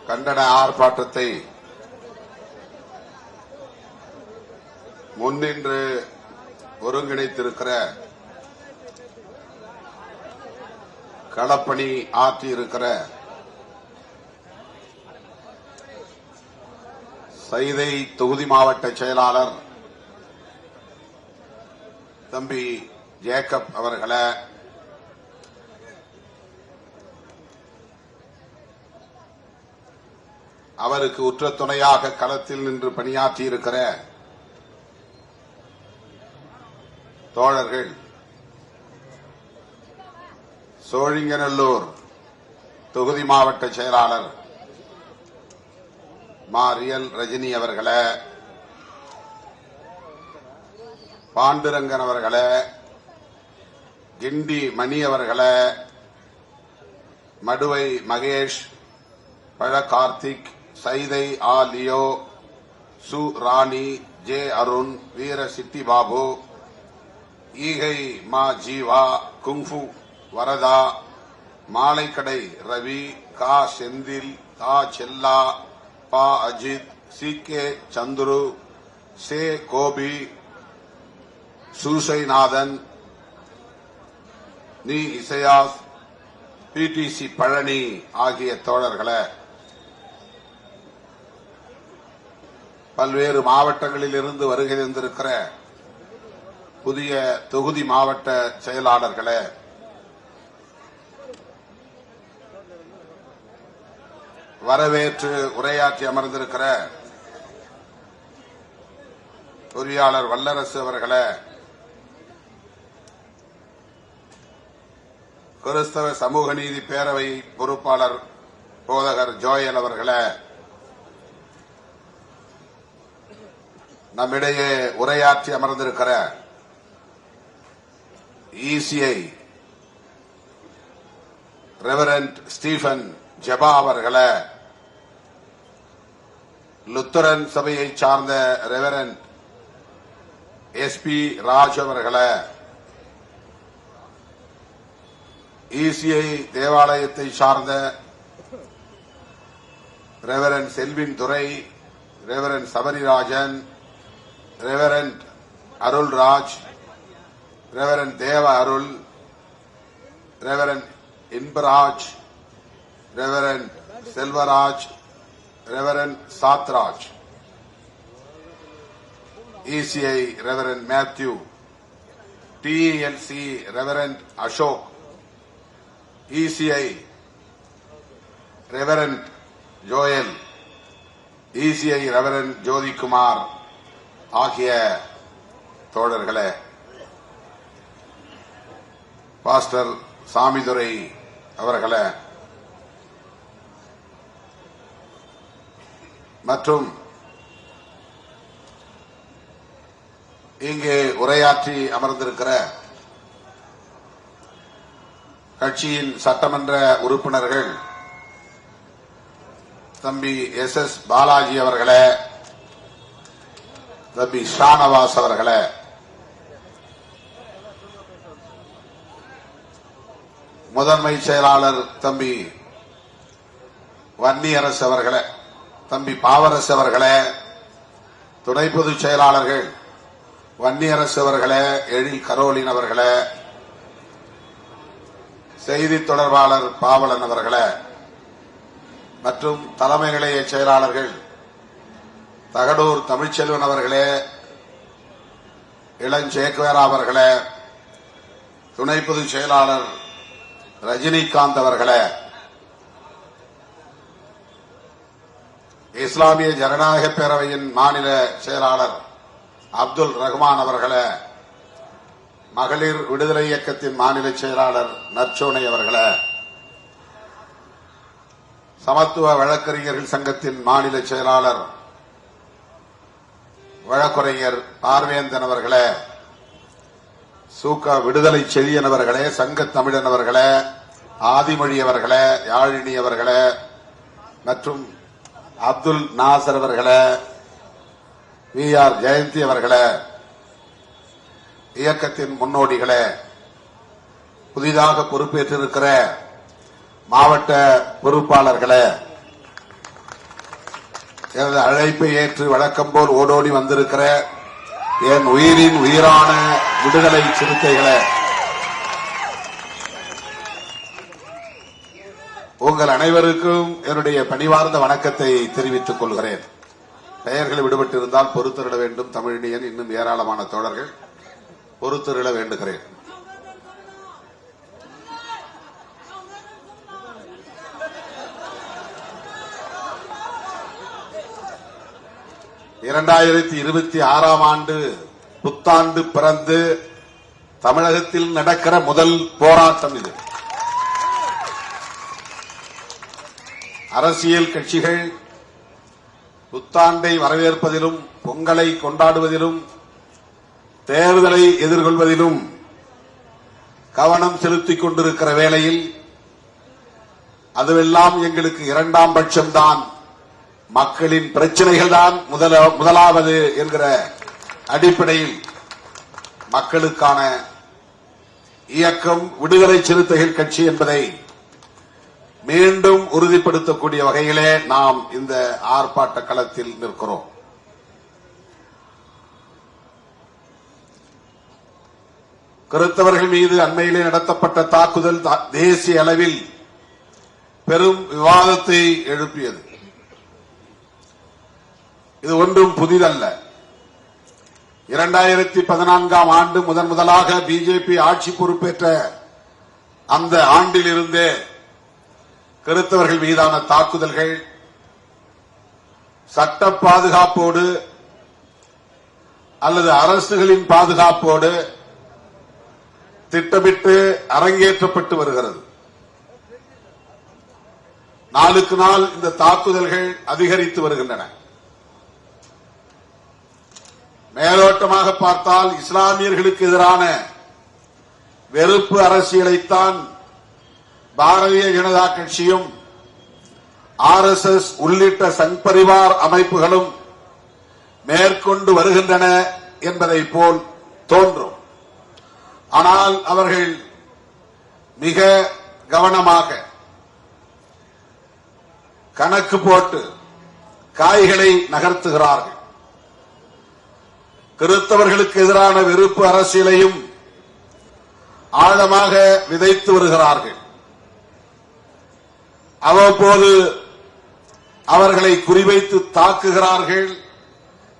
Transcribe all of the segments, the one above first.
கண்டன ஆர்ப்பாட்டத்தை முன்னின்று ஒருங்கிணைத்திருக்கிற களப்பணி ஆற்றியிருக்கிற சைதை தொகுதி மாவட்ட செயலாளர் தம்பி ஜேக்கப் அவர்களை, அவருக்கு உற்ற துணையாக களத்தில் நின்று பணியாற்றியிருக்கிற தோழர்கள், சோழிங்கநல்லூர் தொகுதி மாவட்ட செயலாளர் மா ரியல் ரஜினி அவர்களை, பாண்டுரங்கன் அவர்களை, கிண்டி மணி அவர்களை, மடுவை மகேஷ், பழ கார்த்திக், சைதை ஆ லியோ, சு ராணி, ஜே அருண், வீர சிட்டி பாபு, ஈகை மா ஜீவா, குங்ஃபு வரதா, மாலைக்கடை ரவி, கா செந்தில், கா செல்லா, பா அஜித், சி கே சந்துரு, சே கோபி, சூசைநாதன், நீ இசையாஸ், பிடிசி பழனி ஆகிய தோழர்களை, பல்வேறு மாவட்டங்களில் இருந்து வருகை தந்திருக்கிற புதிய தொகுதி மாவட்ட செயலாளர்களே, வரவேற்று உரையாற்றி அமர்ந்திருக்கிற பொறியாளர் வல்லரசு அவர்களே, கிறிஸ்தவ சமூக நீதி பேரவை பொறுப்பாளர் போதகர் ஜோயல் அவர்களே, நம்மிடையே உரையாற்றி அமர்ந்திருக்கிற இசிஐ ரெவரண்ட் ஸ்டீபன் ஜெபா அவர்களே, லுத்தரன் சபையை சார்ந்த ரெவரண்ட் எஸ்பி ராஜ் அவர்களே, இசிஐ தேவாலயத்தை சார்ந்த reverend Selvin Durai, reverend Sabarirajan, reverend Arulraj, reverend Deva Arul, reverend Inbaraj, reverend Selvaraj, reverend Sathraj, ECI reverend Mathew, TLC reverend Ashok, ECI reverend Joel, ECI reverend Jothikumar ஆகிய தோழர்களே, பாஸ்டர் சாமிதுரை அவர்களே மற்றும் இங்கே உரையாற்றி அமர்ந்திருக்கிற கட்சியின் சட்டமன்ற உறுப்பினர்கள் தம்பி எஸ் பாலாஜி அவர்களே, தம்பி ஷானவாஸ் அவர்களே, முதன்மை செயலாளர் தம்பி வன்னியரசு அவர்களே, தம்பி பாவரசு அவர்களே, துணை பொதுச் செயலாளர்கள் வன்னியரசு அவர்களே, எழில் கரோலின் அவர்களே, செய்தி தொடர்பாளர் பாவலன் அவர்களே மற்றும் தலைமை நிலைய செயலாளர்கள் தகடூர் தமிழ்ச்செல்வன் அவர்களே, இளஞ்சேக்வேரா அவர்களே, துணை பொதுச் செயலாளர் ரஜினிகாந்த் அவர்களே, இஸ்லாமிய ஜனநாயக பேரவையின் மாநில செயலாளர் அப்துல் ரஹ்மான் அவர்களே, மகளிர் விடுதலை இயக்கத்தின் மாநில செயலாளர் நற்சோனை அவர்களே, சமத்துவ வழக்கறிஞர்கள் சங்கத்தின் மாநில செயலாளர் வழக்குரைஞர் பார்வேந்தன் அவர்களே, சூக விடுதலை செழியன் அவர்களே, சங்க தமிழன் அவர்களே, ஆதிமொழி அவர்களே, யாழினி அவர்களே மற்றும் அப்துல் நாசர் அவர்களே, வி ஆர் ஜெயந்தி அவர்களே, இயக்கத்தின் முன்னோடிகளே, புதிதாக பொறுப்பேற்றிருக்கிற மாவட்ட பொறுப்பாளர்களே, எனது அழைப்பை ஏற்று வழக்கம் போல் ஓடோடி வந்திருக்கிற என் உயிரின் உயிரான விடுதலை சிறுத்தைகளே, உங்கள் அனைவருக்கும் என்னுடைய பணிவார்ந்த வணக்கத்தை தெரிவித்துக் கொள்கிறேன். பெயர்கள் விடுபட்டிருந்தால் பொறுத்திருட வேண்டும். தமிழினியன் இன்னும் ஏராளமான தோழர்கள் பொறுத்திருட வேண்டுகிறேன். ஆண்டு புத்தாண்டு பிறந்து தமிழகத்தில் நடக்கிற முதல் போராட்டம் இது. அரசியல் கட்சிகள் புத்தாண்டை வரவேற்பதிலும் பொங்கலை கொண்டாடுவதிலும் தேர்தலை எதிர்கொள்வதிலும் கவனம் செலுத்திக் கொண்டிருக்கிற வேளையில் அதுவெல்லாம் எங்களுக்கு இரண்டாம் பட்சம்தான், மக்களின் பிரச்சனைகள் தான் முதலாவது என்கிற அடிப்படையில் மக்களுக்கான இயக்கம் விடுதலை சிறுத்தைகள் கட்சி என்பதை மீண்டும் உறுதிப்படுத்தக்கூடிய வகையிலே நாம் இந்த ஆர்ப்பாட்ட களத்தில் நிற்கிறோம். கிறிஸ்தவர்கள் மீது அண்மையிலே நடத்தப்பட்ட தாக்குதல் தேசிய அளவில் பெரும் விவாதத்தை எழுப்பியது. இது ஒன்றும் புதிதல்ல. 2014ஆம் ஆண்டு முதலாக பிஜேபி ஆட்சி பொறுப்பேற்ற அந்த ஆண்டிலிருந்தே கிறிஸ்தவர்கள் மீதான தாக்குதல்கள் சட்ட பாதுகாப்போடு அல்லது அரசுகளின் பாதுகாப்போடு திட்டமிட்டு அரங்கேற்றப்பட்டு வருகிறது. நாளுக்கு நாள் இந்த தாக்குதல்கள் அதிகரித்து வருகின்றன. மேலோட்டமாக பார்த்தால் இஸ்லாமியர்களுக்கு எதிரான வெறுப்பு அரசியலைத்தான் பாரதிய ஜனதா கட்சியும் RSS உள்ளிட்ட சங் பரிவார் அமைப்புகளும் மேற்கொண்டு வருகின்றன என்பதை போல் தோன்றும். ஆனால் அவர்கள் மிக கவனமாக கணக்கு போட்டு காய்களை நகர்த்துகிறார்கள். கிறிஸ்தவர்களுக்கு எதிரான வெறுப்பு அரசியலையும் ஆழமாக விதைத்து வருகிறார்கள். அவ்வப்போது அவர்களை குறிவைத்து தாக்குகிறார்கள்,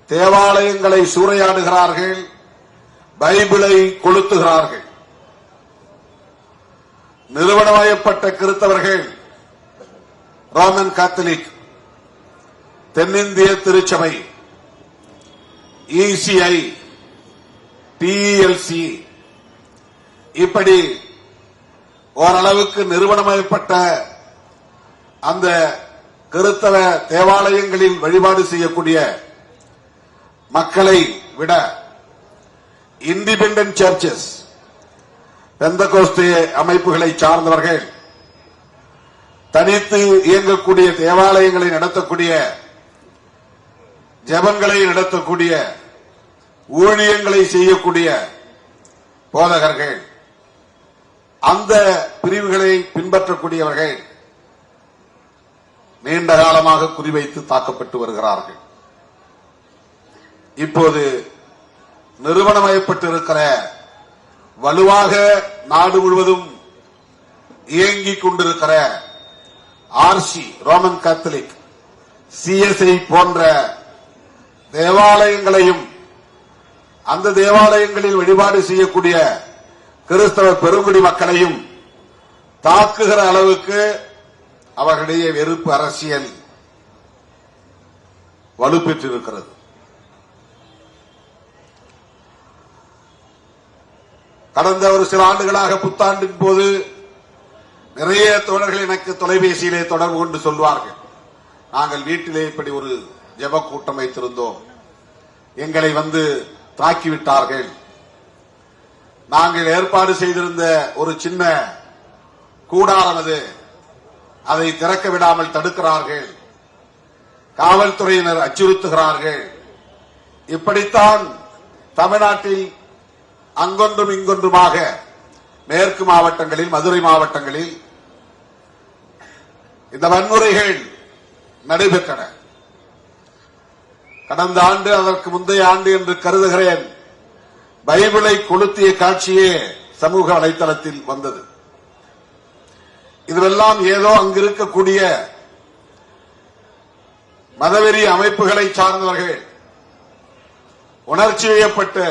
தேவாலயங்களை சூறையாடுகிறார்கள், பைபிளை கொளுத்துகிறார்கள். நிறுவனமயப்பட்ட கிறிஸ்தவர்கள் ரோமன் கத்தோலிக், தென்னிந்திய திருச்சபை, ECI, TELC இப்படி ஓரளவுக்கு நிறுவனமயப்பட்ட அந்த கிறிஸ்தவ தேவாலயங்களில் வழிபாடு செய்யக்கூடிய மக்களை விட இண்டிபெண்டன்ட் சர்ச்சஸ், பெந்தகோஸ்தே அமைப்புகளை சார்ந்தவர்கள், தனித்து இயங்கக்கூடிய தேவாலயங்களை நடத்தக்கூடிய, ஜெபங்களை நடத்தக்கூடிய, ஊழியங்களை செய்யக்கூடிய போதகர்கள், அந்த பிரிவுகளை பின்பற்றக்கூடியவர்கள் நீண்ட காலமாக குறிவைத்து தாக்கப்பட்டு வருகிறார்கள். இப்போது நிறுவனமயப்பட்டிருக்கிற, வலுவாக நாடு முழுவதும் இயங்கிக் கொண்டிருக்கிற RC ரோமன் கத்தோலிக், CSI போன்ற தேவாலயங்களையும் அந்த தேவாலயங்களில் வழிபாடு செய்யக்கூடிய கிறிஸ்தவ பெருங்குடி மக்களையும் தாக்குகிற அளவுக்கு அவர்களுடைய வெறுப்பு அரசியல் வலுப்பெற்றிருக்கிறது. கடந்த ஒரு சில ஆண்டுகளாக புத்தாண்டின் போது நிறைய தோழர்கள் எனக்கு தொலைபேசியிலே தொடர்பு கொண்டு சொல்வார்கள், நாங்கள் வீட்டிலே இப்படி ஒரு ஜெப கூட்டம் வைத்திருந்தோம், எங்களை வந்து தாக்கிவிட்டார்கள், நாங்கள் ஏற்பாடு செய்திருந்த ஒரு சின்ன கூடாரம் அது, அதை திறக்க விடாமல் தடுக்கிறார்கள், காவல்துறையினர் அச்சுறுத்துகிறார்கள். இப்படித்தான் தமிழ்நாட்டில் அங்கொன்றும் இங்கொன்றுமாக மேற்கு மாவட்டங்களில், மதுரை மாவட்டங்களில் இந்த வன்முறைகள் நடைபெற்றன. கடந்த ஆண்டு அதற்கு முந்தைய ஆண்டு என்று கருதுகிறேன் பைபிளை கொளுத்திய காட்சியே சமூக வலைதளத்தில் வந்தது. இதுவெல்லாம் ஏதோ அங்கிருக்கக்கூடிய மதவெறி அமைப்புகளை சார்ந்தவர்கள் உணர்ச்சி வயப்பட்டு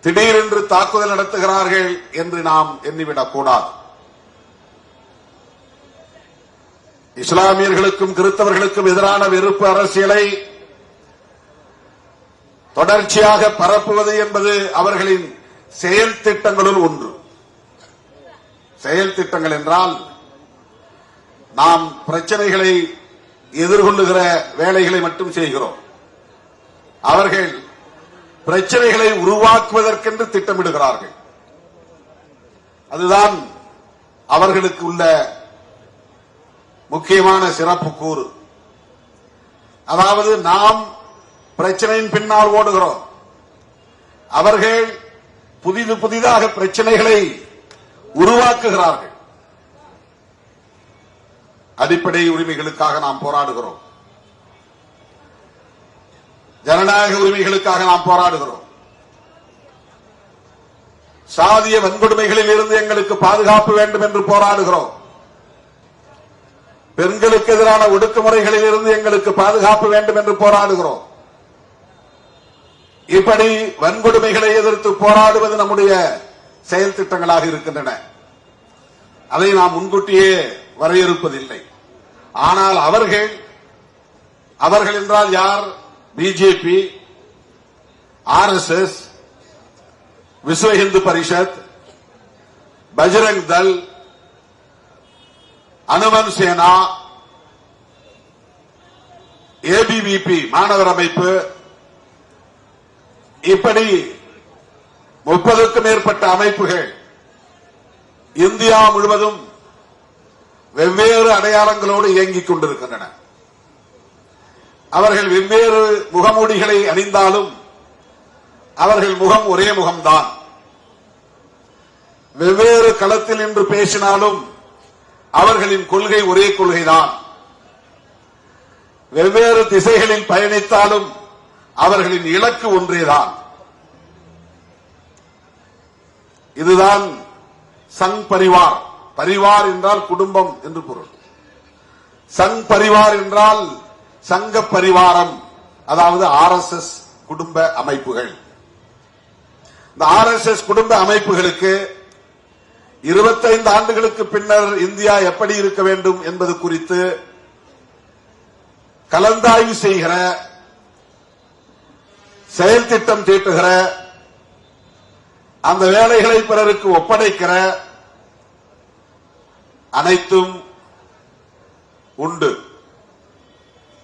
திடீரென்று தாக்குதல் நடத்துகிறார்கள் என்று நாம் எண்ணிவிடக் கூடாது. இஸ்லாமியர்களுக்கும் கிறிஸ்தவர்களுக்கும் எதிரான வெறுப்பு அரசியலை தொடர்ச்சியாக பரப்புவது என்பது அவர்களின் செயல் திட்டங்களுள் ஒன்று. செயல் திட்டங்கள் என்றால் நாம் பிரச்சனைகளை எதிர்கொள்ளுகிற வேலைகளை மட்டும் செய்கிறோம். அவர்கள் பிரச்சனைகளை உருவாக்குவதற்கென்று திட்டமிடுகிறார்கள். அதுதான் அவர்களுக்கு உள்ள முக்கியமான சிறப்பு கூறு. அதாவது நாம் பிரச்சனையின் பின்னால் ஓடுகிறோம், அவர்கள் புதிதாக பிரச்சனைகளை உருவாக்குகிறார்கள். அடிப்படை உரிமைகளுக்காக நாம் போராடுகிறோம், ஜனநாயக உரிமைகளுக்காக நாம் போராடுகிறோம். சாதிய வன்கொடுமைகளில் இருந்து எங்களுக்கு பாதுகாப்பு வேண்டும் என்று போராடுகிறோம். பெண்களுக்கு எதிரான ஒடுக்குமுறைகளில் இருந்து எங்களுக்கு பாதுகாப்பு வேண்டும் என்று போராடுகிறோம். இப்படி வன்கொடுமைகளை எதிர்த்து போராடுவது நம்முடைய செயல் திட்டங்களாக இருக்கின்றன. அதை நாம் முன்கூட்டியே வரையறுப்பதில்லை. ஆனால் அவர்கள் என்றால் யார்? பிஜேபி, ஆர்எஸ்எஸ், விஸ்வ இந்து பரிஷத், பஜ்ரங் தள், அனுமன் சேனா, ஏபிவிபி மாணவர் அமைப்பு, இப்படி 30க்கும் மேற்பட்ட அமைப்புகள் இந்தியா முழுவதும் வெவ்வேறு அடையாளங்களோடு இயங்கிக் கொண்டிருக்கின்றன. அவர்கள் வெவ்வேறு முகமூடிகளை அணிந்தாலும் அவர்கள் முகம் ஒரே முகம்தான். வெவ்வேறு களத்தில் நின்று பேசினாலும் அவர்களின் கொள்கை ஒரே கொள்கைதான். வெவ்வேறு திசைகளில் பயணித்தாலும் அவர்களின் இலக்கு ஒன்றேதான். இதுதான் சங் பரிவார். பரிவார் என்றால் குடும்பம் என்று பொருள். சங் பரிவார் என்றால் சங்க பரிவாரம், அதாவது ஆர்எஸ்எஸ் குடும்ப அமைப்புகள். இந்த ஆர்எஸ்எஸ் குடும்ப அமைப்புகளுக்கு 25 ஆண்டுகளுக்கு பின்னர் இந்தியா எப்படி இருக்க வேண்டும் என்பது குறித்து கலந்தாய்வு செய்கிற, செயல் திட்டம் தீட்டுகிற, அந்த வேலைகளை பிறருக்கு ஒப்படைக்கிற அனைத்தும் உண்டு.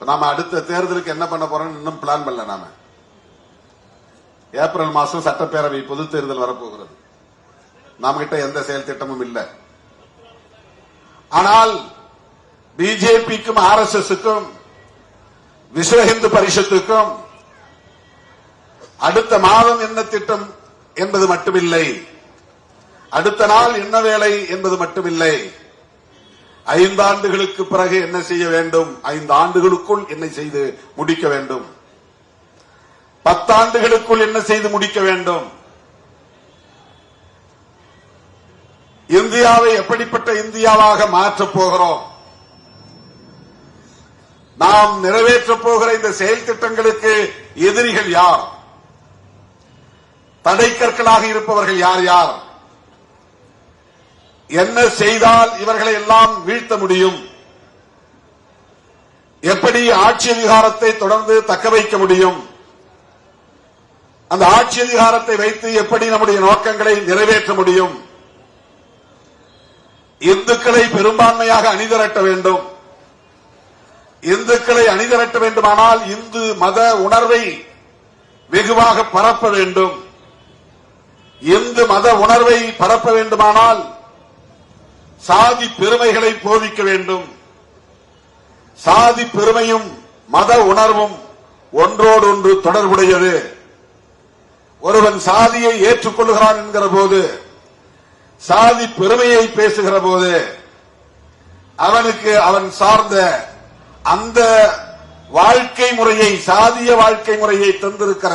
நாம அடுத்த தேர்தலுக்கு என்ன பண்ண போறோம் இன்னும் பிளான் பண்ணல. நாம ஏப்ரல் மாசம் சட்டப்பேரவை பொது தேர்தல் வரப்போகிறது. நாம கிட்ட எந்த செயல் திட்டமும் இல்லை. ஆனால் பிஜேபிக்கும் ஆர்எஸ்எஸ்க்கும் விஸ்வ இந்து பரிஷத்துக்கும் அடுத்த மாதம் என்ன திட்டம் என்பது மட்டுமில்லை, அடுத்த நாள் என்ன வேலை என்பது மட்டுமில்லை, 5 ஆண்டுகளுக்கு பிறகு என்ன செய்ய வேண்டும், 5 ஆண்டுகளுக்குள் என்ன செய்து முடிக்க வேண்டும், 10 ஆண்டுகளுக்குள் என்ன செய்து முடிக்க வேண்டும், இந்தியாவை எப்படிப்பட்ட இந்தியாவாக மாற்றப் போகிறோம், நாம் நிறைவேற்றப் போகிற இந்த செயல் திட்டங்களுக்கு எதிரிகள் யார், தடைக்கற்களாக இருப்பவர்கள் யார் யார், என்ன செய்தால் இவர்களை எல்லாம் வீழ்த்த முடியும், எப்படி ஆட்சி அதிகாரத்தை தொடர்ந்து தக்க வைக்க முடியும், அந்த ஆட்சி அதிகாரத்தை வைத்து எப்படி நம்முடைய நோக்கங்களை நிறைவேற்ற முடியும், இந்துக்களை பெரும்பான்மையாக அணிதிரட்ட வேண்டும். இந்துக்களை அணிதிரட்ட வேண்டுமானால் இந்து மத உணர்வை வெகுவாக பரப்ப வேண்டும். இந்து மத உணர்வை பரப்ப வேண்டுமானால் சாதி பெருமைகளை போதிக்க வேண்டும். சாதி பெருமையும் மத உணர்வும் ஒன்றோடொன்று தொடர்புடையது. ஒருவன் சாதியை ஏற்றுக்கொள்கிறான் என்கிற போது, சாதி பெருமையை பேசுகிற போது அவனுக்கு அவன் சார்ந்த அந்த வாழ்க்கை முறையை, சாதிய வாழ்க்கை முறையை தந்திருக்கிற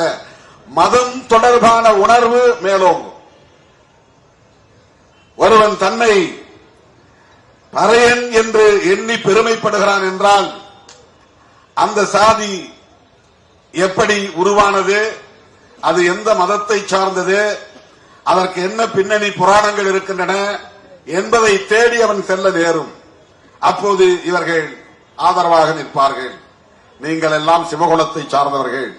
மதம் தொடர்பான உணர்வு மேலோங்கும். ஒருவன் தன்னை பறையன் என்று எண்ணி பெருமைப்படுகிறான் என்றால் அந்த சாதி எப்படி உருவானது, அது எந்த மதத்தை சார்ந்தது, அதற்கு என்ன பின்னணி புராணங்கள் இருக்கின்றன என்பதை தேடி அவன் செல்ல நேரும். அப்போது இவர்கள் ஆதரவாக நிற்பார்கள். நீங்கள் எல்லாம் சிவகுலத்தை சார்ந்தவர்கள்,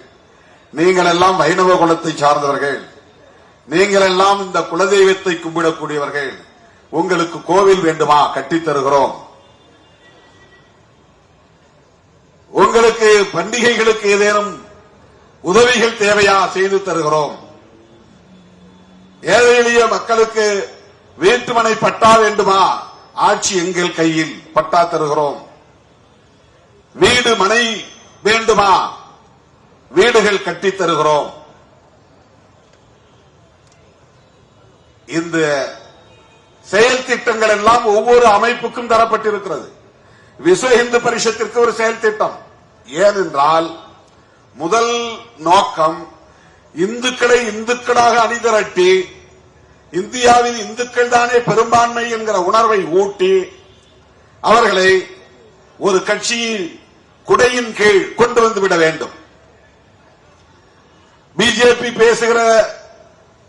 நீங்கள் எல்லாம் வைணவ குலத்தை சார்ந்தவர்கள், நீங்கள் எல்லாம் இந்த குலதெய்வத்தை கும்பிடக்கூடியவர்கள், உங்களுக்கு கோவில் வேண்டுமா, கட்டித் தருகிறோம். உங்களுக்கு பண்டிகைகளுக்கு ஏதேனும் உதவிகள் தேவையா, செய்து தருகிறோம். ஏழை எளிய மக்களுக்கு வீட்டுமனை பட்டா வேண்டுமா, ஆட்சி எங்கள் கையில், பட்டா தருகிறோம். வீடு மனை வேண்டுமா, வீடுகள் கட்டித் தருகிறோம். இந்த செயல் திட்டங்கள் எல்லாம் ஒவ்வொரு அமைப்புக்கும் தரப்பட்டிருக்கிறது. விஸ்வ இந்து பரிஷத்திற்கு ஒரு செயல் திட்டம். ஏனென்றால் முதல் நோக்கம் இந்துக்களை இந்துக்களாக அணிதிரட்டி இந்தியாவில் இந்துக்கள் தானே பெரும்பான்மை என்கிற உணர்வை ஊட்டி அவர்களை ஒரு கட்சியின் குடையின் கீழ் கொண்டு வந்துவிட வேண்டும். பிஜேபி பேசுகிற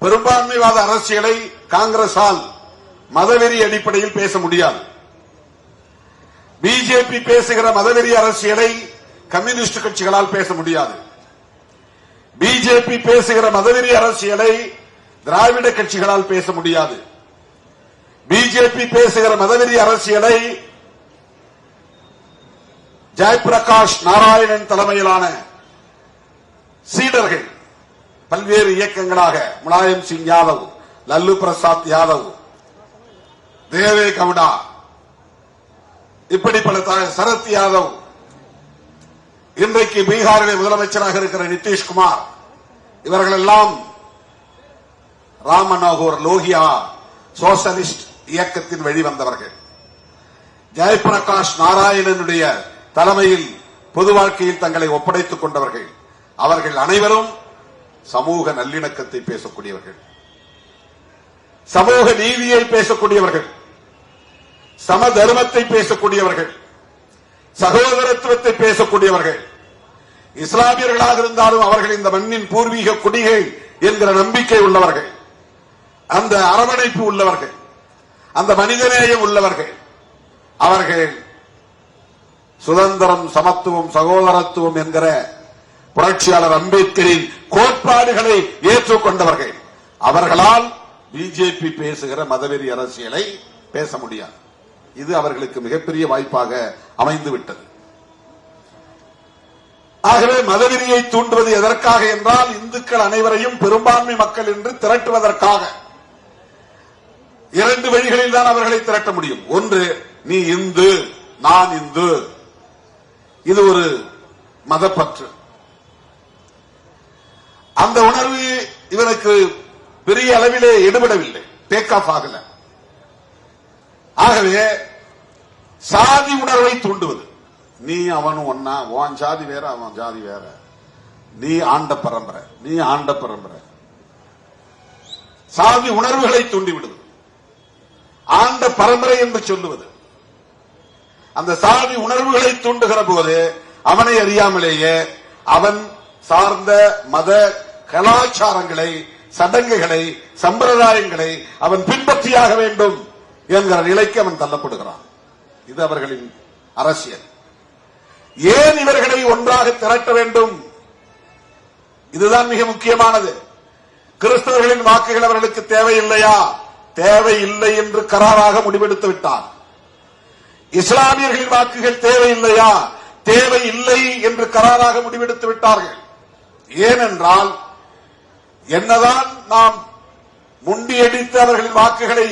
பெரும்பான்மைவாத அரசியலை காங்கிரசால் மதவெறி அடிப்படையில் பேச முடியாது. பிஜேபி பேசுகிற மதவெறி அரசியலை கம்யூனிஸ்ட் கட்சிகளால் பேச முடியாது. பிஜேபி பேசுகிற மதவெறி அரசியலை திராவிட கட்சிகளால் பேச முடியாது. பிஜேபி பேசுகிற மதவெறி அரசியலை ஜெயபிரகாஷ் நாராயணன் தலைமையிலான சீடர்கள் பல்வேறு இயக்கங்களாக முலாயம் சிங் யாதவ், லல்லு பிரசாத் யாதவ், தேவே கவுடா, இப்படி பல சரத் யாதவ், இன்றைக்கு பீகாரிலே முதலமைச்சராக இருக்கிற நிதிஷ்குமார், இவர்கள் எல்லாம் ராம் மனோகர் லோகியா சோசலிஸ்ட் இயக்கத்தின் வெளிவந்தவர்கள். ஜெயபிரகாஷ் நாராயணனுடைய தலைமையில் பொது வாழ்க்கையில் தங்களை ஒப்படைத்துக் கொண்டவர்கள். அவர்கள் அனைவரும் சமூக நல்லிணக்கத்தை பேசக்கூடியவர்கள், சமூக நீதியை பேசக்கூடியவர்கள், சம தர்மத்தை பேசக்கூடியவர்கள், சகோதரத்துவத்தை பேசக்கூடியவர்கள். இஸ்லாமியர்களாக இருந்தாலும் அவர்கள் இந்த மண்ணின் பூர்வீக குடிகள் என்கிற நம்பிக்கை உள்ளவர்கள், அந்த அரவணைப்பு உள்ளவர்கள், அந்த மனிதநேயம் உள்ளவர்கள். அவர்கள் சுதந்திரம், சமத்துவம், சகோதரத்துவம் என்கிற புரட்சியாளர் அம்பேத்கரின் கோட்பாடுகளை ஏற்றுக்கொண்டவர்கள். அவர்களால் பிஜேபி பேசுகிற மதவெறி அரசியலை பேச முடியாது. இது அவர்களுக்கு மிகப்பெரிய வாய்ப்பாக அமைந்துவிட்டது. ஆகவே மதவெறியை தூண்டுவது எதற்காக என்றால் இந்துக்கள் அனைவரையும் பெரும்பான்மை மக்கள் என்று திரட்டுவதற்காக. இரண்டு வழிகளில் தான் அவர்களை திரட்ட முடியும். ஒன்று, நீ இந்து, நான் இந்து, இது ஒரு மதப்பற்று. அந்த உணர்வு இவனுக்கு பெரிய அளவிலே எடுபடவில்லை, டேக் ஆஃப் ஆகல. ஆகவே சாதி உணர்வை தூண்டுவது, நீ அவன் ஒன்னா, உன் ஜாதி வேற, அவன் ஜாதி வேற, நீ ஆண்ட பரம்பரை, நீ ஆண்ட பரம்பரை, சாதி உணர்வுகளை தூண்டிவிடுவது, ஆண்ட பரம்பரை என்று சொல்லுவது. அந்த சாதி உணர்வுகளை தூண்டுகிற போது அவனை அறியாமலேயே அவன் சார்ந்த மத கலாச்சாரங்களை, சடங்குகளை, சம்பிரதாயங்களை அவன் பின்பற்றியாக வேண்டும் என்கிற நிலைக்கு அவன் தள்ளப்படுகிறான். இது அவர்களின் அரசியல். ஏன் இவர்களை ஒன்றாக திரட்ட வேண்டும்? இதுதான் மிக முக்கியமானது. கிறிஸ்தவர்களின் வாக்குகள் அவர்களுக்கு தேவையில்லையா? தேவையில்லை என்று கராராக முடிவெடுத்து விட்டார். இஸ்லாமியர்களின் வாக்குகள் தேவையில்லையா? தேவையில்லை என்று கராராக முடிவெடுத்து விட்டார்கள். ஏனென்றால் என்னதான் நாம் முண்டியடித்து அவர்களின் வாக்குகளை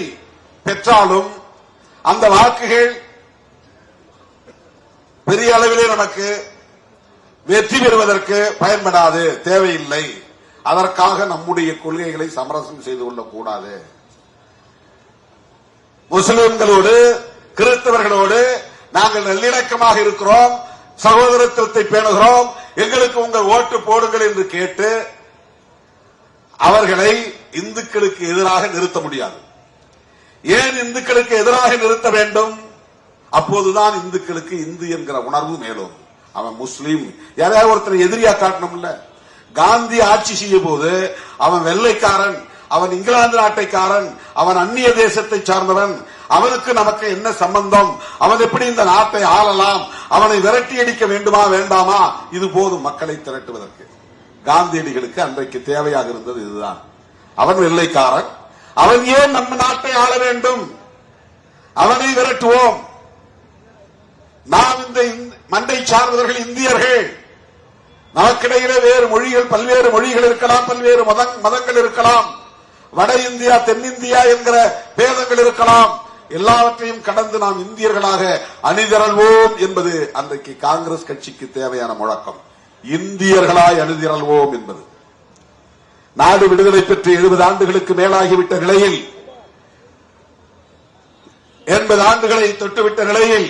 பெற்றாலும் அந்த வாக்குகள் பெரிய அளவிலே நமக்கு வெற்றி பெறுவதற்கு பயன்படாது, தேவையில்லை. அதற்காக நம்முடைய கொள்கைகளை சமரசம் செய்து கொள்ளக்கூடாது. முஸ்லிம்களோடு, கிறிஸ்தவர்களோடு நாங்கள் நல்லிணக்கமாக இருக்கிறோம், சகோதரத்துவத்தை பேணுகிறோம், எங்களுக்கு உங்கள் ஓட்டு போடுங்கள் என்று கேட்டு அவர்களை இந்துக்களுக்கு எதிராக நிறுத்த முடியாது. ஏன் இந்துக்களுக்கு எதிராக நிறுத்த வேண்டும்? அப்போதுதான் இந்துக்களுக்கு இந்து என்கிற உணர்வு மேலும். அவன் முஸ்லீம், யாரையாவது ஒருத்தர் எதிரியா காட்டணும்ல. காந்தி ஆட்சி செய்யும் போது அவன் வெள்ளைக்காரன், அவன் இங்கிலாந்து நாட்டைக்காரன், அவன் அந்நிய தேசத்தை சார்ந்தவன், அவனுக்கு நமக்கு என்ன சம்பந்தம், அவன் எப்படி இந்த நாட்டை ஆளலாம், அவனை விரட்டி அடிக்க வேண்டுமா வேண்டாமா, இது போதும் மக்களை திரட்டுவதற்கு. காந்தியடிகளுக்கு அன்றைக்கு தேவையாக இருந்தது இதுதான். அவன் வெள்ளைக்காரன், அவன் ஏன் நம்ம நாட்டை ஆள வேண்டும், அவனை விரட்டுவோம். நாம் இந்த மண்டை சார்ந்தவர்கள் இந்தியர்கள், நமக்கிடையிலே வேறு மொழிகள், பல்வேறு மொழிகள் இருக்கலாம், பல்வேறு மதங்கள் இருக்கலாம், வட இந்தியா தென்னிந்தியா என்கிற பேதங்கள் இருக்கலாம். எல்லாவற்றையும் கடந்து நாம் இந்தியர்களாக அணிதிரள்வோம் என்பது அன்றைக்கு காங்கிரஸ் கட்சிக்கு தேவையான முழக்கம். இந்தியர்களாய் அணிதிரள்வோம் என்பது. நாடு விடுதலை பெற்று 70 ஆண்டுகளுக்கு மேலாகிவிட்ட நிலையில், 80 ஆண்டுகளை தொட்டுவிட்ட நிலையில்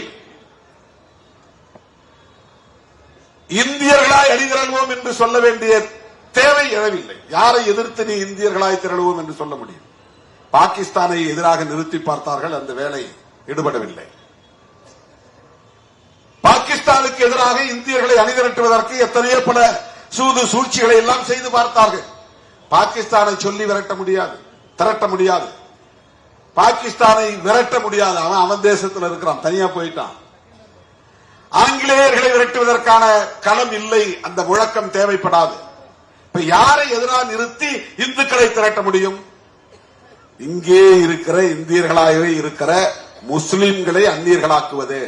இந்தியர்களாய் அணிதிரள்வோம் என்று சொல்ல வேண்டிய தேவை எழவில்லை. யாரை எதிர்த்து நீ இந்தியர்களாய் திரளுவோம் என்று சொல்ல முடியும்? பாகிஸ்தானை எதிராக நிறுத்தி பார்த்தார்கள், அந்த வேலை ஈடுபடவில்லை. பாகிஸ்தானுக்கு எதிராக இந்தியர்களை அணிதிரட்டுவதற்கு எத்தனையோ பல சூது சூழ்ச்சிகளை எல்லாம் செய்து பார்த்தார்கள். பாகிஸ்தானை சொல்லி விரட்ட முடியாது, திரட்ட முடியாது. பாகிஸ்தானை விரட்ட முடியாது. அவன் தேசத்தில் இருக்கிறான், தனியா போயிட்டான். ஆங்கிலேயர்களை விரட்டுவதற்கான களம் இல்லை, அந்த முழக்கம் தேவைப்படாது. இப்ப யாரை எதிராக நிறுத்தி இந்துக்களை திரட்ட முடியும்? இங்கே இருக்கிற இந்தியர்களாகவே இருக்கிற முஸ்லிம்களை அந்நியர்களாக்குவது,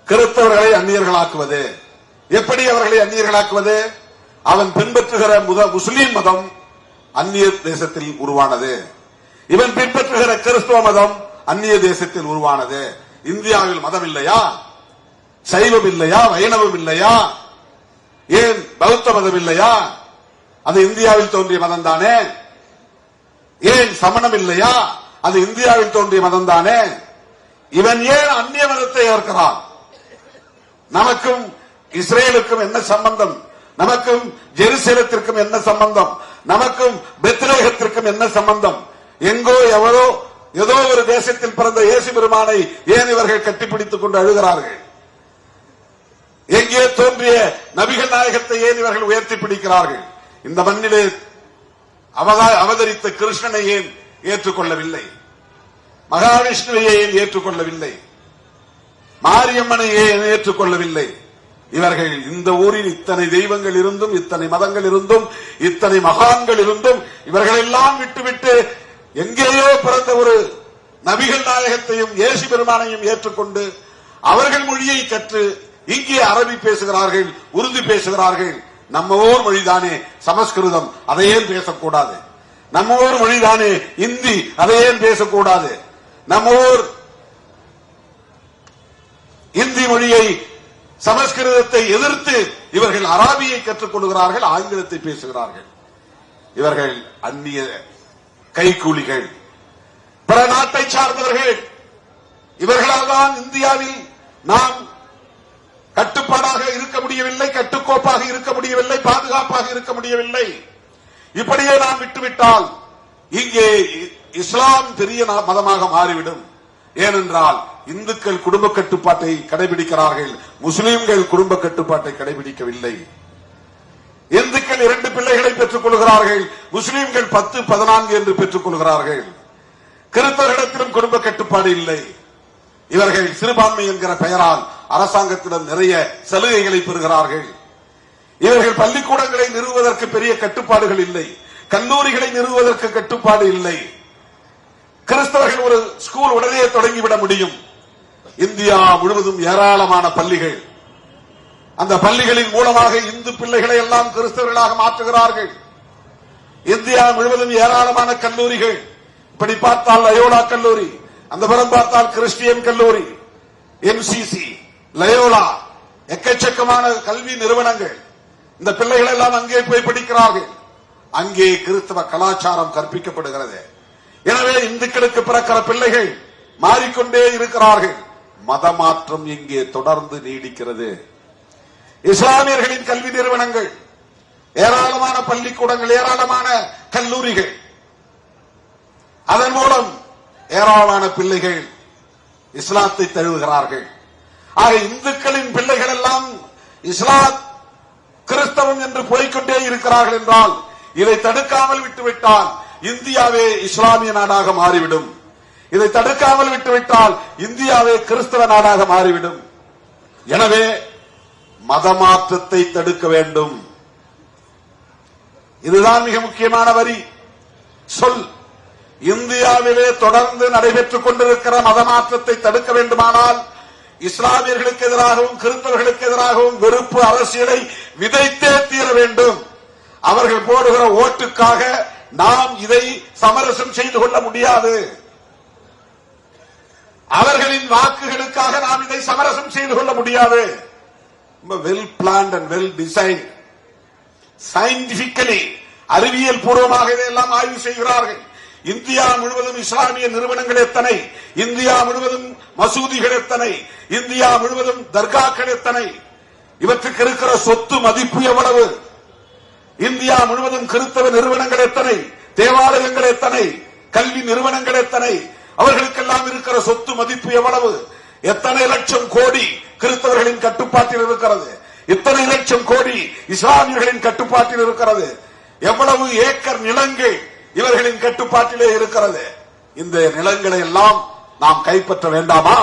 கிறிஸ்தவர்களை அந்நியர்களாக்குவது. எப்படி அவர்களை அந்நியர்களாக்குவது? அவன் பின்பற்றுகிற முஸ்லீம் மதம் அந்நிய தேசத்தில் உருவானது, இவன் பின்பற்றுகிற கிறிஸ்தவ மதம் அந்நிய தேசத்தில் உருவானது. இந்தியாவில் மதம் இல்லையா? சைவம் இல்லையா? வைணவம் இல்லையா? ஏன் பௌத்த மதம் இல்லையா? அது இந்தியாவில் தோன்றிய மதம் தானே. ஏன் சமணம் இல்லையா? அது இந்தியாவில் தோன்றிய மதம் தானே. இவன் ஏன் அந்நிய மதத்தை ஏற்கிறான்? நமக்கும் இஸ்ரேலுக்கும் என்ன சம்பந்தம்? நமக்கும் ஜெருசலேத்திற்கும் என்ன சம்பந்தம்? நமக்கும் பெத்லகேத்திற்கும் என்ன சம்பந்தம்? எங்கோ எவரோ ஏதோ ஒரு தேசத்தில் பிறந்த இயேசு பெருமானை ஏன் இவர்கள் கட்டிப்பிடித்துக் கொண்டு அழுகிறார்கள்? எங்கே தோன்றிய நபிகள் நாயகத்தை ஏன் இவர்கள் உயர்த்தி பிடிக்கிறார்கள்? இந்த மண்ணிலே அவதரித்த கிருஷ்ணனை ஏன் ஏற்றுக்கொள்ளவில்லை? மகாவிஷ்ணுவை ஏன் ஏற்றுக்கொள்ளவில்லை? மாரியம்மனை ஏன் ஏற்றுக்கொள்ளவில்லை? இவர்கள் இந்த ஊரில் இத்தனை தெய்வங்கள் இருந்தும், இத்தனை மதங்கள் இருந்தும், இத்தனை மகான்கள் இருந்தும், இவர்களெல்லாம் விட்டுவிட்டு எங்கேயோ பிறந்த ஒரு நபிகள் நாயகத்தையும் இயேசு பெருமானையும் ஏற்றுக்கொண்டு அவர்கள் மொழியை கற்று இங்கே அரபி பேசுகிறார்கள், உருது பேசுகிறார்கள். நம்ம ஊர் மொழிதானே சமஸ்கிருதம், அதை ஏன் பேசக்கூடாது? நம்ம ஊர் மொழிதானே இந்தி, அதை ஏன் பேசக்கூடாது? நம்ம ஊர் இந்தி மொழியை, சமஸ்கிருதத்தை எதிர்த்து இவர்கள் அராபியை கற்றுக் கொள்கிறார்கள், ஆங்கிலத்தை பேசுகிறார்கள். இவர்கள் அந்நிய கைக்கூலிகள், பிற நாட்டை சார்ந்தவர்கள். இவர்களால் தான் இந்தியாவில் நாம் கட்டுப்பாடாக இருக்க முடியவில்லை, கட்டுக்கோப்பாக இருக்க முடியவில்லை, பாதுகாப்பாக இருக்க முடியவில்லை. இப்படியே நாம் விட்டுவிட்டால் இங்கே இஸ்லாம் பெரிய மதமாக மாறிவிடும். ஏனென்றால் இந்துக்கள் குடும்ப கட்டுப்பாட்டை கடைபிடிக்கிறார்கள், முஸ்லிம்கள் குடும்ப கட்டுப்பாட்டை கடைபிடிக்கவில்லை. இந்துக்கள் 2 பிள்ளைகளை பெற்றுக் கொள்கிறார்கள், முஸ்லிம்கள் 10, 14 என்று பெற்றுக் கொள்கிறார்கள். கிறிஸ்தவர்களிடத்திலும் குடும்ப கட்டுப்பாடு இல்லை. இவர்கள் சிறுபான்மை என்கிற பெயரால் அரசாங்கத்திடம் நிறைய சலுகைகளை பெறுகிறார்கள். இவர்கள் பள்ளிக்கூடங்களை நிறுவுவதற்கு பெரிய கட்டுப்பாடுகள் இல்லை, கல்லூரிகளை நிறுவுவதற்கு கட்டுப்பாடு இல்லை. கிறிஸ்தவர்கள் ஒரு ஸ்கூல் உடனே தொடங்கிவிட முடியும். இந்தியா முழுவதும் ஏராளமான பள்ளிகள், அந்த பள்ளிகளின் மூலமாக இந்து பிள்ளைகளை எல்லாம் கிறிஸ்தவர்களாக மாற்றுகிறார்கள். இந்தியா முழுவதும் ஏராளமான கல்லூரிகள், இப்படி பார்த்தால் லயோலா கல்லூரி, அந்த புறம் பார்த்தால் கிறிஸ்டியன் கல்லூரி, எம்சிசி, லயோலா, எக்கச்சக்கமான கல்வி நிறுவனங்கள். இந்த பிள்ளைகள் எல்லாம் அங்கே போய் படிக்கிறார்கள். அங்கே கிறிஸ்தவ கலாச்சாரம் கற்பிக்கப்படுகிறது. எனவே இந்துக்களுக்கு பிறக்கிற பிள்ளைகள் மாறிக்கொண்டே இருக்கிறார்கள். மதமாற்றம் இங்கே தொடர்ந்து நீடிக்கிறது. இஸ்லாமியர்களின் கல்வி நிறுவனங்கள், ஏராளமான பள்ளிக்கூடங்கள், ஏராளமான கல்லூரிகள், அதன் மூலம் ஏராளமான பிள்ளைகள் இஸ்லாத்தை தழுவுகிறார்கள். ஆக இந்துக்களின் பிள்ளைகள் எல்லாம் இஸ்லாம் கிறிஸ்தவம் என்று போய்கொண்டே இருக்கிறார்கள் என்றால், இதை தடுக்காமல் விட்டுவிட்டால் இந்தியாவே இஸ்லாமிய நாடாக மாறிவிடும். இதை தடுக்காமல் விட்டுவிட்டால் இந்தியாவே கிறிஸ்தவ நாடாக மாறிவிடும். எனவே மதமாற்றத்தை தடுக்க வேண்டும். இதுதான் மிக முக்கியமான வரி சொல். இந்தியாவிலே தொடர்ந்து நடைபெற்றுக் கொண்டிருக்கிற மதமாற்றத்தை தடுக்க வேண்டுமானால் இஸ்லாமியர்களுக்கு எதிராகவும் கிறிஸ்தவர்களுக்கு எதிராகவும் வெறுப்பு அரசியலை விதைத்தே தீர வேண்டும். அவர்கள் போடுகிற ஓட்டுக்காக நாம் இதை சமரசம் செய்து கொள்ள முடியாது. அவர்களின் வாக்குகளுக்காக நாம் இதை சமரசம் செய்து கொள்ள முடியாது. Well planned and well design, scientifically அறிவியல் பூர்வமாக இதையெல்லாம் ஆய்வு செய்கிறார்கள். இந்தியா முழுவதும் இஸ்லாமிய நிறுவனங்கள் எத்தனை, இந்தியா முழுவதும் மசூதிகள் எத்தனை, இந்தியா முழுவதும் தர்காக்கள் எத்தனை, இவற்றுக்கு இருக்கிற சொத்து மதிப்பு எவ்வளவு, இந்தியா முழுவதும் கிறிஸ்தவ நிறுவனங்கள் எத்தனை, தேவாலயங்கள் எத்தனை, கல்வி நிறுவனங்கள் எத்தனை, அவர்களுக்கெல்லாம் இருக்கிற சொத்து மதிப்பு எவ்வளவு, எத்தனை லட்சம் கோடி கிறிஸ்தவர்களின் கட்டுப்பாட்டில் இருக்கிறது, எத்தனை லட்சம் கோடி இஸ்லாமியர்களின் கட்டுப்பாட்டில் இருக்கிறது, எவ்வளவு ஏக்கர் நிலங்கள் இவர்களின் கட்டுப்பாட்டிலே இருக்கிறது. இந்த நிலங்களை எல்லாம் நாம் கைப்பற்ற வேண்டாமா?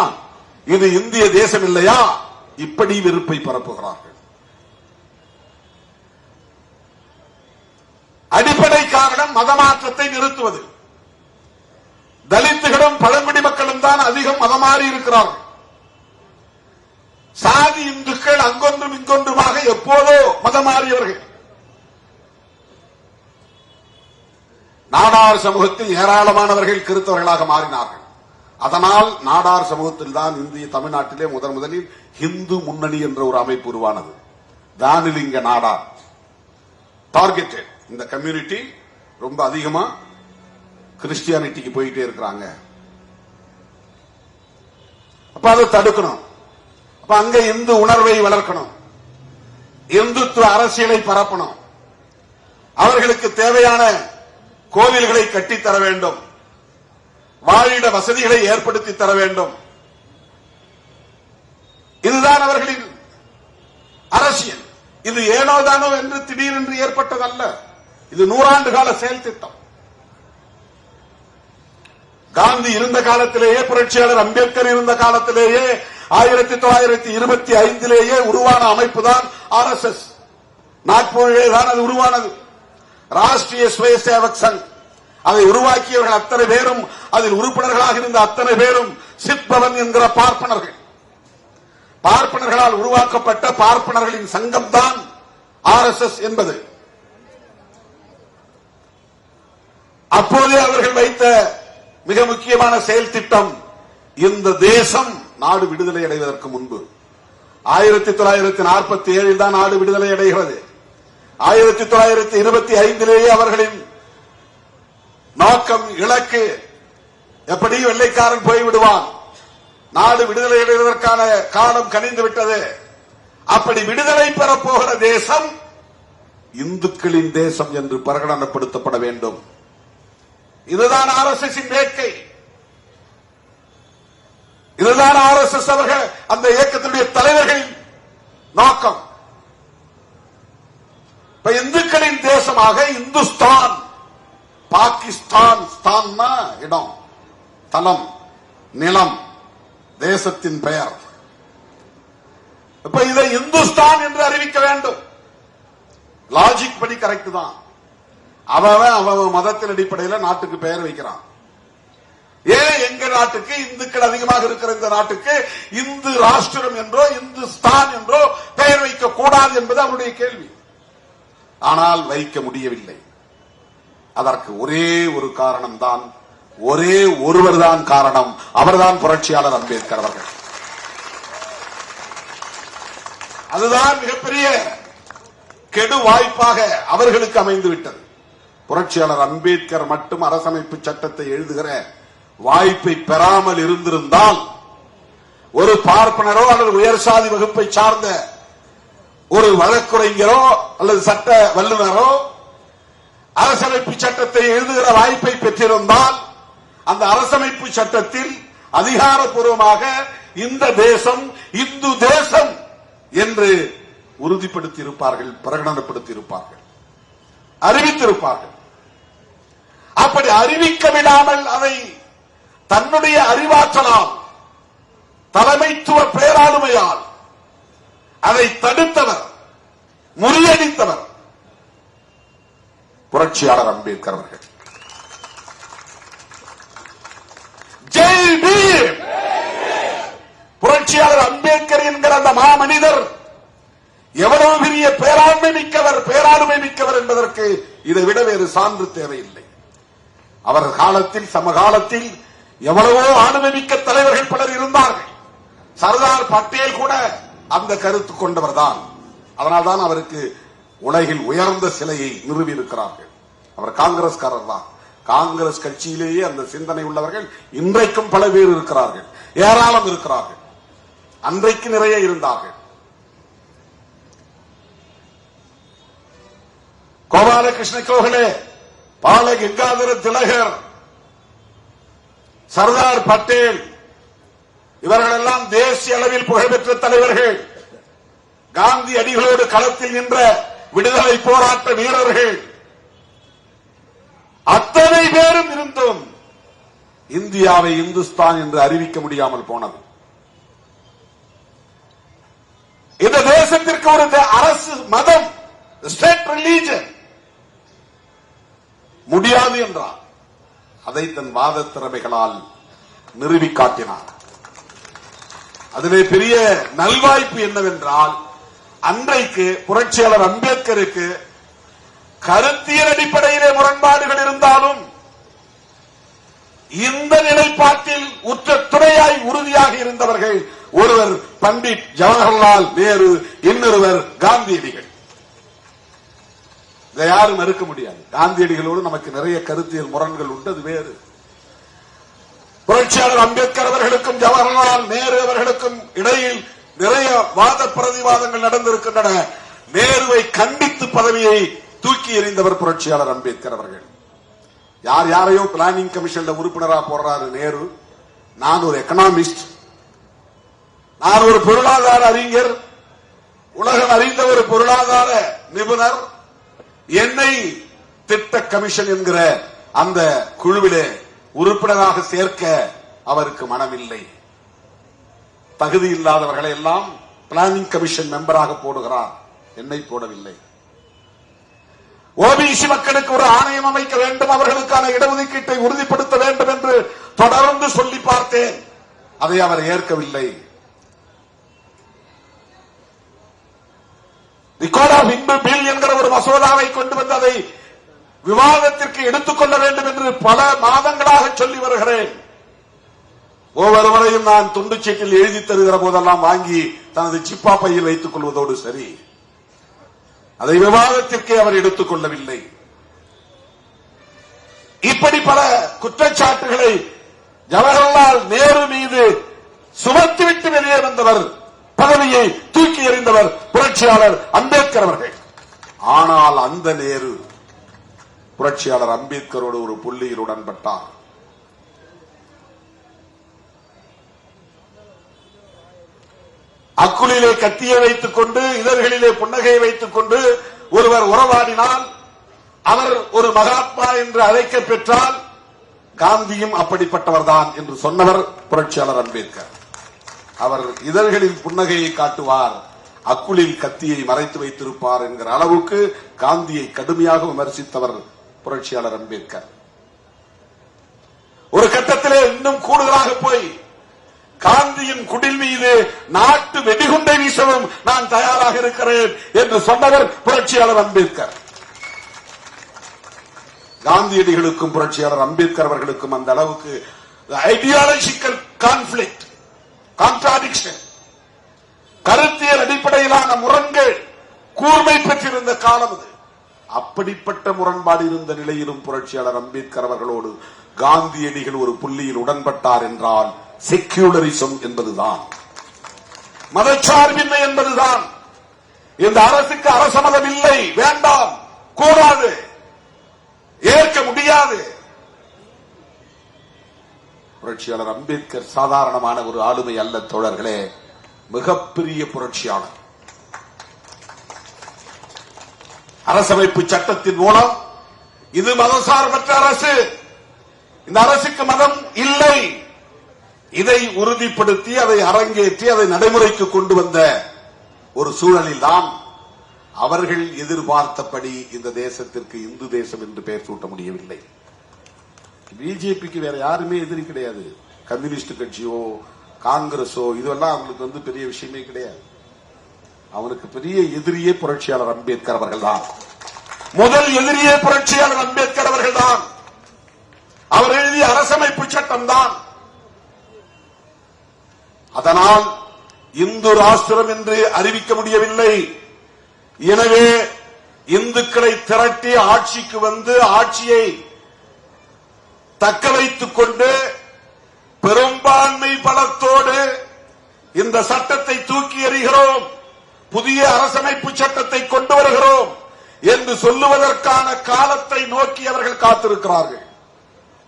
இது இந்திய தேசம் இல்லையா? இப்படி வெறுப்பை பரப்புகிறார்கள். அடிப்படை காரணம் மதமாற்றத்தை நிறுத்துவது. தலித்துகளும் பழங்குடி மக்களும் தான் அதிகம் மதமாறி இருக்கிறார்கள். சாதி இந்துக்கள் அங்கொன்றும் இங்கொன்றுமாக எப்போதோ மதமாறியவர்கள். நாடார் சமூகத்தில் ஏராளமானவர்கள் கிறிஸ்தவர்களாக மாறினார்கள். அதனால் நாடார் சமூகத்தில் தான் இந்திய தமிழ்நாட்டிலே முதலில் இந்து முன்னணி என்ற ஒரு அமைப்பு உருவானது. தானிலிங்க நாடார் டார்கெட்டட். இந்த கம்யூனிட்டி ரொம்ப அதிகமா கிறிஸ்டியானிட்டிக்கு போயிட்டே இருக்கிறாங்க. அப்ப அதை தடுக்கணும். அப்ப அங்க இந்து உணர்வை வளர்க்கணும், இந்துத்துவ அரசியலை பரப்பணும், அவர்களுக்கு தேவையான கோவில்களை கட்டித்தர வேண்டும், வாழிட வசதிகளை ஏற்படுத்தி தர வேண்டும். இதுதான் அவர்களின் அரசியல். இது ஏனோதானோ என்று திடீரென்று ஏற்பட்டதல்ல. இது 100 ஆண்டு கால செயல் திட்டம். காந்தி இருந்த காலத்திலேயே, புரட்சியாளர் அம்பேத்கர் இருந்த காலத்திலேயே, 1925 உருவான அமைப்பு தான் RSS. நாக்பூரிலே தான் அது உருவானது. ராஷ்டிரிய ஸ்வயசேவக் சங். அதை உருவாக்கியவர்கள் அத்தனை பேரும், அதில் உறுப்பினர்களாக இருந்த அத்தனை பேரும் சித் பவன் என்கிற பார்ப்பனர்கள். பார்ப்பனர்களால் உருவாக்கப்பட்ட பார்ப்பனர்களின் சங்கம் தான் RSS என்பது. அப்போதே அவர்கள் வைத்த மிக முக்கியமான செயல் திட்டம், இந்த தேசம் நாடு விடுதலை அடைவதற்கு முன்பு 1947 தான் நாடு விடுதலை அடைகிறது. 1925 அவர்களின் நோக்கம், இலக்கு, எப்படி வெள்ளைக்காரன் போய்விடுவான், நாடு விடுதலை அடைவதற்கான காலம் கனிந்து விட்டது, அப்படி விடுதலை பெறப்போகிற தேசம் இந்துக்களின் தேசம் என்று பிரகடனப்படுத்தப்பட வேண்டும். இதுதான் RSS வேட்கை. இதுதான் RSS அவர்கள், அந்த இயக்கத்தினுடைய தலைவர்களின் நோக்கம். இப்ப இந்துக்களின் தேசமாக இந்துஸ்தான், பாகிஸ்தான், ஸ்தான்னா இடம், தலம், நிலம், தேசத்தின் பெயர். இப்ப இதை இந்துஸ்தான் என்று அறிவிக்க வேண்டும். லாஜிக் படி கரெக்ட் தான். அவன் மதத்தின் அடிப்படையில் நாட்டுக்கு பெயர் வைக்கிறான். ஏன் எங்க நாட்டுக்கு, இந்துக்கள் அதிகமாக இருக்கிற இந்த நாட்டுக்கு இந்து ராஷ்டிரம் என்றோ இந்துஸ்தான் என்றோ பெயர் வைக்க கூடாது என்பது அவருடைய கேள்வி. ஆனால் வைக்க முடியவில்லை. அதற்கு ஒரே ஒரு காரணம் தான், ஒரே ஒருவர் தான் காரணம். அவர்தான் புரட்சியாளர் அம்பேத்கர் அவர்கள். அதுதான் மிகப்பெரிய கெடு வாய்ப்பாக அவர்களுக்கு அமைந்து விட்டது. புரட்சியாளர் அம்பேத்கர் மட்டும் அரசமைப்பு சட்டத்தை எழுதுகிற வாய்ப்பை பெறாமல் இருந்திருந்தால் ஒரு பார்ப்பனரோ அல்லது உயர் சாதி வகுப்பை சார்ந்த ஒரு வழக்குரைஞரோ அல்லது சட்ட வல்லுநரோ அரசமைப்பு சட்டத்தை எழுதுகிற வாய்ப்பை பெற்றிருந்தால் அந்த அரசமைப்பு சட்டத்தில் அதிகாரப்பூர்வமாக இந்த தேசம் இந்து தேசம் என்று உறுதிப்படுத்தி இருப்பார்கள், பிரகடனப்படுத்தி இருப்பார்கள், அறிவித்திருப்பார்கள். அப்படி அறிவிக்க விடாமல் அதை தன்னுடைய அறிவாற்றலால், தலைமைத்துவ பேராளுமையால் அதை தடுத்தவர், முறியடித்தவர் புரட்சியாளர் அம்பேத்கர் அவர்கள். ஜெய் பீம்! புரட்சியாளர் அம்பேத்கர் என்கிற அந்த மாமனிதர் எவ்வளவு பெரிய பேராண்மை மிக்கவர் என்பதற்கு இதை விட வேறு சான்று தேவையில்லை. அவர் காலத்தில், சமகாலத்தில் எவ்வளவோ ஆளுமை மிக்க தலைவர்கள் பலர் இருந்தார்கள். சர்தார் பட்டேல் கூட அந்த கருத்து கொண்டவர் தான். அதனால்தான் அவருக்கு உலகில் உயர்ந்த சிலையை நிறுவி இருக்கிறார்கள். அவர் காங்கிரஸ்காரர் தான். காங்கிரஸ் கட்சியிலேயே அந்த சிந்தனை உள்ளவர்கள் இன்றைக்கும் பல பேர் இருக்கிறார்கள், ஏராளம் இருக்கிறார்கள். அன்றைக்கு நிறைய இருந்தார்கள். கோபாலகிருஷ்ண கோகலே, பால கங்காதர திலகர், சர்தார் பட்டேல் இவர்கள் எல்லாம் தேசிய அளவில் புகழ்பெற்ற தலைவர்கள். காந்தி அடிகளோடு களத்தில் நின்ற விடுதலை போராட்ட வீரர்கள். அத்தனை பேரும் இருந்தும் இந்தியாவை இந்துஸ்தான் என்று அறிவிக்க முடியாமல் போனது. இந்த தேசத்திற்கு ஒரு அரசு மதம், ஸ்டேட் ரிலீஜன் முடியாது என்றார். அதை தன் வாத திறமைகளால் நிறுவி காட்டினார். அதிலே பெரிய நல்வாய்ப்பு என்னவென்றால், அன்றைக்கு புரட்சியாளர் அம்பேத்கருக்கு கருத்தியல் அடிப்படையிலே முரண்பாடுகள் இருந்தாலும் இந்த நிலைப்பாட்டில் உற்ற துணையாய் உறுதியாக இருந்தவர்கள் ஒருவர் பண்டிட் ஜவஹர்லால் நேரு, இன்னொருவர் காந்தியடிகள். இதை யாரும் மறுக்க முடியாது. காந்தியடிகளோடு நமக்கு நிறைய கருத்தியல் முரண்கள் உண்டு, அது வேறு. புரட்சியாளர் அம்பேத்கர் அவர்களுக்கும் ஜவஹர்லால் நேரு அவர்களுக்கும் இடையில் நிறைய வாத பிரதிவாதங்கள் நடந்திருக்கின்றன. நேருவை கண்டித்து பதவியை தூக்கி எறிந்தவர் புரட்சியாளர் அம்பேத்கர் அவர்கள். யார் யாரையோ பிளானிங் கமிஷன்ல உறுப்பினரா போடுறாரு நேரு. நான் ஒரு எக்கனாமிஸ்ட், நான் ஒரு பொருளாதார அறிஞர், உலகம் அறிந்த ஒரு பொருளாதார நிபுணர், என்னை திட்ட கமிஷன் என்கிற அந்த குழுவிலே உறுப்பினராக சேர்க்க அவருக்கு மனமில்லை. தகுதி இல்லாதவர்களை எல்லாம் பிளானிங் கமிஷன் மெம்பராக போடுகிறார், என்னை போடவில்லை. ஓபிசி மக்களுக்கு ஒரு ஆணையம் அமைக்க வேண்டும், அவர்களுக்கான இடஒதுக்கீட்டை உறுதிப்படுத்த வேண்டும் என்று தொடர்ந்து சொல்லி பார்த்தேன். அதை அவர் ஏற்கவில்லை. தி கோட் ஆஃப் இன்பு பில் என்கிற ஒரு மசோதாவை கொண்டு வந்து அதை விவாதத்திற்கு எடுத்துக்கொள்ள வேண்டும் என்று பல மாதங்களாக சொல்லி வருகிறேன். ஒவ்வொரு முறையும் நான் துண்டு சீட்டில் எழுதி தருகிற போதெல்லாம் வாங்கி தனது சிப்பா பையில் வைத்துக் கொள்வதோடு சரி, அதை விவாதத்திற்கே அவர் எடுத்துக் கொள்ளவில்லை. இப்படி பல குற்றச்சாட்டுகளை ஜவஹர்லால் நேரு மீது சுமத்திவிட்டு வெளியே வந்தவர், பதவியை தூக்கி எறிந்தவர் புரட்சியாளர் அம்பேத்கர் அவர்கள். ஆனால் அந்த நேரு புரட்சியாளர் அம்பேத்கரோடு ஒரு புள்ளியில் உடன்பட்டார். அக்குளிலே கத்தியை வைத்துக் கொண்டு, இதழ்களிலே புன்னகையை வைத்துக் கொண்டு ஒருவர் உறவாடினால் அவர் ஒரு மகாத்மா என்று அழைக்க பெற்றால் காந்தியும் அப்படிப்பட்டவர்தான் என்று சொன்னவர் புரட்சியாளர் அம்பேத்கர். அவர் இதழ்களில் புன்னகையை காட்டுவார், அக்குளில் கத்தியை மறைத்து வைத்திருப்பார் என்கிற அளவுக்கு காந்தியை கடுமையாக விமர்சித்தவர் புரட்சியாளர் அம்பேத்கர். ஒரு கட்டத்திலே இன்னும் கூடுதலாக போய் காந்தியின் குடில் மீது நாட்டு வெடிகுண்டை வீசவும் நான் தயாராக இருக்கிறேன் என்று சொன்னவர் புரட்சியாளர் அம்பேத்கர். காந்தியடிகளுக்கும் புரட்சியாளர் அம்பேத்கர் அவர்களுக்கும் அந்த அளவுக்கு ஐடியாலஜிக்கல் கான்ஃபிளிக்ட், கான்ட்ராடிக்ஷன், கருத்தியல் அடிப்படையிலான முரண்கள் கூர்மை பெற்றிருந்த காலம் அது. அப்படிப்பட்ட முரண்பாடு இருந்த நிலையிலும் புரட்சியாளர் அம்பேத்கர் அவர்களோடு காந்தியடிகள் ஒரு புள்ளியில் உடன்பட்டார் என்றால் செக்யூலரிசம் என்பதுதான். மதச்சார்பின்மை என்பதுதான். இந்த அரசுக்கு அரச மதம் இல்லை, வேண்டாம், கூடாது, ஏற்க முடியாது. புரட்சியாளர் அம்பேத்கர் சாதாரணமான ஒரு ஆளுமை அல்ல தோழர்களே, மிகப்பெரிய புரட்சியாளர். அரசமைப்பு சட்டத்தின் மூலம் இது மதசார்பற்ற அரசு, இந்த அரசுக்கு மதம் இல்லை, இதை உறுதிப்படுத்தி அதை அரங்கேற்றி அதை நடைமுறைக்கு கொண்டு வந்த ஒரு சூழலில் தான் அவர்கள் எதிர்பார்த்தபடி இந்த தேசத்திற்கு இந்து தேசம் என்று பெயர் சூட்ட முடியவில்லை. பிஜேபிக்கு வேற யாருமே எதிரி கிடையாது. கம்யூனிஸ்ட் கட்சியோ காங்கிரஸோ இதெல்லாம் அவங்களுக்கு பெரிய விஷயமே கிடையாது. அவனுக்கு பெரிய எதிரியே புரட்சியாளர் அம்பேத்கர் அவர்கள் தான். முதல் எதிரியே புரட்சியாளர் அம்பேத்கர் அவர்கள் தான். அவர் எழுதிய அரசமைப்பு சட்டம் தான். அதனால் இந்து ராஷ்டிரம் என்று அறிவிக்க முடியவில்லை. எனவே இந்துக்களை திரட்டி ஆட்சிக்கு வந்து ஆட்சியை தக்க வைத்துக் கொண்டு பெரும்பான்மை பலத்தோடு இந்த சட்டத்தை தூக்கி எறிகிறோம், புதிய அரசமைப்பு சட்டத்தை கொண்டு வருகிறோம் என்று சொல்லுவதற்கான காலத்தை நோக்கி அவர்கள் காத்திருக்கிறார்கள்.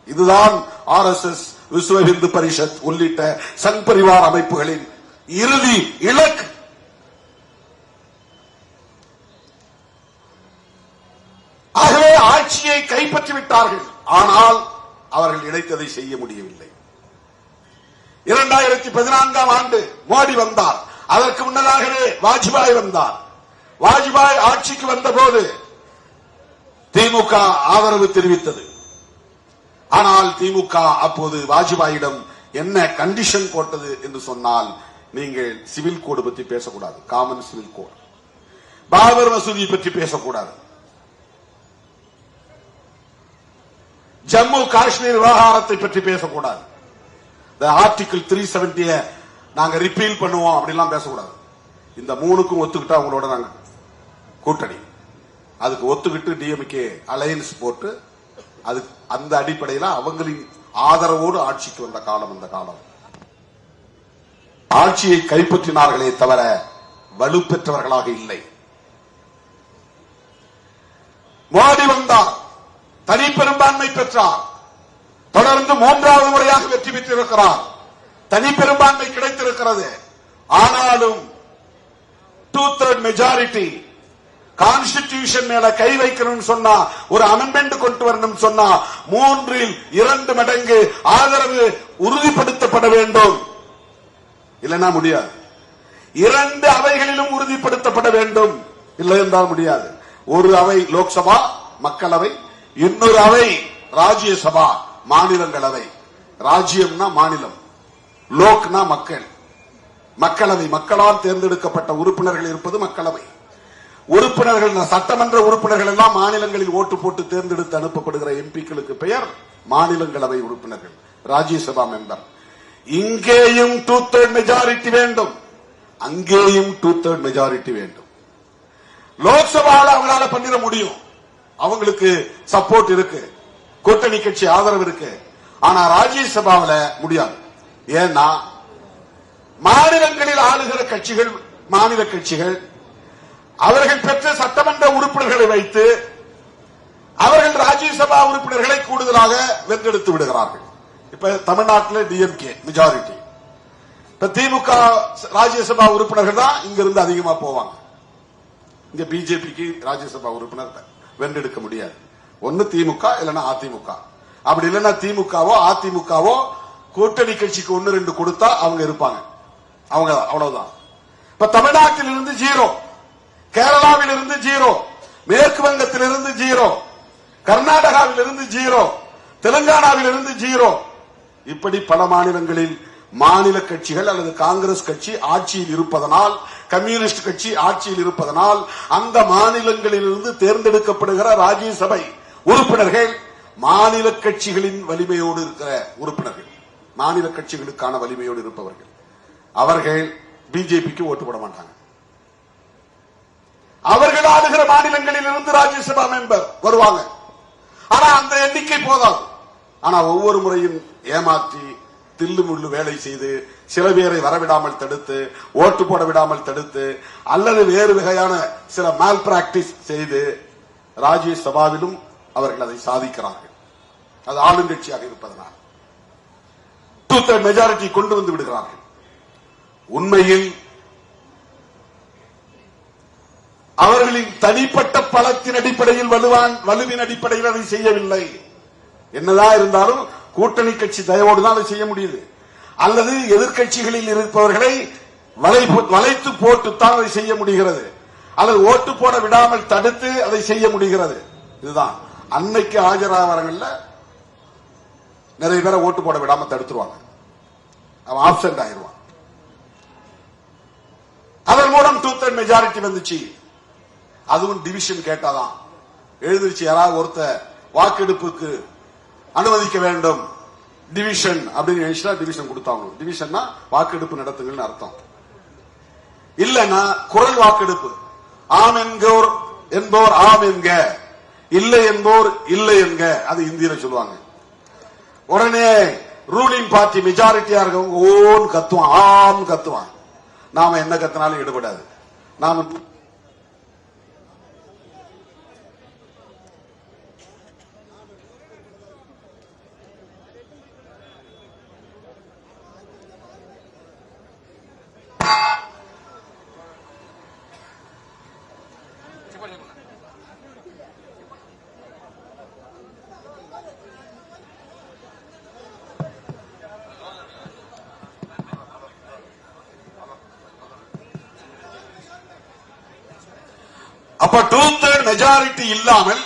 இதுதான் RSS, விஸ்வ இந்து பரிஷத் உள்ளிட்ட சங் பரிவார் அமைப்புகளின் இறுதி இலக்கு. ஆகவே ஆட்சியை கைப்பற்றிவிட்டார்கள். ஆனால் அவர்கள் நினைத்ததை செய்ய முடியவில்லை. 2014ஆம் ஆண்டு மோடி வந்தார். அதற்கு முன்னதாகவே வாஜ்பாய் வந்தார். வாஜ்பாய் ஆட்சிக்கு வந்தபோது திமுக ஆதரவு தெரிவித்தது. ஆனால் திமுக அப்போது வாஜ்பாயிடம் என்ன கண்டிஷன் போட்டது என்று சொன்னால், நீங்கள் சிவில் கோடு பற்றி பேசக்கூடாது, காமன் சிவில் கோடு, பாபர் மசூதி பற்றி பேசக்கூடாது, ஜம்மு காஷ்மீர் விவகாரத்தை பற்றி பேசக்கூடாது, ஆர்டிகிள் 370 நாங்க ரிப்பீல் பண்ணுவோம் அப்படிலாம் பேசக்கூடாது. இந்த மூணுக்கும் ஒத்துக்கிட்டா அவங்களோட நாங்க கூட்டணி, அதுக்கு ஒத்துக்கிட்டு டிஎம்கே அலையன்ஸ் போட்டு அது அந்த அடிப்படையில் அவங்களின் ஆதரவோடு ஆட்சிக்கு வந்த காலம் அந்த காலம். ஆட்சியை கைப்பற்றினார்களே தவிர வலுப்பெற்றவர்களாக இல்லை. மோடி வந்தார், தனி பெரும்பான்மை பெற்றார், தொடர்ந்து 3வது முறையாக வெற்றி பெற்றிருக்கிறார், தனி பெரும்பான்மை கிடைத்திருக்கிறது. ஆனாலும் 2/3 மெஜாரிட்டி கான்ஸ்டிடியூஷன் மேல கை வைக்கணும்னு சொன்னா, ஒரு அமெண்ட்மெண்ட் கொண்டு வரணும் சொன்னா 3இல் 2 மடங்கு ஆதரவு உறுதிப்படுத்தப்பட வேண்டும். இல்லைன்னா முடியாது. 2 அவைகளிலும் உறுதிப்படுத்தப்பட வேண்டும், இல்லை என்றால் முடியாது. ஒரு அவை லோக்சபா மக்களவை, இன்னொரு அவை ராஜ்யசபா மாநிலங்களவை. ராஜ்யம்னா மாநிலம், லோக்னா மக்கள், மக்களவை மக்களால் தேர்ந்தெடுக்கப்பட்ட உறுப்பினர்கள் இருப்பது மக்களவை. உறுப்பினர்கள் சட்டமன்ற உறுப்பினர்கள் எல்லாம் மாநிலங்களில் ஓட்டு போட்டு தேர்ந்தெடுத்து அனுப்பப்படுகிற எம்பிக்களுக்கு பெயர் மாநிலங்களவை உறுப்பினர்கள், ராஜ்யசபா மெம்பர். இங்கேயும் 2/3 மெஜாரிட்டி வேண்டும், அங்கேயும் 2/3 மெஜாரிட்டி வேண்டும். லோக்சபாவில் அவங்களால பண்ணிட முடியும், அவங்களுக்கு சப்போர்ட் இருக்கு, கூட்டணி கட்சி ஆதரவு இருக்கு. ஆனா ராஜ்யசபாவில் முடியாது. ஏன்னா மாநிலங்களில் ஆளுகிற கட்சிகள், மாநில கட்சிகள் அவர்கள் பெற்ற சட்டமன்ற உறுப்பினர்களை வைத்து அவர்கள் ராஜ்யசபா உறுப்பினர்களை கூடுதலாக வென்றெடுத்து விடுகிறார்கள். இப்ப தமிழ்நாட்டில் டிஎம்கே மெஜாரிட்டி, இப்ப திமுக ராஜ்யசபா உறுப்பினர்கள் தான் இங்கிருந்து அதிகமா போவாங்க. இங்க பிஜேபிக்கு ராஜ்யசபா உறுப்பினர் வென்றெடுக்க முடியாது. ஒன்னு திமுக இல்லைன்னா அதிமுக. அப்படி இல்லைன்னா திமுகவோ அதிமுகவோ கூட்டணி கட்சிக்கு 1-2 கொடுத்தா அவங்க இருப்பாங்க, அவங்க அவ்வளவுதான். இப்ப தமிழ்நாட்டில் இருந்து 0, கேரளாவில் இருந்து 0, மேற்கு வங்கத்தில் இருந்து 0, கர்நாடகாவில் இருந்து 0, தெலுங்கானாவில் இருந்து 0. இப்படி பல மாநிலங்களில் மாநில கட்சிகள் அல்லது காங்கிரஸ் கட்சி ஆட்சியில் இருப்பதனால், கம்யூனிஸ்ட் கட்சி ஆட்சியில் இருப்பதனால் அந்த மாநிலங்களிலிருந்து தேர்ந்தெடுக்கப்படுகிற ராஜ்யசபை உறுப்பினர்கள் மாநில கட்சிகளின் வலிமையோடு இருக்கிற உறுப்பினர்கள், மாநில கட்சிகளுக்கான வலிமையோடு இருப்பவர்கள். அவர்கள் பிஜேபிக்கு ஓட்டு போட மாட்டாங்க. அவர்கள் ஆளுகிற மாநிலங்களில் இருந்து ராஜ்யசபா மெம்பர் வருவாங்க. ஆனா அந்த எண்ணிக்கை போதாது. ஆனா ஒவ்வொரு முறையும் ஏமாற்றி தில்லு முள்ளு வேலை செய்து சில பேரை வரவிடாமல் தடுத்து, ஓட்டு போட விடாமல் தடுத்து, அல்லது வேறு வகையான சில மால் பிராக்டிஸ் செய்து ராஜ்யசபாவிலும் அவர்கள் அதை சாதிக்கிறார்கள். அது ஆளுங்கட்சியாக இருப்பதனால் 2/3 மெஜாரிட்டி கொண்டு வந்து விடுகிறார்கள். உண்மையில் அவர்களின் தனிப்பட்ட பலத்தின் அடிப்படையில், வலுவின் அடிப்படையில் அதை செய்யவில்லை. என்னதான் இருந்தாலும் கூட்டணி கட்சி தயவோடு தான் அதை செய்ய முடியுது. அல்லது எதிர்கட்சிகளில் இருப்பவர்களை வளைத்து போட்டுத்தான் அதை செய்ய முடிகிறது. அல்லது ஓட்டு போட விடாமல் தடுத்து அதை செய்ய முடிகிறது. இதுதான் அன்னைக்கு ஆஜராகிறவங்கள நிறைய பேரை ஓட்டு போட விடாம தடுத்துருவாங்க. அவன் ஆப்சென்ட் ஆயிடுவான். அதன் மூலம் 2/3 மெஜாரிட்டி வந்துச்சு. அதுவும் டிவிஷன் கேட்டாதான் எழுதிருச்சு. யாராவது ஒருத்த வாக்கெடுப்புக்கு அனுமதிக்க வேண்டும் டிவிஷன் அப்படின்னு டிவிஷன் கொடுத்தாங்க. டிவிஷன்னா வாக்கெடுப்பு நடத்துங்கன்னு அர்த்தம். இல்லன்னா குரல் வாக்கெடுப்பு. ஆம் என்போர் ஆம் என்க, இல்லை என்போர் இல்லை என்க. அது இந்தியில சொல்லுவாங்க. உடனே ரூலிங் பார்ட்டி மெஜாரிட்டியா இருக்கவங்க ஓன் கத்துவான், ஆம் கத்துவான். நாம என்ன கத்தினாலும் ஈடுபடாது. நாம அப்ப 2/3 மெஜாரிட்டி இல்லாமல்,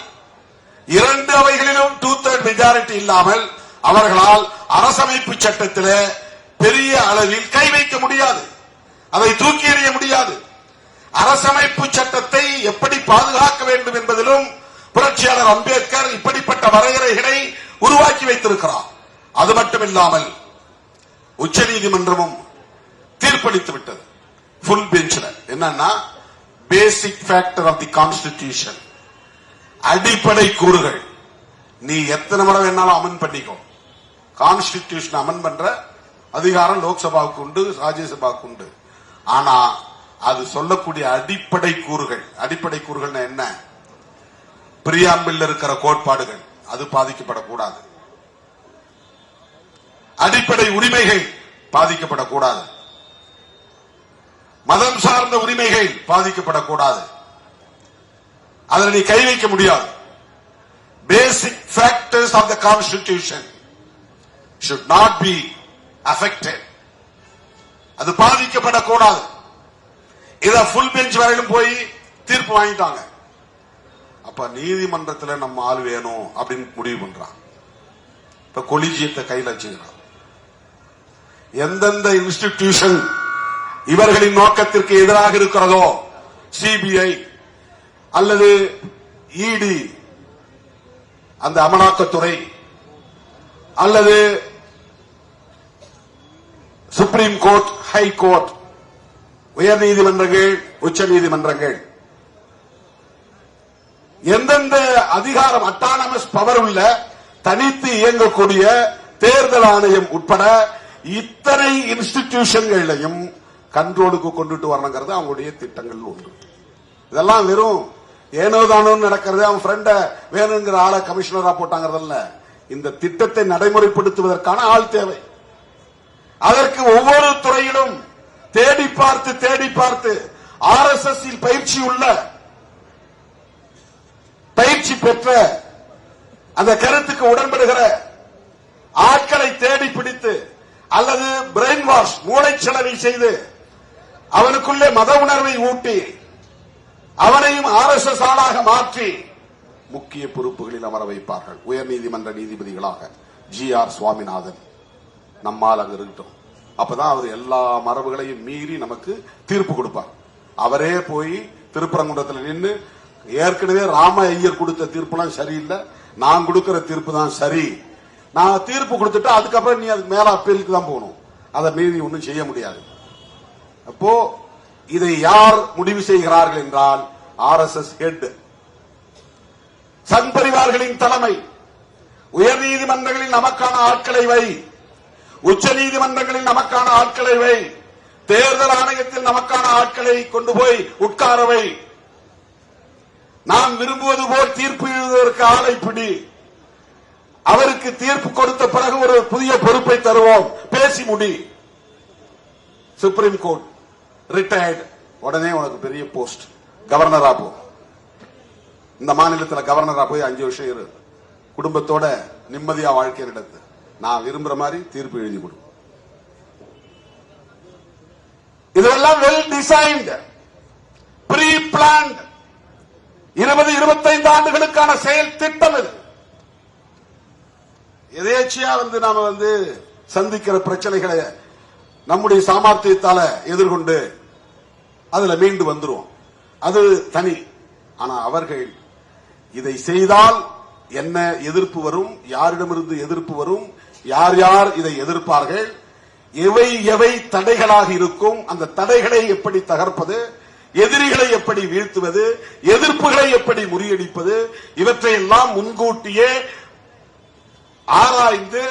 இரண்டு அவைகளிலும் 2/3 மெஜாரிட்டி இல்லாமல் அவர்களால் அரசமைப்பு சட்டத்தில் பெரிய அளவில் கை வைக்க முடியாது. அதை தூக்கி எறிய முடியாது. அரசமைப்பு சட்டத்தை எப்படி பாதுகாக்க வேண்டும் என்பதிலும் புரட்சியாளர் அம்பேத்கர் இப்படிப்பட்ட வரையறைகளை உருவாக்கி வைத்திருக்கிறார். அது மட்டுமில்லாமல் உச்சநீதிமன்றமும் தீர்ப்பளித்து விட்டது. ஃபுல் பெஞ்ச்ல என்னன்னா, பேசிக் ஃபேக்டர் ஆஃப் தி கான்ஸ்டிடியூஷன், அடிப்படை கூறுகள். நீ எத்தனை முறை வேணாலும் அமெண்ட் பண்ணிக்கோ. கான்ஸ்டிடியூஷன் அமெண்ட் பண்ற அதிகாரம் லோக்சபாவுக்கு உண்டு, ராஜ்யசபாவுக்கு உண்டு. ஆனா அது சொல்லக்கூடிய அடிப்படை கூறுகள், அடிப்படை கூறுகள் என்ன? பிரியாம்பிள் இருக்கிற கோட்பாடுகள் அது பாதிக்கப்படக்கூடாது. அடிப்படை உரிமைகள் பாதிக்கப்படக்கூடாது. மதம் சார்ந்த உரிமைகள் பாதிக்கப்படக்கூடாது. அதில் நீ கை வைக்க முடியாது. Basic factors of the constitution should not be affected. அது பாதிக்கப்படக்கூடாது. இத ஃபுல் பெஞ்ச் வரையிலும் போய் தீர்ப்பு வாங்கிட்டாங்க. அப்ப நீதிமன்றத்தில் நம்ம ஆள் வேணும் அப்படின்னு முடிவு பண்றான். இப்ப கொலிஜியத்தை கையில் வச்சுக்கிறான். எந்தெந்த இன்ஸ்டிடியூஷன் இவர்களின் நோக்கத்திற்கு எதிராக இருக்கிறதோ, சிபிஐ அல்லது இடி அந்த அமலாக்கத்துறை அல்லது சுப்ரீம் கோர்ட், ஹை கோர்ட், உயர் நீதிமன்றங்கள், உச்ச நீதிமன்றங்கள், எந்தெந்த அதிகாரம் அட்டானமஸ் பவர் உள்ள தனித்து இயங்கக்கூடிய தேர்தல் ஆணையம் உட்பட இத்தனை இன்ஸ்டிடியூஷன்களையும் கண்ட்ரோலுக்கு கொண்டுட்டு வரணுங்கிறது அவங்களுடைய திட்டங்கள் ஒன்று. இதெல்லாம் வெறும் ஏனோதானோ நடக்கிறது. அவன் ஃப்ரெண்ட வேணுங்கிற ஆளை கமிஷனரா போட்டாங்கிறதல்ல. இந்த திட்டத்தை நடைமுறைப்படுத்துவதற்கான ஆள் தேவை. அதற்கு ஒவ்வொரு துறையிலும் தேடி பார்த்து RSS பயிற்சி உள்ள, பயிற்சி பெற்ற, அந்த கருத்துக்கு உடன்படுகிற ஆட்களை தேடி பிடித்து அல்லது பிரெயின் வாஷ், மூளைச்சலவை செய்து அவனுக்குள்ளே மத உணர்வை ஊட்டி அவனையும் RSS ஆளாக மாற்றி முக்கிய பொறுப்புகளில் அமர வைப்பார்கள். உயர்நீதிமன்ற நீதிபதிகளாக GR சுவாமிநாதன் நம்மால் அங்க இருக்கட்டும். அப்பதான் அவர் எல்லா மரபுகளையும் மீறி நமக்கு தீர்ப்பு கொடுப்பார். அவரே போய் திருப்பரங்குன்றத்தில் நின்று ஏற்கனவே ராம ஐயர் கொடுத்த தீர்ப்புலாம் சரியில்லை, நான் கொடுக்கிற தீர்ப்பு தான் சரி, நான் தீர்ப்பு கொடுத்துட்டு அதுக்கப்புறம் நீ அதுக்கு மேல அப்பீலுக்கு தான் போகணும். அதை மீறி ஒன்றும் செய்ய முடியாது. அப்போ இதை யார் முடிவு செய்கிறார்கள் என்றால் RSS ஹெட், சங் பரிவார்களின் தலைமை. உயர்நீதிமன்றங்களில் நமக்கான ஆட்களை வை, உச்ச நீதிமன்றங்களில் நமக்கான ஆட்களை வை, தேர்தல் ஆணையத்தில் நமக்கான ஆட்களை கொண்டு போய் உட்காரவை, நாம் விரும்புவது போல் தீர்ப்பு எழுதுவதற்கு ஆளை பிடி, அவருக்கு தீர்ப்பு கொடுத்த பிறகு ஒரு புதிய பொறுப்பை தருவோம், பேசி முடி. சுப்ரீம் கோர்ட் ரிட்டையர்டு, உடனே உனக்கு பெரிய போஸ்ட், கவர்னரா போ. இந்த மாநிலத்தில் கவர்னரா போய் 5 வருஷம் இரு, குடும்பத்தோட நிம்மதியா வாழ்க்கை நடத்து, நான் விரும்புற மாதிரி தீர்ப்பு எழுதி கொடு. இதெல்லாம் வெல் டிசைன்ட், ப்ரீ பிளான்ட், 20-25 ஆண்டுகளுக்கான செயல் திட்டம். இது எதேச்சியா நாம சந்திக்கிற பிரச்சனைகளை நம்முடைய சாமர்த்தியத்தால எதிர்கொண்டு அதுல மீண்டு வந்துருவோம், அது தனி. ஆனா அவர்கள் இதை செய்தால் என்ன எதிர்ப்பு வரும், யாரிடமிருந்து எதிர்ப்பு வரும், யார் யார் இதை எதிர்ப்பார்கள், எவை எவை தடைகளாக இருக்கும், அந்த தடைகளை எப்படி தகர்ப்பது, எதிரிகளை எப்படி வீழ்த்துவது, எதிர்ப்புகளை எப்படி முறியடிப்பது, இவற்றையெல்லாம் முன்கூட்டியே ஆராய்ந்து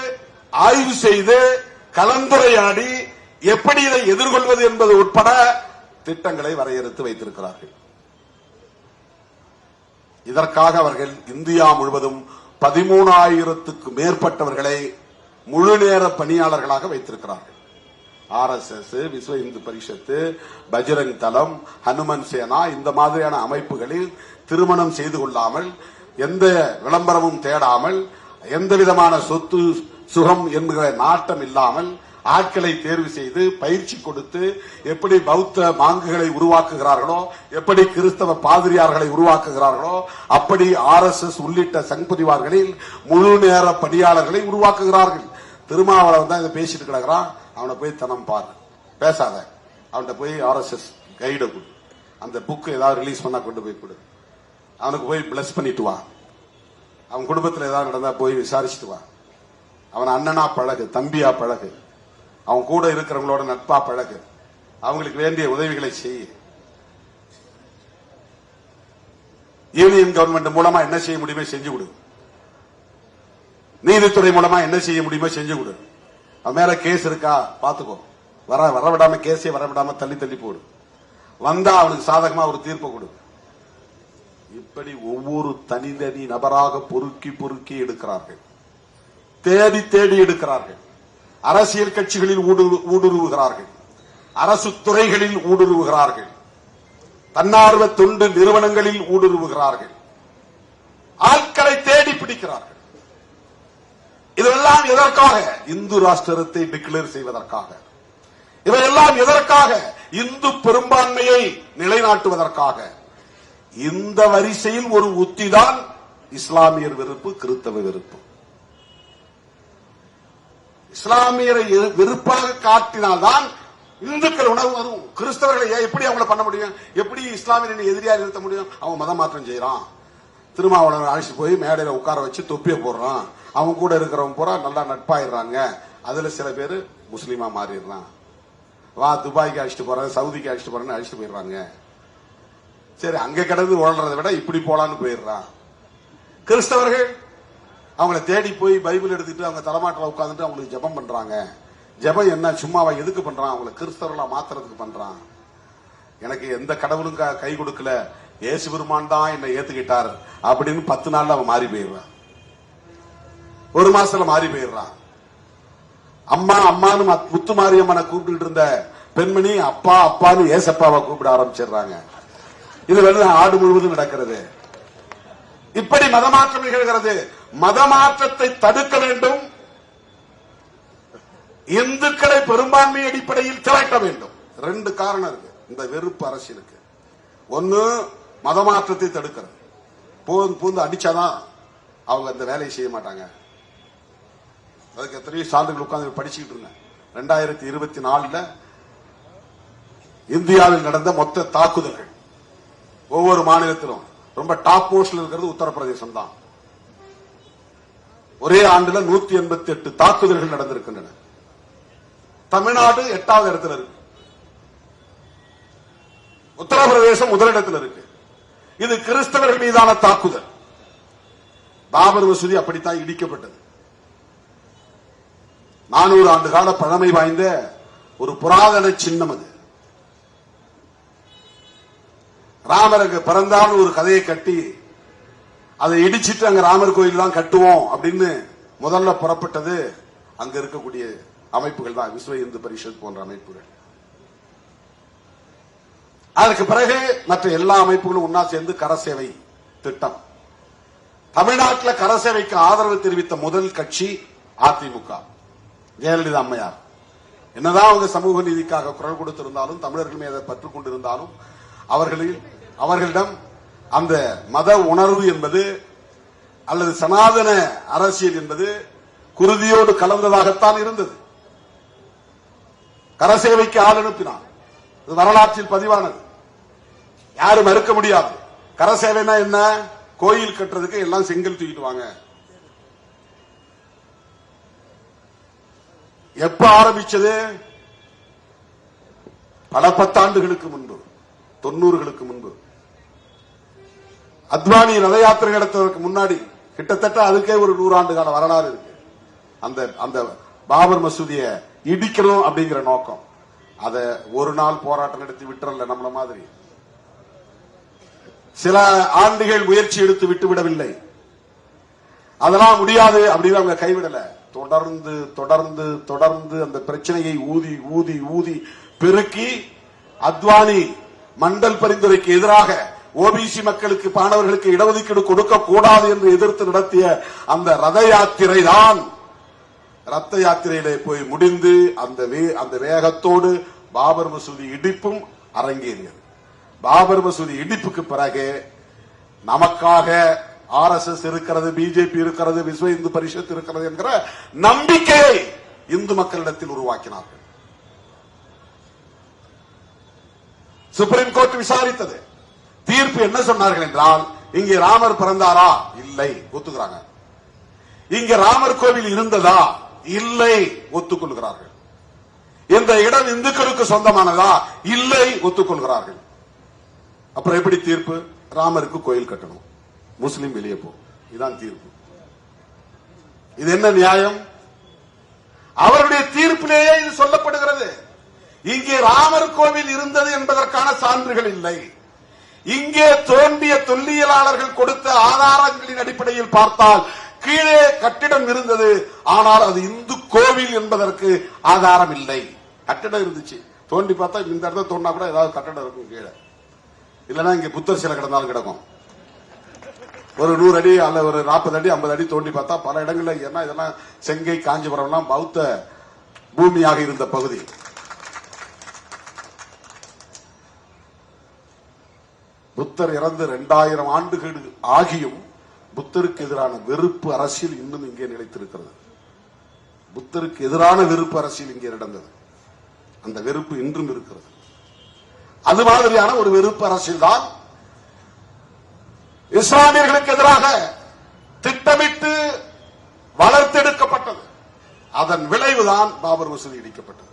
ஆய்வு செய்து கலந்துரையாடி எப்படி இதை எதிர்கொள்வது என்பது உட்பட திட்டங்களை வரையறுத்து வைத்திருக்கிறார்கள். இதற்காக அவர்கள் இந்தியா முழுவதும் 13,000க்கும் மேற்பட்டவர்களை முழு நேர பணியாளர்களாக வைத்திருக்கிறார்கள். RSS, விஸ்வ இந்து பரிஷத்து, பஜ்ரங் தளம், ஹனுமன் சேனா, இந்த மாதிரியான அமைப்புகளில் திருமணம் செய்து கொள்ளாமல், எந்த விளம்பரமும் தேடாமல், எந்த விதமான சொத்து சுகம் என்கிற நாட்டம் இல்லாமல் ஆட்களை தேர்வு செய்து பயிற்சி கொடுத்து எப்படி பௌத்த மாங்குகளை உருவாக்குகிறார்களோ, எப்படி கிறிஸ்தவ பாதிரியார்களை உருவாக்குகிறார்களோ, அப்படி RSS உள்ளிட்ட சங்பரிவார்களில் முழு நேர பணியாளர்களை உருவாக்குகிறார்கள். திருமாவளவன் தான் இதை பேசிட்டு கிடக்கிறான், அவனை போய் தனம் பாரு, பேசாத, அவன்கிட்ட போய் RSS கைட கொடு, அந்த புக் ஏதாவது ரிலீஸ் பண்ணா கொண்டு போய் கொடு, அவனுக்கு போய் பிளஸ் பண்ணிட்டு வா, அவன் குடும்பத்தில் ஏதாவது நடந்தா போய் விசாரிச்சுட்டு வா, அவன் அண்ணனா பழகு, தம்பியா பழகு, அவன் கூட இருக்கிறவங்களோட நட்பா பழகு, அவங்களுக்கு வேண்டிய உதவிகளை செய்ய. யூனியன் கவர்மெண்ட் மூலமா என்ன செய்ய முடியுமோ செஞ்சு கொடு, நீதித்துறை மூலமா என்ன செய்ய முடியுமோ செஞ்சு கொடு. அவன் மேல கேஸ் இருக்கா பாத்துக்கோ, வரவிடாம கேஸே வரவிடாம தள்ளி தள்ளி போடு, வந்தா அவனுக்கு சாதகமா ஒரு தீர்ப்பு கொடு. இப்படி ஒவ்வொரு தனி நபராக பொறுக்கி பொறுக்கி எடுக்கிறார்கள், தேடி தேடி எடுக்கிறார்கள். அரசியல் கட்சிகளில் ஊடுருவுகிறார்கள், அரசு துறைகளில் ஊடுருவுகிறார்கள், தன்னார்வ தொண்டு நிறுவனங்களில் ஊடுருவுகிறார்கள், ஆட்களை தேடி பிடிக்கிறார்கள். இதெல்லாம் எதற்காக? இந்து ராஷ்டிரத்தை டிக்ளேர் செய்வதற்காக. இவையெல்லாம் எதற்காக? இந்து பெரும்பான்மையை நிலைநாட்டுவதற்காக. இந்த வரிசையில் ஒரு உத்திதான் இஸ்லாமியர் வெறுப்பு, கிறிஸ்தவ வெறுப்பு. இஸ்லாமியரை வெறுப்பாக காட்டினால்தான் இந்துக்கள் உணர்வு வரும். கிறிஸ்தவர்களை எப்படி அவங்கள பண்ண முடியும்? எப்படி இஸ்லாமியரை எதிரியா நிறுத்த முடியும்? அவன் மதம் மாற்றம் செய்யறான், திருமாவளவன் அழைச்சு போய் மேடையில உட்கார வச்சு தொப்பிய போடுறான், அவங்க கூட இருக்கிறவங்க பூரா நல்லா நட்பாயிடுறாங்க, அதுல சில பேர் முஸ்லீமா மாறிடுறான், வா துபாய்க்கு அழைச்சிட்டு போறேன், சவுதிக்கு அழைச்சிட்டு போறேன்னு அழைச்சிட்டு போயிடுறாங்க. சரி, அங்க கிடந்து ஓடுறதை விட இப்படி போலான்னு போயிடுறான். கிறிஸ்தவர்கள் அவங்களை தேடி போய் பைபிள் எடுத்துட்டு அவங்க தலைமாட்டில் உட்கார்ந்துட்டு அவங்களுக்கு ஜெபம் பண்றாங்க. ஜெபம் என்ன சும்மாவா? எதுக்கு பண்றான்? அவங்களை கிறிஸ்தவர்களா மாத்துறதுக்கு பண்றான். எனக்கு எந்த கடவுளும் கை கொடுக்கல, இயேசு பெருமான் தான் என்னை ஏத்துக்கிட்டார் அப்படின்னு 10 நாள்ல அவன் மாறி போயிடுறான், 1 மாசத்துல மாறி போயிடுறான். அம்மா அம்மான்னு முத்து மாரியம்மனை கூப்பிட்டு இருந்த பெண்மணி அப்பா அப்பான்னு ஏசப்பாவை கூப்பிட ஆரம்பிச்சிடுறாங்க. இது ஆடு முழுவதும் நடக்கிறது. இப்படி மதமாற்றம் நிகழ்கிறது. மதமாற்றத்தை தடுக்க வேண்டும், இந்துக்களை பெரும்பான்மை அடிப்படையில் திரட்ட வேண்டும். 2 காரணம் இருக்கு இந்த வெறுப்பு அரசியலுக்கு. ஒன்னு, மதமாற்றத்தை தடுக்கிறது. பூந்து அடிச்சாதான் அவங்க இந்த வேலையை செய்ய மாட்டாங்க. அதுக்கு எத்தனையோ சான்றுகள் உட்கார்ந்து படிச்சுக்கிட்டு இருந்தேன். 2024 இந்தியாவில் நடந்த மொத்த தாக்குதல்கள் ஒவ்வொரு மாநிலத்திலும் ரொம்ப டாப் போஸ்ட்ல இருக்கிறது உத்தரப்பிரதேசம் தான். ஒரே ஆண்டுல 188 தாக்குதல்கள் நடந்திருக்கின்றன. தமிழ்நாடு 8வது இடத்துல இருக்கு, உத்தரப்பிரதேசம் முதலிடத்தில் இருக்கு. இது கிறிஸ்தவர்கள் மீதான தாக்குதல். பாபர் மசூதி அப்படித்தான் இடிக்கப்பட்டது. 400 ஆண்டு கால பழமை வாய்ந்த ஒரு புராதன சின்னம். அது ராமர் அங்க பிறந்தான்னு ஒரு கதையை கட்டி அதை இடிச்சிட்டு அங்க ராமர் கோயில் தான் கட்டுவோம் அப்படின்னு முதல்ல புறப்பட்டது அங்க இருக்கக்கூடிய அமைப்புகள் தான், விஸ்வ இந்து பரிஷத் போன்ற அமைப்புகள். அதற்கு பிறகு மற்ற எல்லா அமைப்புகளும் ஒன்னா சேர்ந்து கரசேவை திட்டம். தமிழ்நாட்டில் கரசேவைக்கு ஆதரவு தெரிவித்த முதல் கட்சி அதிமுக. ஜெயலலிதா அம்மையார் என்னதான் அவங்க சமூக நீதிக்காக குரல் கொடுத்திருந்தாலும், தமிழர்கள் மீது பற்றுக் கொண்டிருந்தாலும், அவர்களிடம் அந்த மத உணர்வு என்பது அல்லது சனாதன அரசியல் என்பது குருதியோடு கலந்ததாகத்தான் இருந்தது. கரசேவைக்கு ஆள் அனுப்பினார். வரலாற்றில் பதிவானது, யாரும் மறுக்க முடியாது. கரசேவைனா என்ன? கோயில் கட்டுறதுக்கு எல்லாம் செங்கல் தூக்கிட்டு வாங்க. எப்ப ஆரம்பிச்சது? பல பத்தாண்டுகளுக்கு முன்பு, 90களுக்கு முன்பு. அத்வானி ரத யாத்திரை நடத்துவதற்கு முன்னாடி கிட்டத்தட்ட அதுக்கே ஒரு 100 ஆண்டு கால வரலாறு இருக்கு. அந்த பாபர் மசூதியை இடிக்கணும் அப்படிங்கிற நோக்கம். அத ஒரு நாள் போராட்டம் நடத்தி விட்டுறல நம்மள மாதிரி. சில ஆண்டுகள் முயற்சி எடுத்து விட்டுவிடவில்லை. அதெல்லாம் முடியாது அப்படின்னு அவங்க கைவிடல. தொடர்ந்து தொடர்ந்து தொடர்ந்து அந்த பிரச்சனையை ஊதி ஊதி ஊதி பெருக்கி அத்வானி மண்டல் பரிந்துரைக்கு எதிராக ஓபிசி மக்களுக்கு, மாணவர்களுக்கு இடஒதுக்கீடு கொடுக்க கூடாது என்று எதிர்த்து நடத்திய அந்த ரத யாத்திரை தான் ரத்த யாத்திரையிலே போய் முடிந்து அந்த வேகத்தோடு பாபர் மசூதி இடிப்பும் அரங்கேறியது. பாபர் மசூதி இடிப்புக்கு பிறகு நமக்காக RSS இருக்கிறது, பிஜேபி இருக்கிறது, விஸ்வ இந்து பரிஷத் இருக்கிறது என்கிற நம்பிக்கையை இந்து மக்களிடத்தில் உருவாக்கினார்கள். சுப்ரீம் கோர்ட் விசாரித்தது. தீர்ப்பு என்ன சொன்னார்கள் என்றால், இங்கே ராமர் பிறந்தாரா? இல்லை, ஒத்துக்கிறாங்க. இங்க ராமர் கோவில் இருந்ததா? இல்லை, ஒத்துக்கொள்கிறார்கள். இந்த இடம் இந்துக்களுக்கு சொந்தமானதா? இல்லை, ஒத்துக்கொள்கிறார்கள். அப்புறம் எப்படி தீர்ப்பு? ராமருக்கு கோயில் கட்டணும், முஸ்லிம் வெளியே போ. இதுதான் தீர்ப்பு. இது என்ன நியாயம்? அவருடைய தீர்ப்பிலேயே இது சொல்லப்படுகிறது. இங்கே ராமர் கோவில் இருந்தது என்பதற்கான சான்றுகள் இல்லை. இங்கே தோன்றிய தொல்லியலாளர்கள் கொடுத்த ஆதாரங்களின் அடிப்படையில் பார்த்தால் கீழே கட்டிடம் இருந்தது, ஆனால் அது இந்து கோவில் என்பதற்கு ஆதாரம் இல்லை. கட்டிடம் இருந்துச்சு, தோண்டி பார்த்தா இந்த இடத்துல தோண்டா கூட ஏதாவது கட்டடம் இருக்கும் கீழே. இல்லைன்னா இங்க புத்தர் சிலை கிடந்தாலும் கிடக்கும். ஒரு 100 அடி அல்ல ஒரு 40 அடி 50 அடி தோண்டி பார்த்தா பல இடங்கள்ல, ஏன்னா இதெல்லாம் செங்கை காஞ்சிபுரம் எல்லாம் பௌத்த பூமியாக இருந்த பகுதி. புத்தர் இறந்து 2000 ஆண்டுகள் ஆகியும் புத்தருக்கு எதிரான வெறுப்பு அரசியல் இன்னும் இங்கே நிலைத்திருக்கிறது. புத்தருக்கு எதிரான வெறுப்பு அரசியல் இங்கே நடந்தது. அந்த வெறுப்பு இன்றும் இருக்கிறது. அது மாதிரியான ஒரு வெறுப்பு அரசியல் தான் இஸ்லாமியர்களுக்கு எதிராக திட்டமிட்டு வளர்த்தெடுக்கப்பட்டது. அதன் விளைவுதான் பாபர் மசூதி இடிக்கப்பட்டது.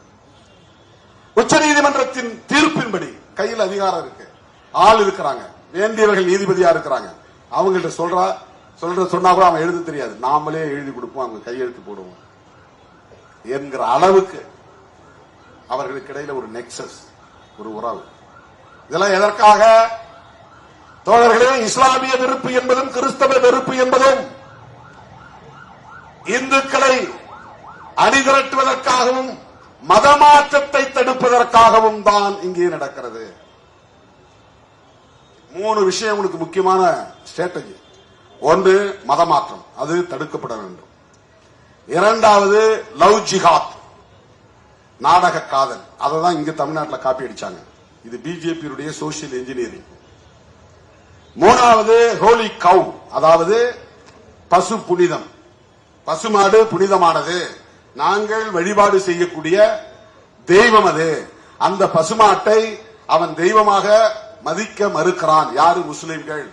உச்சநீதிமன்றத்தின் தீர்ப்பின்படி கையில் அதிகாரம் இருக்கு, ஆள் இருக்கிறாங்க, வேண்டியவர்கள் நீதிபதியா இருக்கிறாங்க. அவங்கள்ட்ட சொன்னா கூட அவங்க எழுத தெரியாது, நாமளே எழுதி கொடுப்போம், அவங்க கையெழுத்து போடுவோம் என்கிற அளவுக்கு அவர்களுக்கு இடையில ஒரு நெக்சஸ், ஒரு உறவு. இதெல்லாம் எதற்காக? தோழர்களே, இஸ்லாமிய வெறுப்பு என்பதும் கிறிஸ்தவ வெறுப்பு என்பதும் இந்துக்களை அணிதிரட்டுவதற்காகவும் மதமாற்றத்தை தடுப்பதற்காகவும் தான் இங்கே நடக்கிறது. 3 விஷயம் உங்களுக்கு முக்கியமான ஸ்ட்ராட்டஜி. ஒன்று, மதமாற்றம், அது தடுக்கப்பட வேண்டும். 2வது, லவ் ஜிஹாத், நாடக காதல். அதை தான் இங்க தமிழ்நாட்டில் காப்பி அடிச்சாங்க. இது பிஜேபியுடைய சோசியல் இன்ஜினியரிங். 3வது, ஹோலி கவ், அதாவது பசு புனிதம். பசுமாடு புனிதமானது, நாங்கள் வழிபாடு செய்யக்கூடிய தெய்வம் அது. அந்த பசுமாட்டை அவன் தெய்வமாக மதிக்க மறுக்கிறான். யாரு? முஸ்லிம்கள்.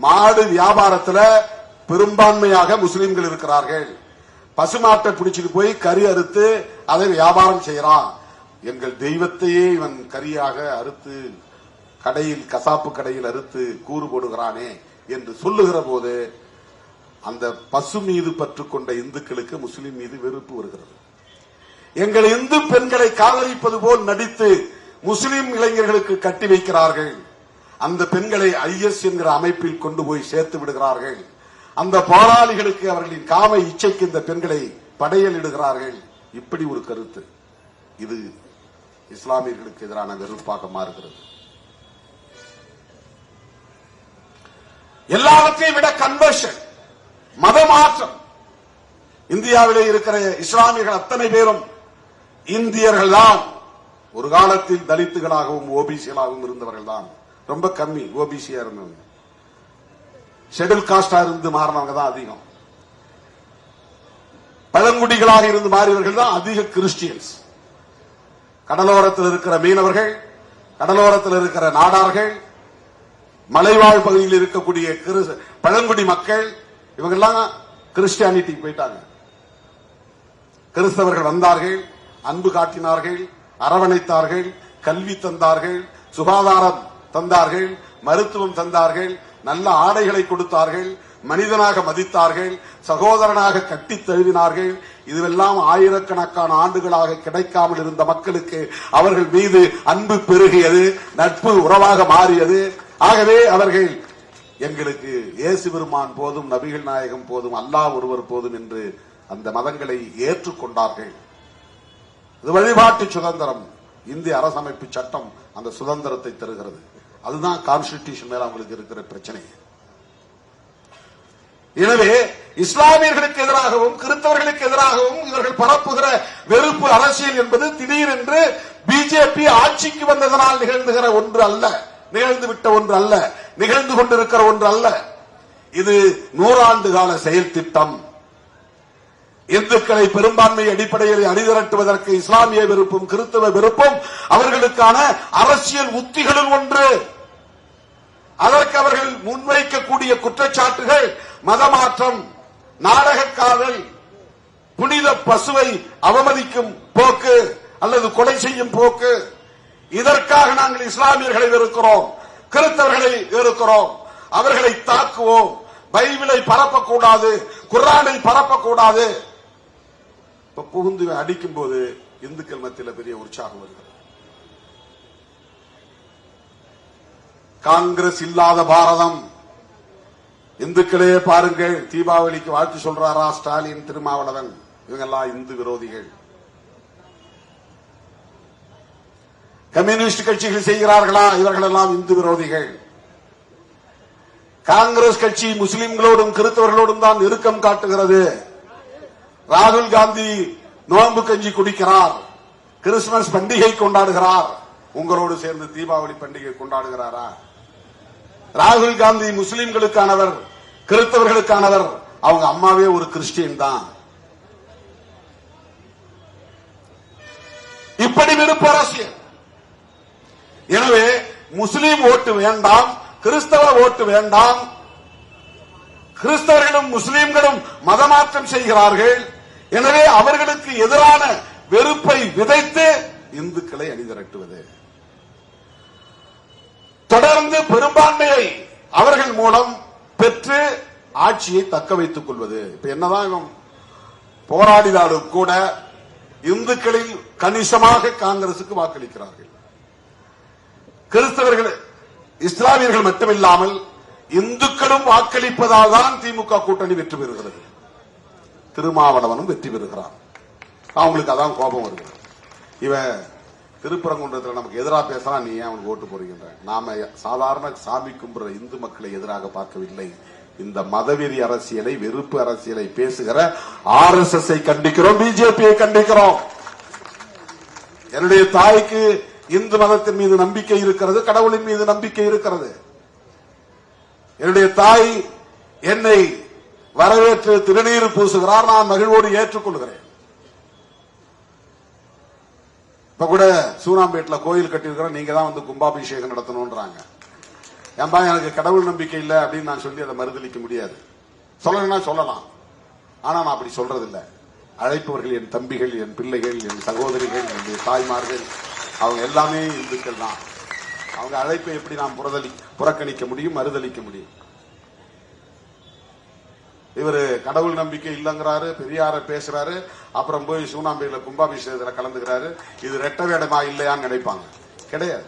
மாடு வியாபாரத்தில் பெரும்பான்மையாக முஸ்லிம்கள் இருக்கிறார்கள். பசுமாட்டை பிடிச்சிட்டு போய் கறி அறுத்து அதை வியாபாரம் செய்யறான். எங்கள் தெய்வத்தையே இவன் கரியாக அறுத்து கடையில், கசாப்பு கடையில் அறுத்து கூறு போடுகிறானே என்று சொல்லுகிற போது அந்த பசு மீது பற்று கொண்ட இந்துக்களுக்கு முஸ்லிம் மீது வெறுப்பு வருகிறது. எங்கள் இந்து பெண்களை காதலிப்பது போல் நடித்து முஸ்லிம் இளைஞர்களுக்கு கட்டி வைக்கிறார்கள். அந்த பெண்களை IS என்கிற அமைப்பில் கொண்டு போய் சேர்த்து விடுகிறார்கள். அந்த போராளிகளுக்கு அவர்களின் காம இச்சைக்கு இந்த பெண்களை படையலிடுகிறார்கள். இப்படி ஒரு கருத்து இது இஸ்லாமியர்களுக்கு எதிரான வெறுப்பாக மாறுகிறது. எல்லாவற்றையும் விட கன்வர்ஷன், மதமாற்றம். இந்தியாவிலே இருக்கிற இஸ்லாமியர்கள் அத்தனை பேரும் இந்தியர்கள் தான். ஒரு காலத்தில் தலித்துகளாகவும் ஓபிசிகளாகவும் இருந்தவர்கள் தான். ரொம்ப கம்மி ஓபிசியா இருந்தவங்க. ஷெட்யூல் காஸ்டா இருந்து மாறினவங்க தான் அதிகம். பழங்குடிகளாக இருந்து மாறியவர்கள் தான் அதிக கிறிஸ்டியன்ஸ். கடலோரத்தில் இருக்கிற மீனவர்கள், கடலோரத்தில் இருக்கிற நாடார்கள், மலைவாழ் பகுதியில் இருக்கக்கூடிய பழங்குடி மக்கள், இவங்கெல்லாம் கிறிஸ்டியானிட்டி போயிட்டாங்க. கிறிஸ்தவர்கள் வந்தார்கள், அன்பு காட்டினார்கள், அரவணைத்தார்கள், கல்வி தந்தார்கள், சுகாதாரம் தந்தார்கள், மருத்துவம் தந்தார்கள், நல்ல ஆடைகளை கொடுத்தார்கள், மனிதனாக மதித்தார்கள், சகோதரனாக கட்டித் தழுவினார்கள். இதுவெல்லாம் ஆயிரக்கணக்கான ஆண்டுகளாக கிடைக்காமல் இருந்த மக்களுக்கு அவர்கள் மீது அன்பு பெருகியது, நட்பு உறவாக மாறியது. ஆகவே அவர்கள் எங்களுக்கு இயேசு பெருமான் போதும், நபிகள் நாயகம் போதும், அல்லாஹ் ஒருவர் போதும் என்று அந்த மதங்களை ஏற்றுக்கொண்டார்கள். இது வழிபாட்டு சுதந்திரம். இந்திய அரசமைப்பு சட்டம் அந்த சுதந்திரத்தை தருகிறது. அதுதான் கான்ஸ்டிடியூஷன் மேல அவங்களுக்கு இருக்கிற பிரச்சனை. எனவே இஸ்லாமியர்களுக்கு எதிராகவும் கிறிஸ்தவர்களுக்கு எதிராகவும் இவர்கள் பரப்புகிற வெறுப்பு அரசியல் என்பது திடீரென்று பிஜேபி ஆட்சிக்கு வந்ததனால் நிகழ்ந்துகிற ஒன்று அல்ல, நிகழ்ந்துவிட்ட ஒன்று அல்ல, நிகழ்ந்து கொண்டிருக்கிற ஒன்று அல்ல. இது 100 ஆண்டு கால செயல் திட்டம். இந்துக்களை பெரும்பான்மை அடிப்படையில் அணிதிரட்டுவதற்கு இஸ்லாமிய வெறுப்பும் கிறிஸ்தவ வெறுப்பும் அவர்களுக்கான அரசியல் உத்திகளில் ஒன்று. அதற்கு அவர்கள் முன்வைக்கக்கூடிய குற்றச்சாட்டுகள் மதமாற்றம், நாடகக்காதல், புனித பசுவை அவமதிக்கும் போக்கு அல்லது கொலை செய்யும் போக்கு. இதற்காக நாங்கள் இஸ்லாமியர்களை வெறுக்கிறோம், கிறிஸ்தவர்களை வெறுக்கிறோம், அவர்களை தாக்குவோம், பைபிளை பரப்பக்கூடாது, குர்ஆனை பரப்பக்கூடாது. இப்ப புகுந்து அடிக்கும் போது இந்துக்கள் மத்தியில் பெரிய உற்சாகம் வருகிறது. காங்கிரஸ் இல்லாத பாரதம். இந்துக்களே பாருங்கள், தீபாவளிக்கு வாழ்த்து சொல்றாரா ஸ்டாலின், திருமாவளவன், இவங்கெல்லாம் இந்து விரோதிகள். கம்யூனிஸ்ட் கட்சிகள் செய்கிறார்களா, இவர்களெல்லாம் இந்து விரோதிகள். காங்கிரஸ் கட்சி முஸ்லிம்களோடும் கிறிஸ்தவர்களோடும் தான் நெருக்கம் காட்டுகிறது. ராகுல் காந்தி நோன்பு கஞ்சி குடிக்கிறார், கிறிஸ்துமஸ் பண்டிகை கொண்டாடுகிறார். உங்களோடு சேர்ந்து தீபாவளி பண்டிகை கொண்டாடுகிறாரா? ராகுல் காந்தி முஸ்லிம்களுக்கானவர், கிறிஸ்தவர்களுக்கானவர். அவங்க அம்மாவே ஒரு கிறிஸ்டியன் தான். இப்படி வெறுப்பு அரசியல். எனவே முஸ்லிம் ஓட்டு வேண்டாம், கிறிஸ்தவ ஓட்டு வேண்டாம். கிறிஸ்தவர்களும் முஸ்லிம்களும் மதமாற்றம் செய்கிறார்கள். எனவே அவர்களுக்கு எதிரான வெறுப்பை விதைத்து இந்துக்களை அணிதிரட்டுவது, தொடர்ந்து பெரும்பான்மையை அவர்கள் மூலம் பெற்று ஆட்சியை தக்க வைத்துக் கொள்வது. இப்ப என்னதான் இவன் போராடினாலும் கூட இந்துக்களில் கணிசமாக காங்கிரசுக்கு வாக்களிக்கிறார்கள். கிறிஸ்தவர்கள், இஸ்லாமியர்கள் மட்டுமில்லாமல் இந்துக்களும் வாக்களிப்பதால் தான் திமுக கூட்டணி வெற்றி பெறுகிறது. திருமாவளவனும் வெற்றி பெறுகிறான். அவங்களுக்கு அதான் கோபம் வருது. இவன் திருப்பரங்குன்றத்தில் நமக்கு எதிராக பேசலாம், நீ ஏன் அவனுக்கு ஓட்டு போறீங்க? நாம சாதாரண சாமி கும்புற இந்து மக்களை எதிராக பார்க்கவில்லை. இந்த மதவெறி அரசியலை, வெறுப்பு அரசியலை பேசுகிற RSS கண்டிக்கிறோம், பிஜேபியை கண்டிக்கிறோம். என்னுடைய தாய்க்கு இந்து மதத்தின் மீது நம்பிக்கை இருக்கிறது, கடவுளின் மீது நம்பிக்கை இருக்கிறது. என்னுடைய தாய் என்னை வரவேற்று திருநீர் பூசுகிறார், நான் மகிழ்வோடு ஏற்றுக்கொள்கிறேன். இப்ப கூட சூனாம்பேட்ல கோயில் கட்டியிருக்கிறோம், நீங்க தான் வந்து கும்பாபிஷேகம் நடத்தணும்ன்றாங்க. ஏன்பா எனக்கு கடவுள் நம்பிக்கை இல்லை அப்படின்னு நான் சொல்லி அதை மறுதளிக்க முடியாது. சொல்லணும்னா சொல்லலாம், ஆனா நான் அப்படி சொல்றது இல்லை. அழைப்பவர்கள் என் தம்பிகள், என் பிள்ளைகள், என் சகோதரிகள், என்னுடைய தாய்மார்கள், அவங்க எல்லாமே இந்துக்கள் தான். அவங்க அழைப்பை எப்படி நாம் புறக்கணிக்க முடியும், மறுதளிக்க முடியும்? இவரு கடவுள் நம்பிக்கை இல்லங்கிறாரு, பெரியார பேசுறாரு, அப்புறம் போய் சூனாம்பேயில கும்பாபிஷேகத்துல கலந்துக்கிறாரு. இது ரெட்ட வேடமா இல்லையான்னு நினைப்பாங்க. கிடையாது.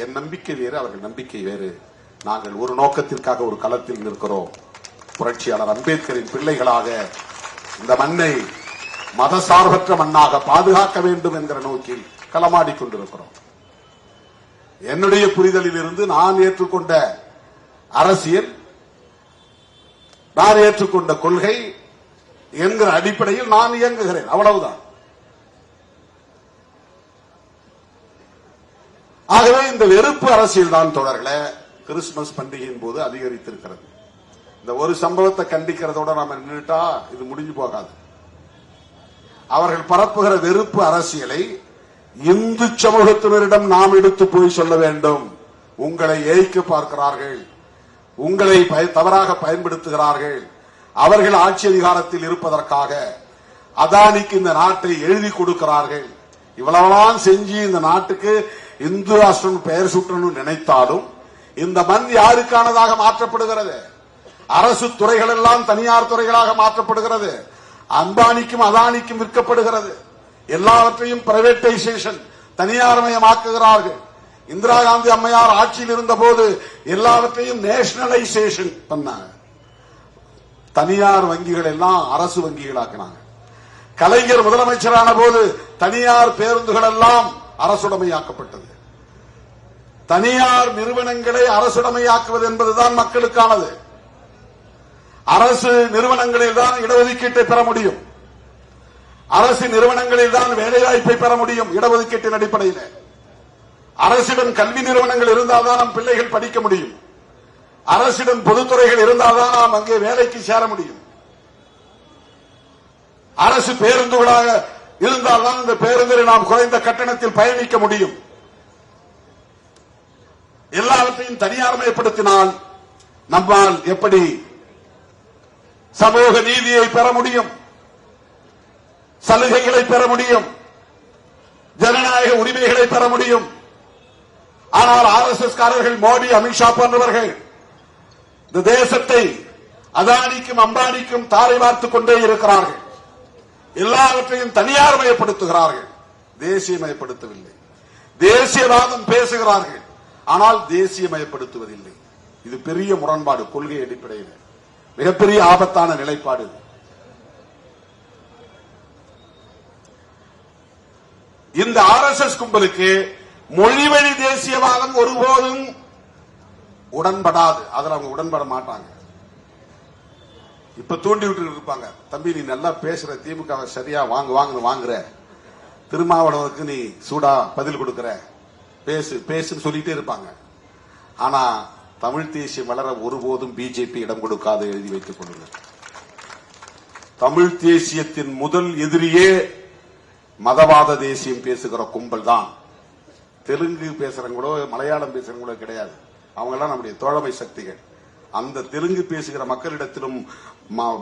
என் நம்பிக்கை வேறு, அவர்கள் நம்பிக்கை வேறு. நாங்கள் ஒரு நோக்கத்திற்காக ஒரு களத்தில் நிற்கிறோம். புரட்சியாளர் அம்பேத்கரின் பிள்ளைகளாக இந்த மண்ணை மதசார்பற்ற மண்ணாக பாதுகாக்க வேண்டும் என்கிற நோக்கில் களமாடிக் கொண்டிருக்கிறோம். என்னுடைய புரிதலில் இருந்து நான் ஏற்றுக்கொண்ட அரசியல், நான் ஏற்றுக்கொண்ட கொள்கை என்கிற அடிப்படையில் நான் இயங்குகிறேன். அவ்வளவுதான். ஆகவே இந்த வெறுப்பு அரசியல் தான் தொடர்களே கிறிஸ்துமஸ் பண்டிகையின் போது அதிகரித்திருக்கிறது. இந்த ஒரு சம்பவத்தை கண்டிக்கிறதோட நாம நின்றுட்டா இது முடிஞ்சு போகாது. அவர்கள் பரப்புகிற வெறுப்பு அரசியலை இந்து சமூகத்தினரிடம் நாம் எடுத்து போய் சொல்ல வேண்டும். உங்களை ஏய்க்க பார்க்கிறார்கள், உங்களை தவறாக பயன்படுத்துகிறார்கள், அவர்கள் ஆட்சி அதிகாரத்தில் இருப்பதற்காக அதானிக்கு இந்த நாட்டை எழுதி கொடுக்கிறார்கள். இவ்வளவெல்லாம் செஞ்சு இந்த நாட்டுக்கு இந்து ராஷ்டிரம் பெயர் சூட்டணும் நினைத்தாலும் இந்த மண் யாருக்கானதாக மாற்றப்படுகிறது? அரசு துறைகள் எல்லாம் தனியார் துறைகளாக மாற்றப்படுகிறது. அம்பானிக்கும் அதானிக்கும் விற்கப்படுகிறது. எல்லாவற்றையும் பிரைவேட்டைசேஷன், தனியார்மயமாக்குகிறார்கள். இந்திரா காந்தி அம்மையார் ஆட்சியில் இருந்த போது எல்லாவற்றையும் நேஷனலைசேஷன் பண்ணாங்க. தனியார் வங்கிகள் எல்லாம் அரசு வங்கிகளாக்கினாங்க. கலைஞர் முதலமைச்சரான போது தனியார் பேருந்துகள் எல்லாம் அரசுடைமையாக்கப்பட்டது. தனியார் நிறுவனங்களை அரசுடைமையாக்குவது என்பதுதான் மக்களுக்கானது. அரசு நிறுவனங்களில் தான் இடஒதுக்கீட்டை பெற முடியும். அரசு நிறுவனங்களில் தான் வேலைவாய்ப்பை பெற முடியும் இடஒதுக்கீட்டின் அடிப்படையில். அரசிடம் கல்வி நிறுவனங்கள் இருந்தால்தான் நம் பிள்ளைகள் படிக்க முடியும். அரசிடம் பொதுத்துறைகள் இருந்தால்தான் நாம் அங்கே வேலைக்கு சேர முடியும். அரசு பேருந்துகளாக இருந்தால்தான் இந்த பேருந்தில் நாம் குறைந்த கட்டணத்தில் பயணிக்க முடியும். எல்லாவற்றையும் தனியார்மயப்படுத்தினால் நம்மால் எப்படி சமூக நீதியை பெற முடியும், சலுகைகளை பெற முடியும், ஜனநாயக உரிமைகளை பெற முடியும்? ஆனால் RSS காரர்கள், மோடி, அமித்ஷா போன்றவர்கள் இந்த தேசத்தை அதானிக்கும் அம்பானிக்கும் தாரை வார்த்துக் கொண்டே இருக்கிறார்கள். எல்லாவற்றையும் தனியார்மயப்படுத்துகிறார்கள், தேசியமயப்படுத்தவில்லை. தேசியவாதம் பேசுகிறார்கள், ஆனால் தேசியமயப்படுத்துவதில்லை. இது பெரிய முரண்பாடு. கொள்கை அடிப்படையில் மிகப்பெரிய ஆபத்தான நிலைப்பாடு. இந்த RSS கும்பலுக்கு மொழிவழி தேசியவாதம் ஒருபோதும் உடன்படாது. அதில் அவங்க உடன்பட மாட்டாங்க. இப்ப தூண்டி விட்டு இருப்பாங்க, தம்பி நீ நல்லா பேசுற, திமுக சரியா வாங்குற, திருமாவளவனுக்கு நீ சூடா பதில் கொடுக்கிற, பேசு பேசுன்னு சொல்லிட்டே இருப்பாங்க. ஆனா தமிழ் தேசியம் வளர ஒருபோதும் பிஜேபி இடம் கொடுக்காது. எழுதி வைத்துக் கொள்ளுங்கள். தமிழ் தேசியத்தின் முதல் எதிரியே மதவாத தேசியம் பேசுகிற கும்பல் தான். தெலுங்கு பேசுறவங்களோ மலையாளம் பேசுறவங்களோ கிடையாது. அவங்க எல்லாம் நம்முடைய தோழமை சக்திகள். அந்த தெலுங்கு பேசுகிற மக்களிடத்திலும்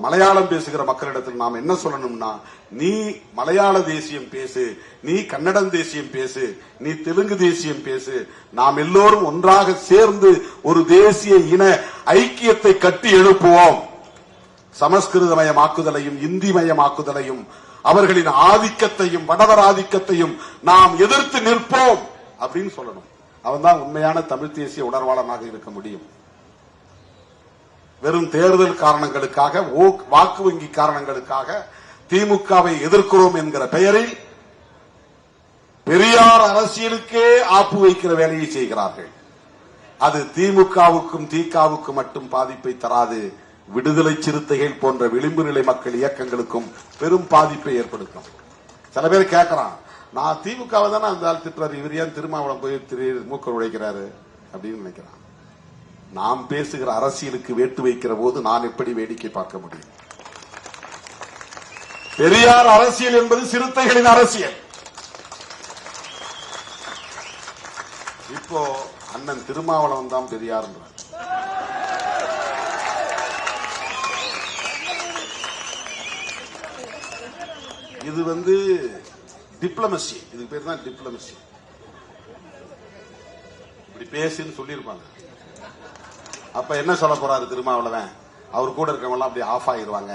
மலையாளம் பேசுகிற மக்களிடத்திலும் நாம் என்ன சொல்லணும்னா, நீ மலையாள தேசியம் பேசு, நீ கன்னடம் தேசியம் பேசு, நீ தெலுங்கு தேசியம் பேசு, நாம் எல்லோரும் ஒன்றாக சேர்ந்து ஒரு தேசிய இன ஐக்கியத்தை கட்டி எழுப்புவோம். சமஸ்கிருதமயமாக்குதலையும் இந்திமயமாக்குதலையும் அவர்களின் ஆதிக்கத்தையும் வடவர் ஆதிக்கத்தையும் நாம் எதிர்த்து நிற்போம் அப்படின்னு சொல்லணும். அவன் தான் உண்மையான தமிழ் தேசிய உணர்வாளனாக இருக்க முடியும். வெறும் தேர்தல் காரணங்களுக்காக, வாக்கு வங்கி காரணங்களுக்காக திமுகவை எதிர்க்கிறோம் என்கிற பெயரில் பெரியார் அரசியலுக்கே ஆப்பு வைக்கிற வேலையை செய்கிறார்கள். அது திமுகவுக்கும் திகாவுக்கும் மட்டும் பாதிப்பை தராது, விடுதலை சிறுத்தைகள் போன்ற விளிம்பு நிலை மக்கள் இயக்கங்களுக்கும் பெரும் பாதிப்பை ஏற்படுத்தும். சில பேர் கேட்கறான், நான் திமுகவை தானே அந்த ஆள் திட்டுறாரு, இவர் ஏன் திருமாவளம் போய் மூக்க உழைக்கிறாரு அப்படின்னு நினைக்கிறான். நாம் பேசுகிற அரசியலுக்கு வேட்டு வைக்கிற போது நான் எப்படி வேடிக்கை பார்க்க முடியும்? பெரியார் அரசியல் என்பது சிறுத்தைகளின் அரசியல். இப்போ அண்ணன் திருமாவளவன் தான் பெரியார். இது டிப்ளமசி. இதுக்கு பேர் தான் டிப்ளமசி. இப்படி பேசுன்னு சொல்லியிருப்பாங்க. அப்ப என்ன சொல்ல போறாரு திருமாவளவன்? அவர் கூட இருக்கவங்க எல்லாம் அப்படி ஆஃப் ஆயிருவாங்க.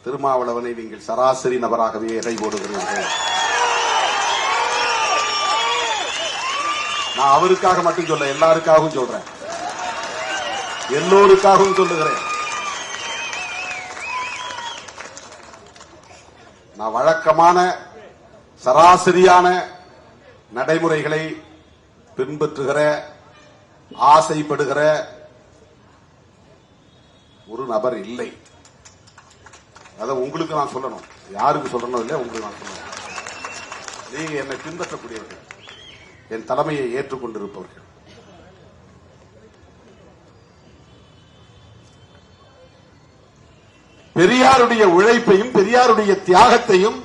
திருமாவளவனை நீங்கள் சராசரி நபராகவே எடை போடுகிறீர்கள். நான் அவருக்காக மட்டும் சொல்ல, எல்லாருக்காகவும் சொல்றேன், எல்லோருக்காகவும் சொல்லுகிறேன். நான் வழக்கமான சராசரியான நடைமுறைகளை பின்பற்றுகிற, ஆசைப்படுகிற ஒரு நபர் இல்லை. அத உங்களுக்கு நான் சொல்லணும், யாருக்கு சொல்லணும் இல்லை, உங்களுக்கு நான் சொல்லணும். நீங்க என்னை பின்பற்றக்கூடியவர்கள், என் தலைமையை ஏற்றுக்கொண்டிருப்பவர்கள். பெரியாருடைய உழைப்பையும் பெரியாருடைய தியாகத்தையும்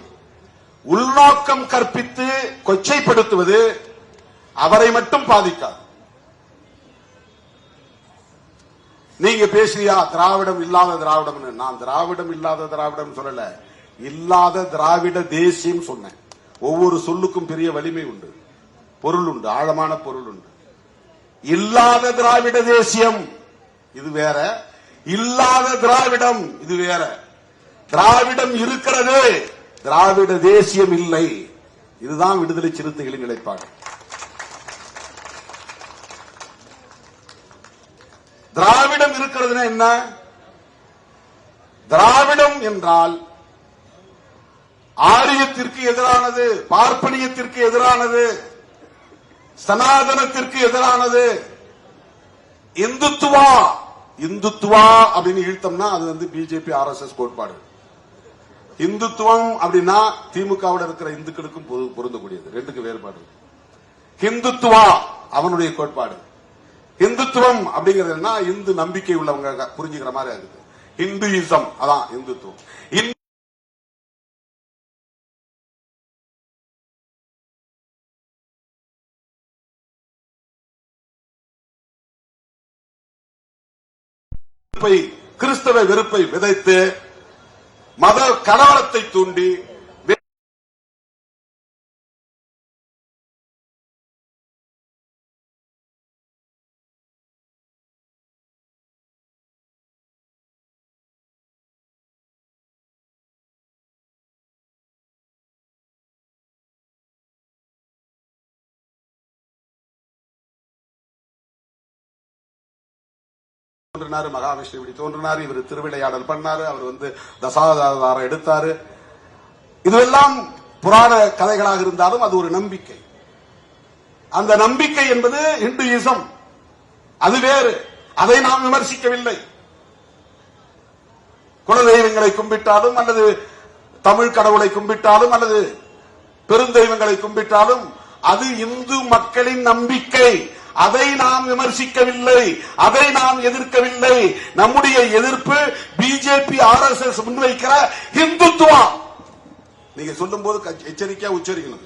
உள்நோக்கம் கற்பித்து கொச்சைப்படுத்துவது அவரை மட்டும் பாதிக்காது. நீங்க பேசுறியா திராவிடம் இல்லாத திராவிடம்? நான் திராவிடம் இல்லாத திராவிடம் சொல்லல, இல்லாத திராவிட தேசியம் சொன்னேன். ஒவ்வொரு சொல்லுக்கும் பெரிய வலிமை உண்டு, பொருள் உண்டு, ஆழமான பொருள் உண்டு. இல்லாத திராவிட தேசியம் இது வேற, இல்லாத திராவிடம் இது வேற. திராவிடம் இருக்கிறது, திராவிட தேசியம் இல்லை. இதுதான் விடுதலை சிறுத்தைகளின் நிலைப்பாடு. திராவிடம் இருக்கிறதுனா என்ன? திராவிடம் என்றால் ஆரியத்திற்கு எதிரானது, பார்ப்பனியத்திற்கு எதிரானது, சனாதனத்திற்கு எதிரானது. இந்துத்துவா, இந்துத்துவா அப்படின்னு இழுத்தம்னா அது வந்து பிஜேபி RSS கோட்பாடு. இந்துத்துவம் அப்படின்னா திமுகவில் இருக்கிற இந்துக்களுக்கும் பொருந்தக்கூடியது, ரெண்டுக்கு வேறுபாடு. இந்துத்துவா அவனுடைய கோட்பாடு. இந்துத்துவம் அப்படிங்கிறது இந்து நம்பிக்கை உள்ளவங்க புரிஞ்சுக்கிற மாதிரி இருக்கு. இந்துயிசம் அதான் இந்துத்துவம். கிறிஸ்தவ வெறுப்பை விதைத்து மத கலவரத்தை தூண்டி தோன்றினாரு, மகாவிஷ்ணு இப்படி தோன்றினாரு, இவர் திருவிளையாடல் பண்ணாரு, அவர் வந்து தசாவதாரம் எடுத்தாரு. இதுவெல்லாம் புராண கதைகளாக இருந்தாலும் அது ஒரு நம்பிக்கை. அந்த நம்பிக்கை என்பது இந்துயிசம், அது வேறு. அதை நாம் விமர்சிக்கவில்லை. குலதெய்வங்களை கும்பிட்டாலும் அல்லது தமிழ் கடவுளை கும்பிட்டாலும் அல்லது பெருந்தெய்வங்களை கும்பிட்டாலும் அது இந்து மக்களின் நம்பிக்கை. அதை நாம் விமர்சிக்கவில்லை, அதை நாம் எதிர்க்கவில்லை. நம்முடைய எதிர்ப்பு பிஜேபி RSS முன்வைக்கிற இந்துத்துவா. நீங்க சொல்லும் போது எச்சரிக்கையா உச்சரிக்கணும்.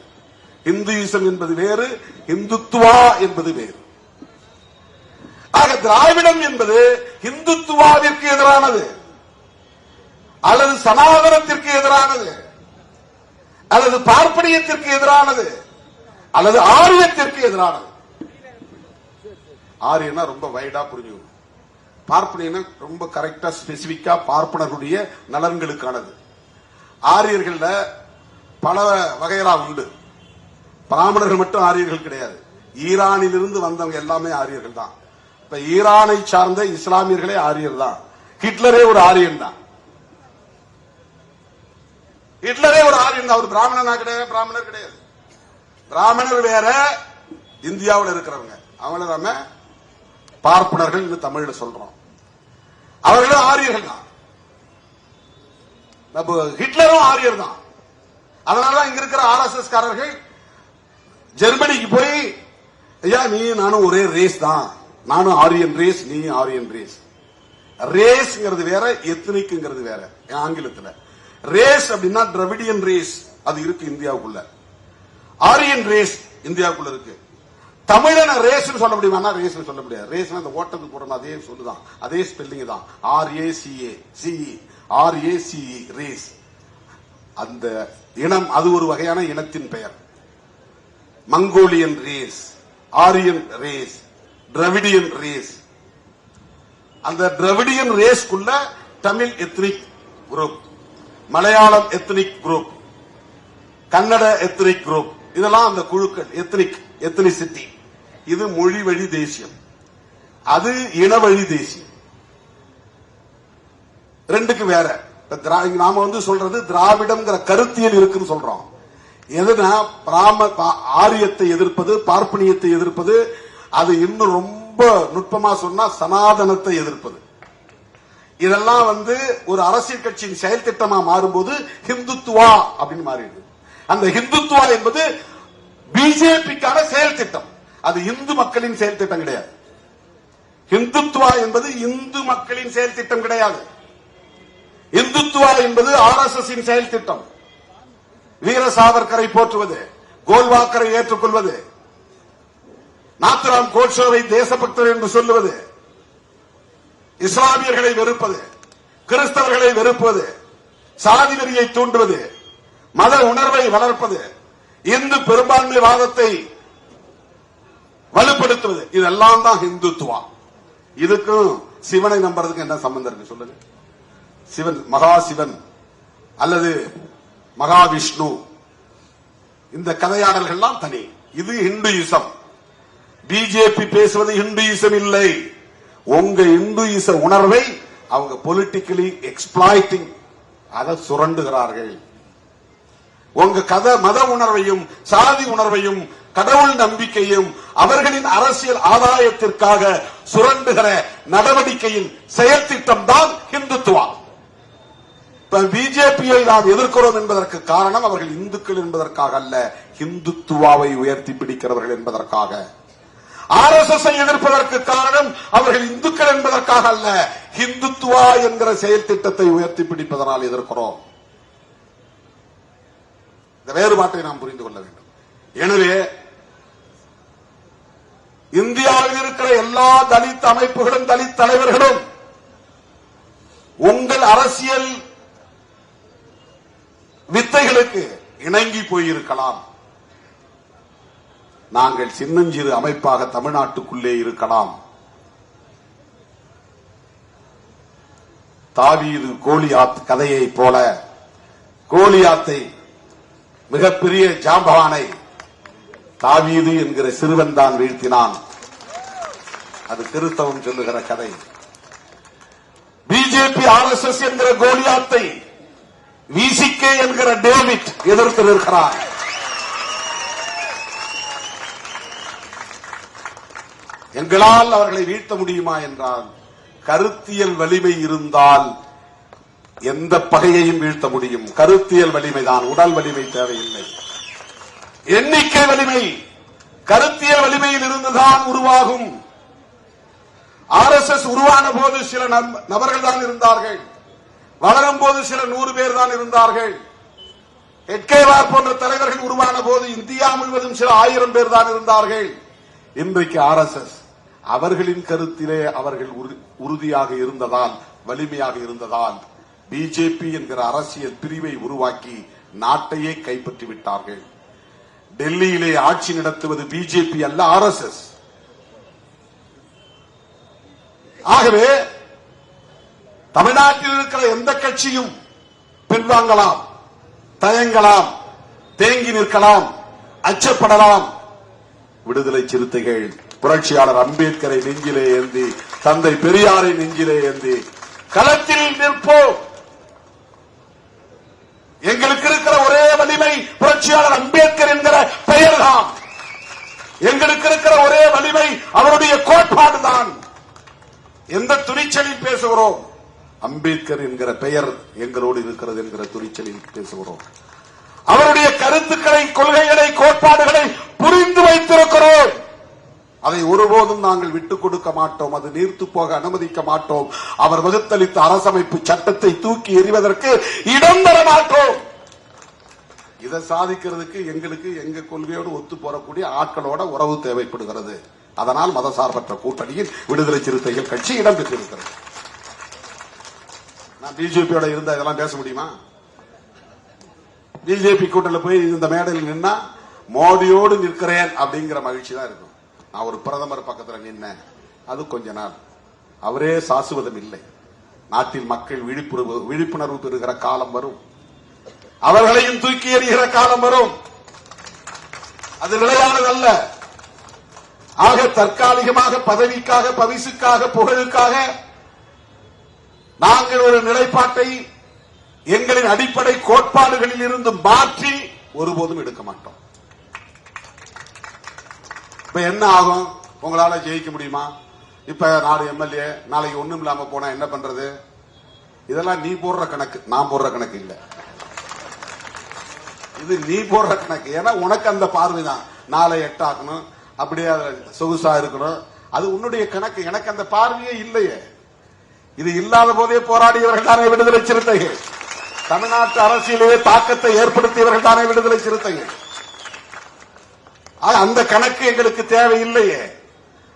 இந்துயிசம் என்பது வேறு, இந்துத்துவா என்பது வேறு. ஆக திராவிடம் என்பது இந்துத்துவாவிற்கு எதிரானது அல்லது சனாதனத்திற்கு எதிரானது அல்லது பார்ப்பனியத்திற்கு எதிரானது அல்லது ஆரியத்திற்கு எதிரானது. ஆரியனா ரொம்ப வைடா புரிஞ்சுக்கணும், பார்ப்பனியனா ரொம்ப கரெக்டா ஸ்பெசிபிக்கா பார்ப்பனர்களுடைய நலன்களுக்கானது. ஆரியர்கள் பல வகையெல்லாம் உண்டு. பிராமணர்கள் மட்டும் ஆரியர்கள் கிடையாது, ஈரானிலிருந்து வந்தவங்க எல்லாமே ஆரியர்கள் தான். இப்ப ஈரானை சார்ந்த இஸ்லாமியர்களே ஆரியர் தான். ஹிட்லரே ஒரு ஆரியன் தான். ஹிட்லரே ஒரு ஆரியன் தான். ஒரு பிராமணனா கிடையாது, பிராமணர் கிடையாது. பிராமணர் வேற, இந்தியாவில் இருக்கிறவங்க அவங்கள நாம பார்ப்பனர்கள் தமிழ்ல சொல்றோம். அவர்களும் ஆரியர்கள் தான். ஹிட்லரும் ஆரியர் தான். அதனாலதான் இங்க இருக்கிற RSS காரர்கள் ஜெர்மனிக்கு போய், ஐயா நீ நானும் ஒரே ரேஸ் தான், நானும் ஆரியன் ரேஸ், நீ ஆரியன் ரேஸ். ரேஸ்ங்கிறது வேற, எத்னிக்ங்கிறது வேற. ஆங்கிலத்தில் ரேஸ் அப்படின்னா திராவிடியன் ரேஸ், அது இருக்கு இந்தியாவுக்குள்ள. ஆரியன் ரேஸ் இந்தியாவுக்குள்ள இருக்கு. தமிழன ரேஸ் சொல்ல முடியுமா? ரேஸ் சொல்ல முடியாது. ரேஸ் அந்த ஓட்டத்துக்கு போறோம், அதே சொல்லுதான், அதே ஸ்பெல்லிங் தான். RACE race. அந்த இனம் அது ஒரு வகையான இனத்தின் பெயர். Mongolian race, Aryan race, Dravidian race. அந்த திராவிடியன் ரேஸ்க்குள்ள Tamil ethnic group, Malayalam ethnic group, Kannada ethnic group, இதெல்லாம் அந்த குழுக்கள். எத்னிசிட்டி இது மொழி வழி தேசியம், அது இன வழி தேசியம். ரெண்டுக்கு வேற. நாம சொல்றது திராவிடம்ங்கிற கருத்தியல் இருக்குன்னு சொல்றோம். எதுனா ஆரியத்தை எதிர்ப்பது, பார்ப்பனியத்தை எதிர்ப்பது, அது இன்னும் ரொம்ப நுட்பமா சொன்னா சனாதனத்தை எதிர்ப்பது. இதெல்லாம் ஒரு அரசியல் கட்சியின் செயல் திட்டமா மாறும்போது ஹிந்துத்துவா அப்படின்னு மாறிடுது. அந்த ஹிந்துத்துவா என்பது பிஜேபிக்கான செயல் திட்டம், அது இந்து மக்களின் செயல் திட்டம் கிடையாது. ஹிந்துத்துவா என்பது இந்து மக்களின் செயல் திட்டம் கிடையாது. இந்துத்துவா என்பது RSS செயல் திட்டம். வீர சாவர்கரை போற்றுவது, கோல்வாக்கரை ஏற்றுக்கொள்வது, நாத்துராம் கோட்சேவை தேசபக்தர் என்று சொல்லுவது, இஸ்லாமியர்களை வெறுப்பது, கிறிஸ்தவர்களை வெறுப்பது, சாதி வெறியை தூண்டுவது, மத உணர்வை வளர்ப்பது, இந்து பெரும்பான்மை வாதத்தை வலுப்படுத்துவது, இதெல்லாம் தான் இந்துத்துவா. இதுக்கும் சிவனை நம்புறதுக்கு என்ன சம்பந்தம் இருக்கு சொல்லுங்க? சிவன் மகா சிவன் அல்லது மகாவிஷ்ணு, இந்த கதையாடல்கள்லாம் தனி. இது ஹிந்துயிசம். பிஜேபி பேசுவது ஹிந்துயிசம் இல்லை. உங்க இந்துயிச உணர்வை அவங்க பொலிட்டிக்கலி எக்ஸ்பிளாய்டிங், அதை சுரண்டுகிறார்கள். உங்க மத உணர்வையும் சாதி உணர்வையும் கடவுள் நம்பிக்கையும் அவர்களின் அரசியல் ஆதாயத்திற்காக சுரண்டுகிற நடவடிக்கையின் செயல் திட்டம் தான் ஹிந்துத்துவா. பிஜேபியை நாம் எதிர்க்கிறோம் என்பதற்கு காரணம் அவர்கள் இந்துக்கள் என்பதற்காக அல்ல, ஹிந்துத்துவாவை உயர்த்தி பிடிக்கிறவர்கள் என்பதற்காக. RSS எதிர்ப்பதற்கு காரணம் அவர்கள் இந்துக்கள் என்பதற்காக அல்ல, ஹிந்துத்துவா என்கிற செயல் திட்டத்தை உயர்த்தி பிடிப்பதனால் எதிர்க்கிறோம். இந்த வேறுபாட்டை நாம் புரிந்து கொள்ள வேண்டும். எனவே இந்தியாவில் இருக்கிற எல்லா தலித் அமைப்புகளும் தலித் தலைவர்களும் உங்கள் அரசியல் வித்தைகளுக்கு இணங்கி போயிருக்கலாம். நாங்கள் சின்னஞ்சிறு அமைப்பாக தமிழ்நாட்டுக்குள்ளே இருக்கலாம். தாவீது கோலியாத் கதையை போல கோலியாத்தை, மிகப்பெரிய ஜாம்பவானை தாவீது என்கிற சிறுவன் தான் வீழ்த்தினான். அது கிறிஸ்தவம் சொல்லுகிற கதை. பிஜேபி RSS என்கிற கோலியாத்தை VCK என்கிற டேவிட் எதிர்த்து நிற்கிறார். எங்களால் அவர்களை வீழ்த்த முடியுமா என்றால், கருத்தியல் வலிமை இருந்தால் எந்த பகையையும் வீழ்த்த முடியும். கருத்தியல் வலிமைதான், உடல் வலிமை தேவையில்லை. எண்ணிக்கை வலிமை கருத்தியல் வலிமையில் இருந்துதான் உருவாகும். RSS உருவான போது சில நபர்கள் தான் இருந்தார்கள். வளரும் போது சில 100 பேர் தான் இருந்தார்கள். எட்கேவார் போன்ற தலைவர்கள் உருவான போது இந்தியா முழுவதும் சில 1000 பேர் தான் இருந்தார்கள். இன்றைக்கு RSS அவர்களின் கருத்திலே அவர்கள் உறுதியாக இருந்ததால், வலிமையாக இருந்ததால் பிஜேபி என்கிற அரசியல் பிரிவை உருவாக்கி நாட்டையே கைப்பற்றி விட்டார்கள். டெல்லியிலே ஆட்சி நடத்துவது பிஜேபி அல்ல, RSS. ஆகவே தமிழ்நாட்டில் இருக்கிற எந்த கட்சியும் பின்வாங்கலாம், தயங்கலாம், தேங்கி நிற்கலாம், அச்சப்படலாம். விடுதலை சிறுத்தைகள் புரட்சியாளர் அம்பேத்கரை நெஞ்சிலே ஏந்தி, தந்தை பெரியாரை நெஞ்சிலே ஏந்தி களத்தில் நிற்போம். எங்களுக்கு இருக்கிற ஒரே வலிமை புரட்சியாளர் அம்பேத்கர் என்கிற பெயர் தான். எங்களுக்கு இருக்கிற ஒரே வலிமை அவருடைய கோட்பாடுதான். எந்த துணிச்சலில் பேசுகிறோம்? அம்பேத்கர் என்கிற பெயர் எங்களோடு இருக்கிறது என்கிற துணிச்சலில் பேசுகிறோம். அவருடைய கருத்துக்களை, கொள்கைகளை, கோட்பாடுகளை புரிந்து வைத்திருக்கிறோம். அதை ஒருபோதும் நாங்கள் விட்டுக் கொடுக்க மாட்டோம். அது நீர்த்து போக அனுமதிக்க மாட்டோம். அவர் வகுத்தளித்த அரசமைப்பு சட்டத்தை தூக்கி எறிவதற்கு இடம் தர மாட்டோம். இதை சாதிக்கிறதுக்கு எங்களுக்கு எங்க கொள்கையோடு ஒத்து போறக்கூடிய ஆட்களோட உறவு தேவைப்படுகிறது. அதனால் மதசார்பற்ற கூட்டணியில் விடுதலை சிறுத்தைகள் கட்சி இடம் பெற்றிருக்கிறது. நான் பிஜேபியோட இருந்தா இதெல்லாம் பேச முடியுமா? பிஜேபி கூட்டணியில் போய் இந்த மேடையில் நின்னா மோடியோடு நிற்கிறேன் அப்படிங்கிற மகிழ்ச்சி தான் இருக்கும். நான் ஒரு பிரதமர் பக்கத்தில் நின்னேன், அது கொஞ்ச நாள். அவரே சாசுவதம் இல்லை. நாட்டில் மக்கள் விழிப்புணர்வு பெறுகிற காலம் வரும், அவர்களையும் தூக்கி எறிகிற காலம் வரும். அது நிலையானதல்ல. ஆக தற்காலிகமாக பதவிக்காக, பரிசுக்காக, புகழுக்காக நாங்கள் ஒரு நிலைப்பாட்டை எங்களின் அடிப்படை கோட்பாடுகளில் இருந்து மாற்றி ஒருபோதும் எடுக்க மாட்டோம். இப்ப என்ன ஆகும்? உங்களால ஜெயிக்க முடியுமா? இப்ப 4 எம்எல்ஏ நாளைக்கு ஒண்ணும் இல்லாம போனா என்ன பண்றது? இதெல்லாம் நீ போடுற கணக்கு, நான் போடுற கணக்கு இல்ல. இது நீ போடுற கணக்கு. ஏன்னா உனக்கு அந்த பார்வைதான். 4 8 ஆக்கணும், அப்படியே சொகுசா இருக்கணும், அது உன்னுடைய கணக்கு. எனக்கு அந்த பார்வையே இல்லையே. இது இல்லாத போதே போராடியவர்கள் தானே விடுதலை சிறுத்தைகள். தமிழ்நாட்டு அரசியலே தாக்கத்தை ஏற்படுத்தியவர்கள் தானே விடுதலை சிறுத்தைகள். அந்த கணக்கு எங்களுக்கு தேவையில்லையே.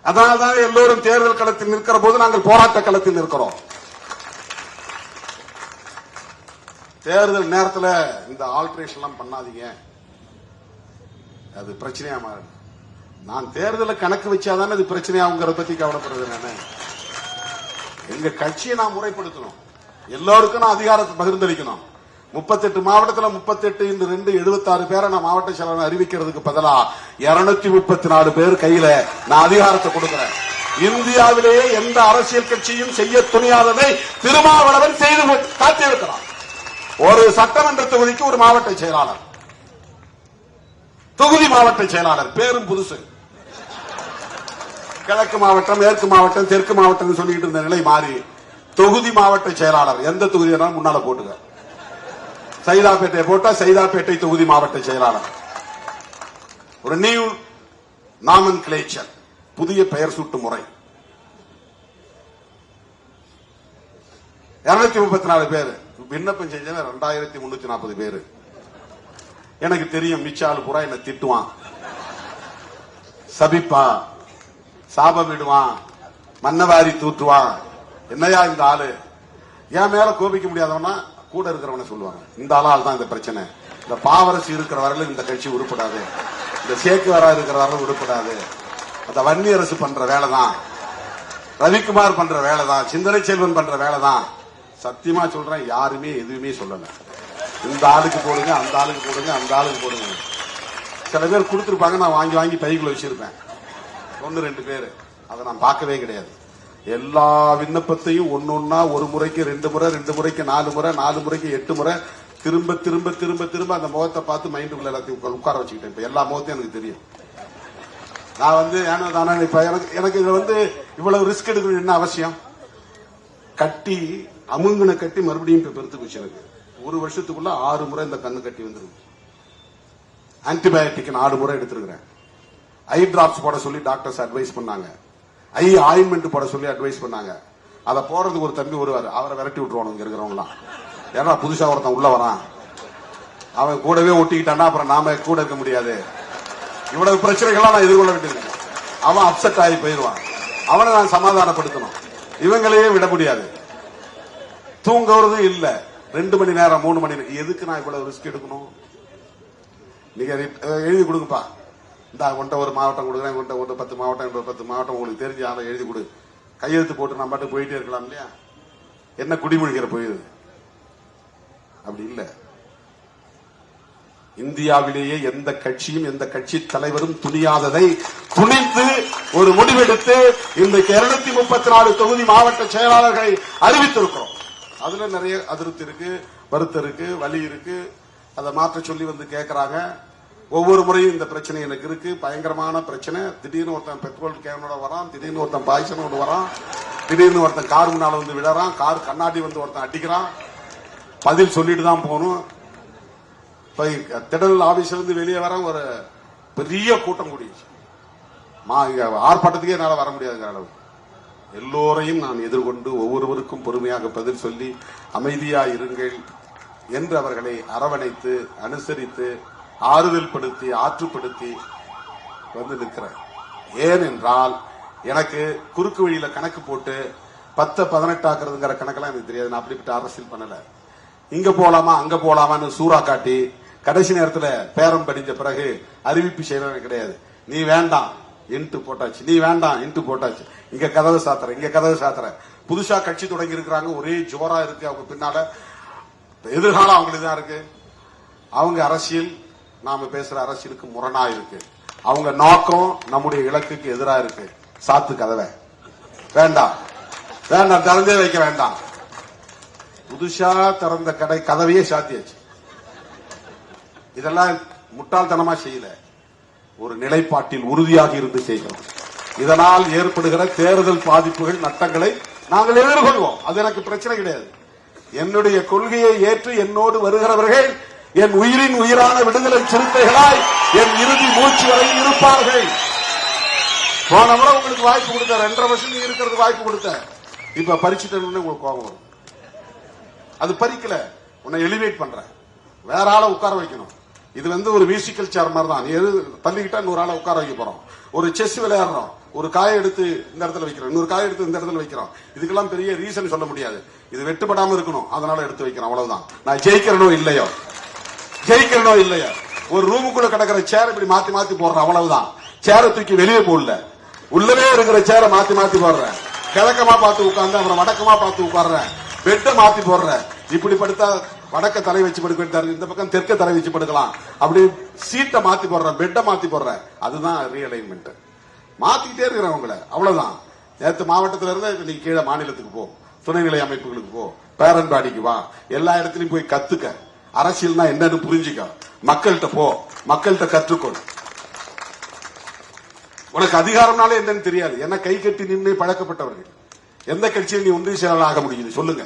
அதனால்தான் எல்லோரும் தேர்தல் களத்தில் நிற்கிற போது நாங்கள் போராட்ட களத்தில் இருக்கிறோம். தேர்தல் நேரத்தில் இந்த ஆல்ட்ரேஷன் எல்லாம் பண்ணாதீங்க, அது பிரச்சனையா மாறும். நான் தேர்தலை கணக்கு வச்சாதானே அது பிரச்சனையாகுங்கிறத பத்தி கவலைப்படுறது. நானு எங்க கட்சியை நான் முறைப்படுத்தணும், எல்லோருக்கும் நான் அதிகாரத்தை பகிர்ந்தளிக்கணும். 38 மாவட்டத்தில் 38 × 2 76 பேரை நான் மாவட்ட செயலாளர் அறிவிக்கிறதுக்கு பதிலா 234 பேர் கையில நான் அதிகாரத்தை கொடுக்கிறேன். இந்தியாவிலேயே எந்த அரசியல் கட்சியும் செய்ய துணியாததை திருமாவளவன் செய்து காட்டியிருக்கிறார். ஒரு சட்டமன்ற தொகுதிக்கு ஒரு மாவட்ட செயலாளர், தொகுதி மாவட்ட செயலாளர், பேரும் புதுசு. கிழக்கு மாவட்டம், மேற்கு மாவட்டம், தெற்கு மாவட்டம் சொல்லிட்டு இருந்த நிலை மாறி தொகுதி மாவட்ட செயலாளர். எந்த தொகுதி முன்னால போட்டுக்க. சைதாப்பேட்டை போட்டா சைதாப்பேட்டை தொகுதி மாவட்ட செயலாளர். ஒரு நியூ நாமன்கிளேச்சர், புதிய பெயர் சூட்டு முறை. 234 பேர் விண்ணப்பம் செஞ்ச 2340 பேர். எனக்கு தெரியும் மிச்சாலு பூரா என்ன திட்டுவான், சபிப்பான், சாபம் விடுவான், மன்னவாரி தூற்றுவான். என்னையா இந்த ஆளு? என் மேல கோபிக்க முடியாதவனா கூட இருக்கிறவன சொல்லுவாங்க, இந்த ஆளால் தான் இந்த பிரச்சனை. இந்த பாவரசு இருக்கிற வரலும் இந்த கட்சி உருப்படாது, இந்த சேக்குவாரா இருக்கிற வரலும் உருப்படாது, அந்த வன்னி அரசு பண்ற வேலைதான், ரவிக்குமார் பண்ற வேலைதான், சிந்தனை செல்வன் பண்ற வேலைதான். சத்தியமா சொல்றேன், யாருமே எதுவுமே சொல்லல. இந்த ஆளுக்கு போடுங்க, அந்த ஆளுக்கு போடுங்க, அந்த ஆளுக்கு போடுங்க. சில பேர் கொடுத்துருப்பாங்க, நான் வாங்கி வாங்கி பைக்குள்ள வச்சிருப்பேன். 1 2 பேர் அதை நான் பார்க்கவே கிடையாது. எல்லா விண்ணப்பத்தையும் ஒன்னொன்னா, ஒரு முறைக்கு 2 முறை, 2 முறைக்கு 4 முறை, 4 முறைக்கு 8 முறை திரும்ப திரும்ப திரும்ப திரும்ப அந்த முகத்தை பார்த்து மைண்டுக்குள்ள எல்லாத்தையும் உட்கார வச்சுக்கிட்டேன். இப்ப எல்லா முகத்தையும் எனக்கு தெரியும். நான் ஏனோ தானே இப்ப எனக்கு இதுல இவ்வளவு ரிஸ்க் எடுக்கணும் என்ன அவசியம்? கட்டி அமுங்கனை கட்டி மறுபடியும் இப்ப பெருத்துக்கு வச்சு எனக்கு 1 வருஷத்துக்குள்ள 6 முறை இந்த கண்ணு கட்டி வந்துருக்கு. ஆன்டிபயோட்டிக் 4 முறை எடுத்திருக்கிறேன். ஐ டிராப்ஸ் போட சொல்லி டாக்டர்ஸ் அட்வைஸ் பண்ணாங்க. ஐ ஆயின்மெண்ட் போட சொல்லி அட்வைஸ் பண்ணாங்க. அதை போறதுக்கு ஒரு தம்பி வருவாரு, அவரை விரட்டி விட்டுருவானு இங்க இருக்கிறவங்களாம். ஏன்னா புதுசா ஒருத்தன் உள்ள வரான், அவன் கூடவே ஒட்டிக்கிட்டான்னா அப்புறம் நாம கூட இருக்க முடியாது. இவ்வளவு பிரச்சனைகள்லாம் நான் எதிர்கொள்ள வேண்டியிருக்கேன். அவன் அப்செட் ஆகி போயிடுவான். அவனை நான் சமாதானப்படுத்தணும். இவங்களையே விட முடியாது. தூங்குறதும் இல்ல, 2 மணி நேரம் 3 மணி நேரம். எதுக்கு நான் இவ்வளவு ரிஸ்க் எடுக்கணும்? நீங்க எழுதி கொடுங்கப்பா, இந்த கொண்ட ஒரு மாவட்டம் கொடுக்குறேன், கொண்ட 10 மாவட்டம் 10 மாவட்டம் உங்களுக்கு தெரிஞ்சு அதை எழுதி கொடு, கையெழுத்து போட்டு நம்ம பாட்டு போயிட்டே இருக்கலாம் இல்லையா? என்ன குடிமொழிகிற போயிடுது? அப்படி இல்ல. இந்தியாவிலேயே எந்த கட்சியும் எந்த கட்சி தலைவரும் துணியாததை துணிந்து ஒரு முடிவெடுத்து இன்றைக்கு 234 தொகுதி மாவட்ட செயலாளர்களை அறிவித்திருக்கிறோம். அதுல நிறைய அதிருப்தி இருக்கு, வருத்தம் இருக்கு, வலி இருக்கு. அதை மாற்ற சொல்லி கேட்கறாங்க. ஒவ்வொரு முறையும் இந்த பிரச்சனை எனக்கு இருக்கு, பயங்கரமான பிரச்சனை. திடீர்னு ஒருத்தன் பெட்ரோல் கேனோட வரான், திடீர்னு ஒருத்தன் பாய்ச்சனோட வரான், திடீர்னு ஒருத்தன் கார் முன்னால விழறான், கார் கண்ணாடி ஒருத்தன் அடிக்கிறான். பதில் சொல்லிட்டு தான் போகணும். திடல் ஆபீஸ்ல இருந்து வெளியே வர ஒரு பெரிய கூட்டம் கூடிடுச்சு. ஆர்ப்பாட்டத்துக்கே என்னால வர முடியாதுங்கிற அளவு. எல்லோரையும் நான் எதிர்கொண்டு ஒவ்வொருவருக்கும் பொறுமையாக பதில் சொல்லி அமைதியா இருங்கள் என்று அவர்களை அரவணைத்து அனுசரித்து ஆறுதல் படுத்தி ஆற்றுப்படுத்தி நிற்கிறேன். ஏனென்றால் எனக்கு குறுக்கு வழியில கணக்கு போட்டு 10 18 ஆக்குறதுங்கிற கணக்கெல்லாம் எனக்கு தெரியாது. நான் அப்படிப்பட்ட அரசியல் பண்ணல. இங்க போலாமா அங்க போலாமான்னு சூறா காட்டி கடைசி நேரத்தில் பேரம் படிஞ்ச பிறகு அறிவிப்பு செய்யறது கிடையாது. நீ வேண்டாம், இன்ட்டு போட்டாச்சு, நீ வேண்டாம் இன்ட்டு போட்டாச்சு, இங்க கதவு சாத்துற, இங்க கதவு சாத்துற. புதுசா கட்சி தொடங்கி இருக்கிறாங்க, ஒரே ஜோரா இருக்கு அவங்க பின்னால, எதிர்காலம் அவங்களுக்கு தான் இருக்கு. அவங்க அரசியல் நாம பேசுற அரசியலுக்கு முரணா இருக்கு, அவங்க நோக்கம் நம்முடைய இலக்குக்கு எதிராக இருக்கு. சாத்து கதவை, வேண்டாம் வேண்டாம், திறந்தே வைக்க வேண்டாம். புதுசா திறந்த கடை கதவையே சாத்தியாச்சு. இதெல்லாம் முட்டாள்தனமா செய்யல, ஒரு நிலைப்பாட்டில் உறுதியாக இருந்து செய்கிறோம். இதனால் ஏற்படுகிற தேர்தல் பாதிப்புகள், நட்டங்களை நாங்கள் எதிர்கொள்வோம். அது எனக்கு பிரச்சனை கிடையாது. என்னுடைய கொள்கையை ஏற்று என்னோடு வருகிறவர்கள் என் உயிரின் உயிரான விடுதலை சிறுத்தைகளாய் என் இறுதி மூச்சு வரை இருப்பார்கள். போன முறை உங்களுக்கு வாய்ப்பு கொடுத்த, 2.5 வருஷம் நீங்க இருக்கிறது வாய்ப்பு கொடுத்த, இப்ப பறிச்சுட்டு உங்களுக்கு கோபம் வரும். அது பறிக்கல, உன்னை எலிவேட் பண்ற, வேற ஆளை உட்கார வைக்கணும். இது ஒரு மியூசிக்கல் சேர் மாதிரி தான். நீ எது தள்ளிக்கிட்டா இன்னொரு ஆளை உட்கார வைக்க போறோம். ஒரு செஸ் விளையாடுறோம், ஒரு காயை எடுத்து இந்த இடத்துல வைக்கிறோம், இன்னொரு காயை எடுத்து இந்த இடத்துல வைக்கிறோம். இதுக்கெல்லாம் பெரிய ரீசன் சொல்ல முடியாது. இது வெட்டுப்படாம இருக்கணும், அதனால எடுத்து வைக்கிறோம், அவ்வளவுதான். நான் ஜெயிக்கிறனோ இல்லையோ, ஜெயிக்கிறனோ இல்லையோ, ஒரு ரூமுக்குள்ள கிடக்கிற சேர் இப்படி மாத்தி மாத்தி போடுறேன், அவ்வளவுதான். சேரை தூக்கி வெளியே போடல, உள்ளவே இருக்கிற சேரை மாத்தி மாத்தி போடுறேன். கிழக்கமா பார்த்து உட்கார்ந்து அப்புறம் வடக்கமா பார்த்து உட்கார்றேன், பெட்டை மாத்தி போடுறேன். இப்படி படுத்தா வடக்க தலை வச்சு படுக்க, இந்த பக்கம் தெற்க தலை வச்சு படுக்கலாம். அப்படி சீட்டை மாத்தி போடுறேன், பெட்டை மாத்தி போடுறேன். அதுதான் ரீஅலைன்மெண்ட். மாத்திக்கிட்டே இருக்கிறேன் உங்களை, அவ்வளவுதான். நேற்று மாவட்டத்தில இருந்து நீ கீழே மாநிலத்துக்கு போ, துணைநிலை அமைப்புகளுக்கு போ, பேரன்பாடிக்கு வா, எல்லா இடத்துலயும் போய் கத்துக்க. அரசியல்னா என்னன்னு புரிஞ்சுக்க, மக்கள்கிட்ட போ, மக்கள்கிட்ட கற்றுக்கொள். உனக்கு அதிகாரம்னாலே என்னன்னு தெரியாது. என்ன கை கட்டி நின்று பழக்கப்பட்டவர்கள். எந்த கட்சியில் நீ ஒன்றிய செயலாளர் ஆக முடியுது சொல்லுங்க?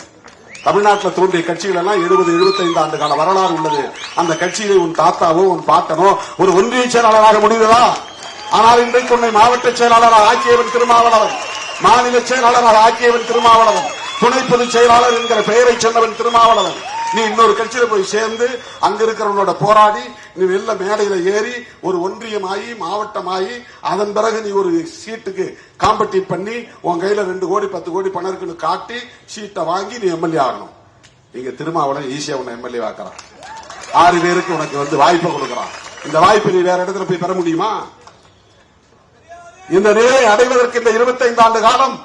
தமிழ்நாட்டில் தோன்றிய கட்சிகள் எல்லாம் 70-75 ஆண்டு கால வரலாறு உள்ளது. அந்த கட்சியிலே உன் தாத்தாவோ உன் பாட்டனோ ஒரு ஒன்றிய செயலாளராக முடிந்ததா? ஆனால் இன்றைக்கு உன்னை மாவட்ட செயலாளராக ஆக்கியவன் திருமாவளவன், மாநில செயலாளராக ஆக்கியவன் திருமாவளவன், துணை பொதுச் செயலாளர் என்கிற பெயரை சொன்னவன் திருமாவளவன். நீ இன்னொரு கட்சியில போய் சேர்ந்து அங்க இருக்கிறவனோட போராடி நீ வெள்ள மேடையில ஏறி ஒரு ஒன்றியமாயி மாவட்டமாயி அதன் பிறகு நீ ஒரு சீட்டுக்கு காம்படிட் பண்ணி உன் கையில 2 கோடி 10 கோடி பணம் இருக்குன்னு காட்டி சீட்டை வாங்கி நீ எம்எல்ஏ ஆகணும். இங்க திருமாவளவன் ஈஸியா உன்னை எம்எல்ஏ ஆக்குறான். 6 பேருக்கு உனக்கு வாய்ப்பை கொடுக்கறான். இந்த வாய்ப்பை நீ வேற இடத்துல போய் பெற முடியுமா? இந்த நிலையை அடைவதற்கு இந்த 25 ஆண்டு காலம்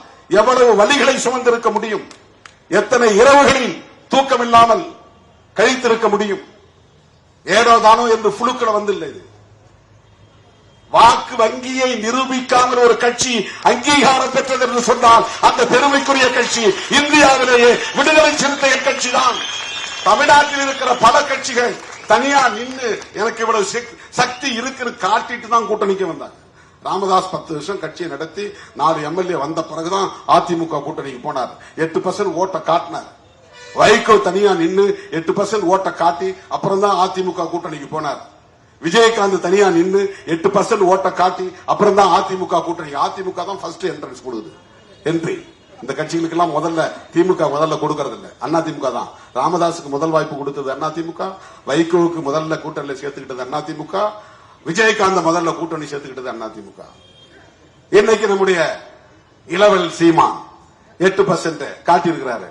எவ்வளவு வலிகளை சுமந்திருக்க முடியும்? எத்தனை இரவுகளில் தூக்கம் இல்லாமல் கழித்திருக்க முடியும்? ஏதோ தானோ என்று புழுக்களை வந்தில்லை. வாக்கு வங்கியை நிரூபிக்காமல் ஒரு கட்சி அங்கீகாரம் பெற்றது என்று சொன்னால் அந்த பெருமைக்குரிய கட்சி இந்தியாவிலேயே விடுதலை சிறுத்தைகள் கட்சி தான். தமிழ்நாட்டில் இருக்கிற பல கட்சிகள் தனியா நின்று எனக்கு இவ்வளவு சக்தி இருக்குன்னு காட்டிட்டு தான் கூட்டணிக்கு வந்தாங்க. ராமதாஸ் 10 வருஷம் கட்சியை நடத்தி 4 எம்எல்ஏ வந்த பிறகுதான் அதிமுக கூட்டணிக்கு போனார். 8% ஓட்டை காட்டினார். வைகோ தனியா நின்று 8% ஓட்டை காட்டி அப்புறம் தான் அதிமுக கூட்டணிக்கு போனார். விஜயகாந்த் தனியா நின்று 8% ஓட்டை காட்டி அப்புறம் தான் அதிமுக கூட்டணி. அதிமுக தான் ஃபர்ஸ்ட் என்ட்ரன்ஸ் கொடுக்குது, என்ட்ரி. இந்த கட்சிகளுக்கு எல்லாம் முதல்ல திமுக முதல்ல கொடுக்கறது இல்ல, அதிமுக தான். ராமதாஸுக்கு முதல் வாய்ப்பு கொடுத்தது அதிமுக, வைகோவுக்கு முதல்ல கூட்டணியில சேர்த்துக்கிட்டது அதிமுக, விஜயகாந்த் முதல்ல கூட்டணி சேர்த்துக்கிட்டது அதிமுக. இன்னைக்கு நம்முடைய இளவல் சீமான் 8% காட்டியிருக்கிறாரு.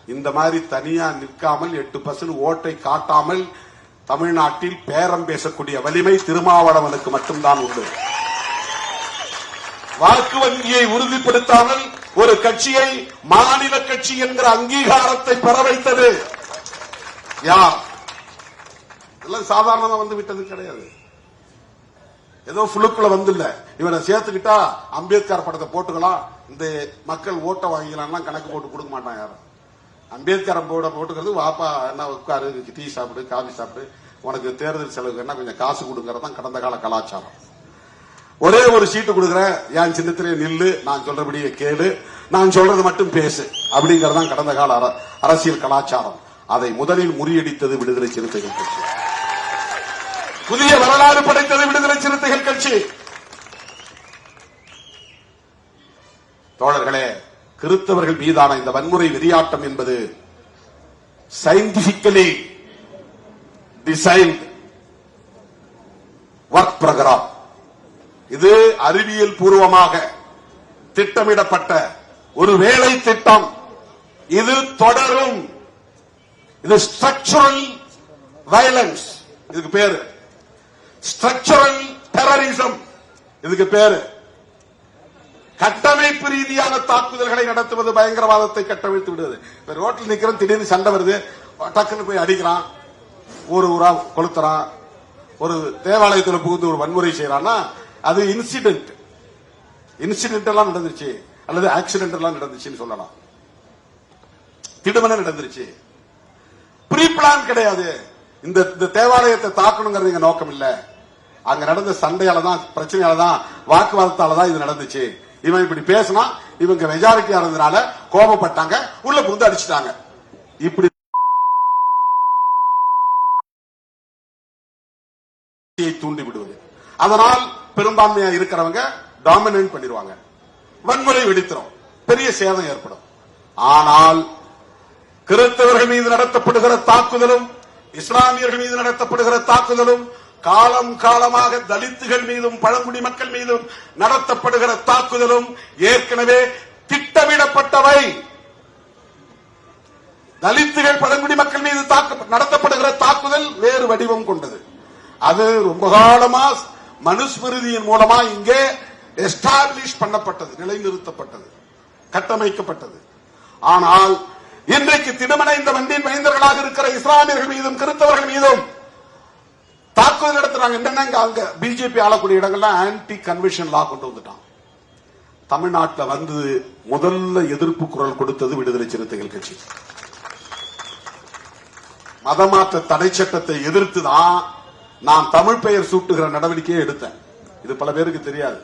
இந்த மாதிரி தனியா நிற்காமல் 8% ஓட்டை காட்டாமல் தமிழ்நாட்டில் பேரம் பேசக்கூடிய வலிமை திருமாவளவனுக்கு மட்டும்தான் உண்டு. வாக்கு வங்கியை உறுதிப்படுத்தாமல் ஒரு கட்சியை மாநில கட்சி என்கிற அங்கீகாரத்தை பெற வைத்தது யார்? இதெல்லாம் சாதாரணமா வந்து விட்டது கிடையாது. ஏதோ புழுக்குள்ள வந்து இல்ல. இவனை சேர்த்துக்கிட்டா அம்பேத்கர் படத்தை போட்டுக்கலாம், இந்த மக்கள் ஓட்ட வாங்கிக்கலாம் கணக்கு போட்டு கொடுக்க மாட்டான் யாரும். அம்பேத்கர் போட்டுக்கிறது வாப்பா என்ன உட்காரு, டீ சாப்பிடு, காபி சாப்பிடு, உனக்கு தேர்தல் செலவுக்கு என்ன கொஞ்சம் காசு கொடுக்கறது தான் கடந்த கால கலாச்சாரம். ஒரே ஒரு சீட்டு கொடுக்குறேன், என் சின்னத்திலே நில்லு, நான் சொல்றபடியே கேளு, நான் சொல்றது மட்டும் பேசு அப்படிங்கறதான் கடந்த கால அரசியல் கலாச்சாரம். அதை முதலில் முறியடித்தது விடுதலை சிறுத்தைகள் கட்சி. புதிய வரலாறு படைத்தது விடுதலை சிறுத்தைகள் கட்சி. தோழர்களே, கிறிஸ்தவர்கள் மீதான இந்த வன்முறை வெறியாட்டம் என்பது சயின்டிபிக்கலி டிசைன்ட் ஒர்க் ப்ரோக்ராம். இது அறிவியல் பூர்வமாக திட்டமிடப்பட்ட ஒரு வேலை திட்டம். இது தொடரும். இது ஸ்ட்ரக்சரல் வயலன்ஸ், இதுக்கு பேரு ஸ்ட்ரக்சரல் டெரரிசம், இதுக்கு பேரு. கட்டமைப்பு ரீதியான தாக்குதல்களை நடத்துவது, பயங்கரவாதத்தை கட்டமைத்து விடுவது. இப்ப ரோட்டில் நிக்கிறோம், திடீர்னு சண்டை வருது, டக்குன்னு போய் அடிக்கிறான், ஊர் ஊரா கொளுத்துறான், ஒரு தேவாலயத்தில் புகுந்து ஒரு வன்முறை செய்யறான்னா அது இன்சிடென்ட் எல்லாம் நடந்துச்சு, அல்லது ஆக்சிடென்ட் எல்லாம் நடந்துச்சுன்னு சொல்லலாம். திடுமன நடந்துருச்சு, ப்ரீ பிளான் கிடையாது. இந்த தேவாலயத்தை தாக்கணுங்கிறது நோக்கம் இல்ல. அங்க நடந்த சண்டையால தான், பிரச்சனையால தான், வாக்குவாதத்தால தான் இது நடந்துச்சு. இவன் இப்படி பேசினா, இவங்க மெஜாரிட்டியா இருந்ததுனால கோபப்பட்டாங்க, உள்ள புகுந்து அடிச்சுட்டாங்க. இப்படி தூண்டி விடுவது. அதனால் பெரும்பான்மையா இருக்கிறவங்க டாமினேட் பண்ணிடுவாங்க, வன்முறை வெடித்திரும், பெரிய சேதம் ஏற்படும். ஆனால் கிறிஸ்தவர்கள் மீது நடத்தப்படுகிற தாக்குதலும், இஸ்லாமியர்கள் மீது நடத்தப்படுகிற தாக்குதலும், காலம் காலமாக தலித்துகள் மீதும் பழங்குடி மக்கள் மீதும் நடத்தப்படுகிற தாக்குதலும் ஏற்கனவே திட்டமிடப்பட்டவை. தலித்துகள் பழங்குடி மக்கள் மீது நடத்தப்படுகிற தாக்குதல் வேறு வடிவம் கொண்டது. அது ரொம்ப காலமா மனுஸ்மிருதியின் மூலமா இங்கே எஸ்டாப்ளிஷ் பண்ணப்பட்டது, நிலைநிறுத்தப்பட்டது, கட்டமைக்கப்பட்டது. ஆனால் இன்றைக்கு திடுமன இந்த வண்டியின் மைந்தர்களாக இருக்கிற இஸ்லாமியர்கள் மீதும் கிறிஸ்தவர்கள் மீதும் தாக்குதல் நடத்துறாங்க. என்னன்னா, அங்க பிஜேபி ஆளக்கூடிய இடங்கள்ல ஆன்டி கன்வென்ஷன் லா கொண்டு வந்துட்டான். தமிழ்நாட்டில் வந்து முதல்ல எதிர்ப்பு குரல் கொடுத்தது விடுதலை சிறுத்தைகள் கட்சி. மதமாற்ற தடை சட்டத்தை எதிர்த்துதான் நான் தமிழ் பெயர் சூட்டுகிற நடவடிக்கையை எடுத்தேன். இது பல பேருக்கு தெரியாது.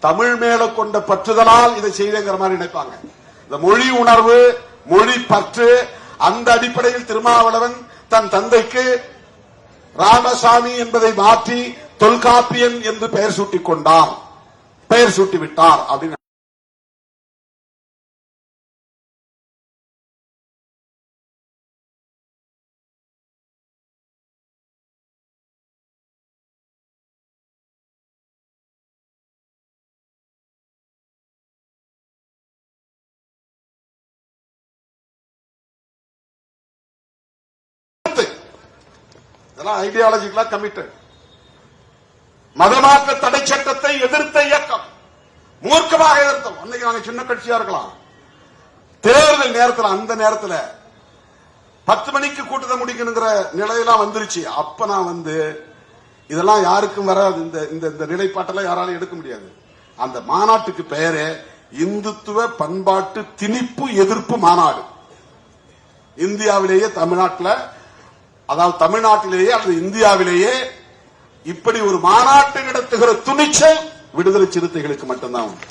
தமிழ் மேல கொண்ட பற்றுதலால் இதை செய்தங்கிற மாதிரி நினைப்பாங்க. இந்த மொழி உணர்வு, மொழி பற்று, அந்த அடிப்படையில் திருமாவளவன் தன் தந்தைக்கு ராமசாமி என்பதை மாற்றி தொல்காப்பியன் என்று பெயர் சூட்டிக் கொண்டார், பெயர் சூட்டிவிட்டார் அப்படின்னு. ஐடியாலஜிக்கலா கமிட்டட். மதமாற்ற தடை சட்டத்தை எதிர்த்த இயக்கம் மூர்க்கமாக எதிர்த்தோம். அன்னைக்கு நாங்க சின்ன கட்சியா இருக்கலாம். தேர்தல் நேரத்தில், அந்த நேரத்தில் 10 மணிக்கு கூட்டத்தை முடிக்கணுங்கிற நிலையெல்லாம் வந்துருச்சு. அப்ப நான் வந்து இதெல்லாம் யாருக்கும் வராது, இந்த நிலைப்பாட்டெல்லாம் யாராலும் எடுக்க முடியாது. அந்த மாநாட்டுக்கு பெயரே இந்துத்துவ பண்பாட்டு திணிப்பு எதிர்ப்பு மாநாடு. இந்தியாவிலேயே, தமிழ்நாட்டில், அதாவது தமிழ்நாட்டிலேயே அல்லது இந்தியாவிலேயே இப்படி ஒரு மாநாட்டை நடத்துகிற துணிச்சல் விடுதலை சிறுத்தைகளுக்கு மட்டும்தான் உண்டு.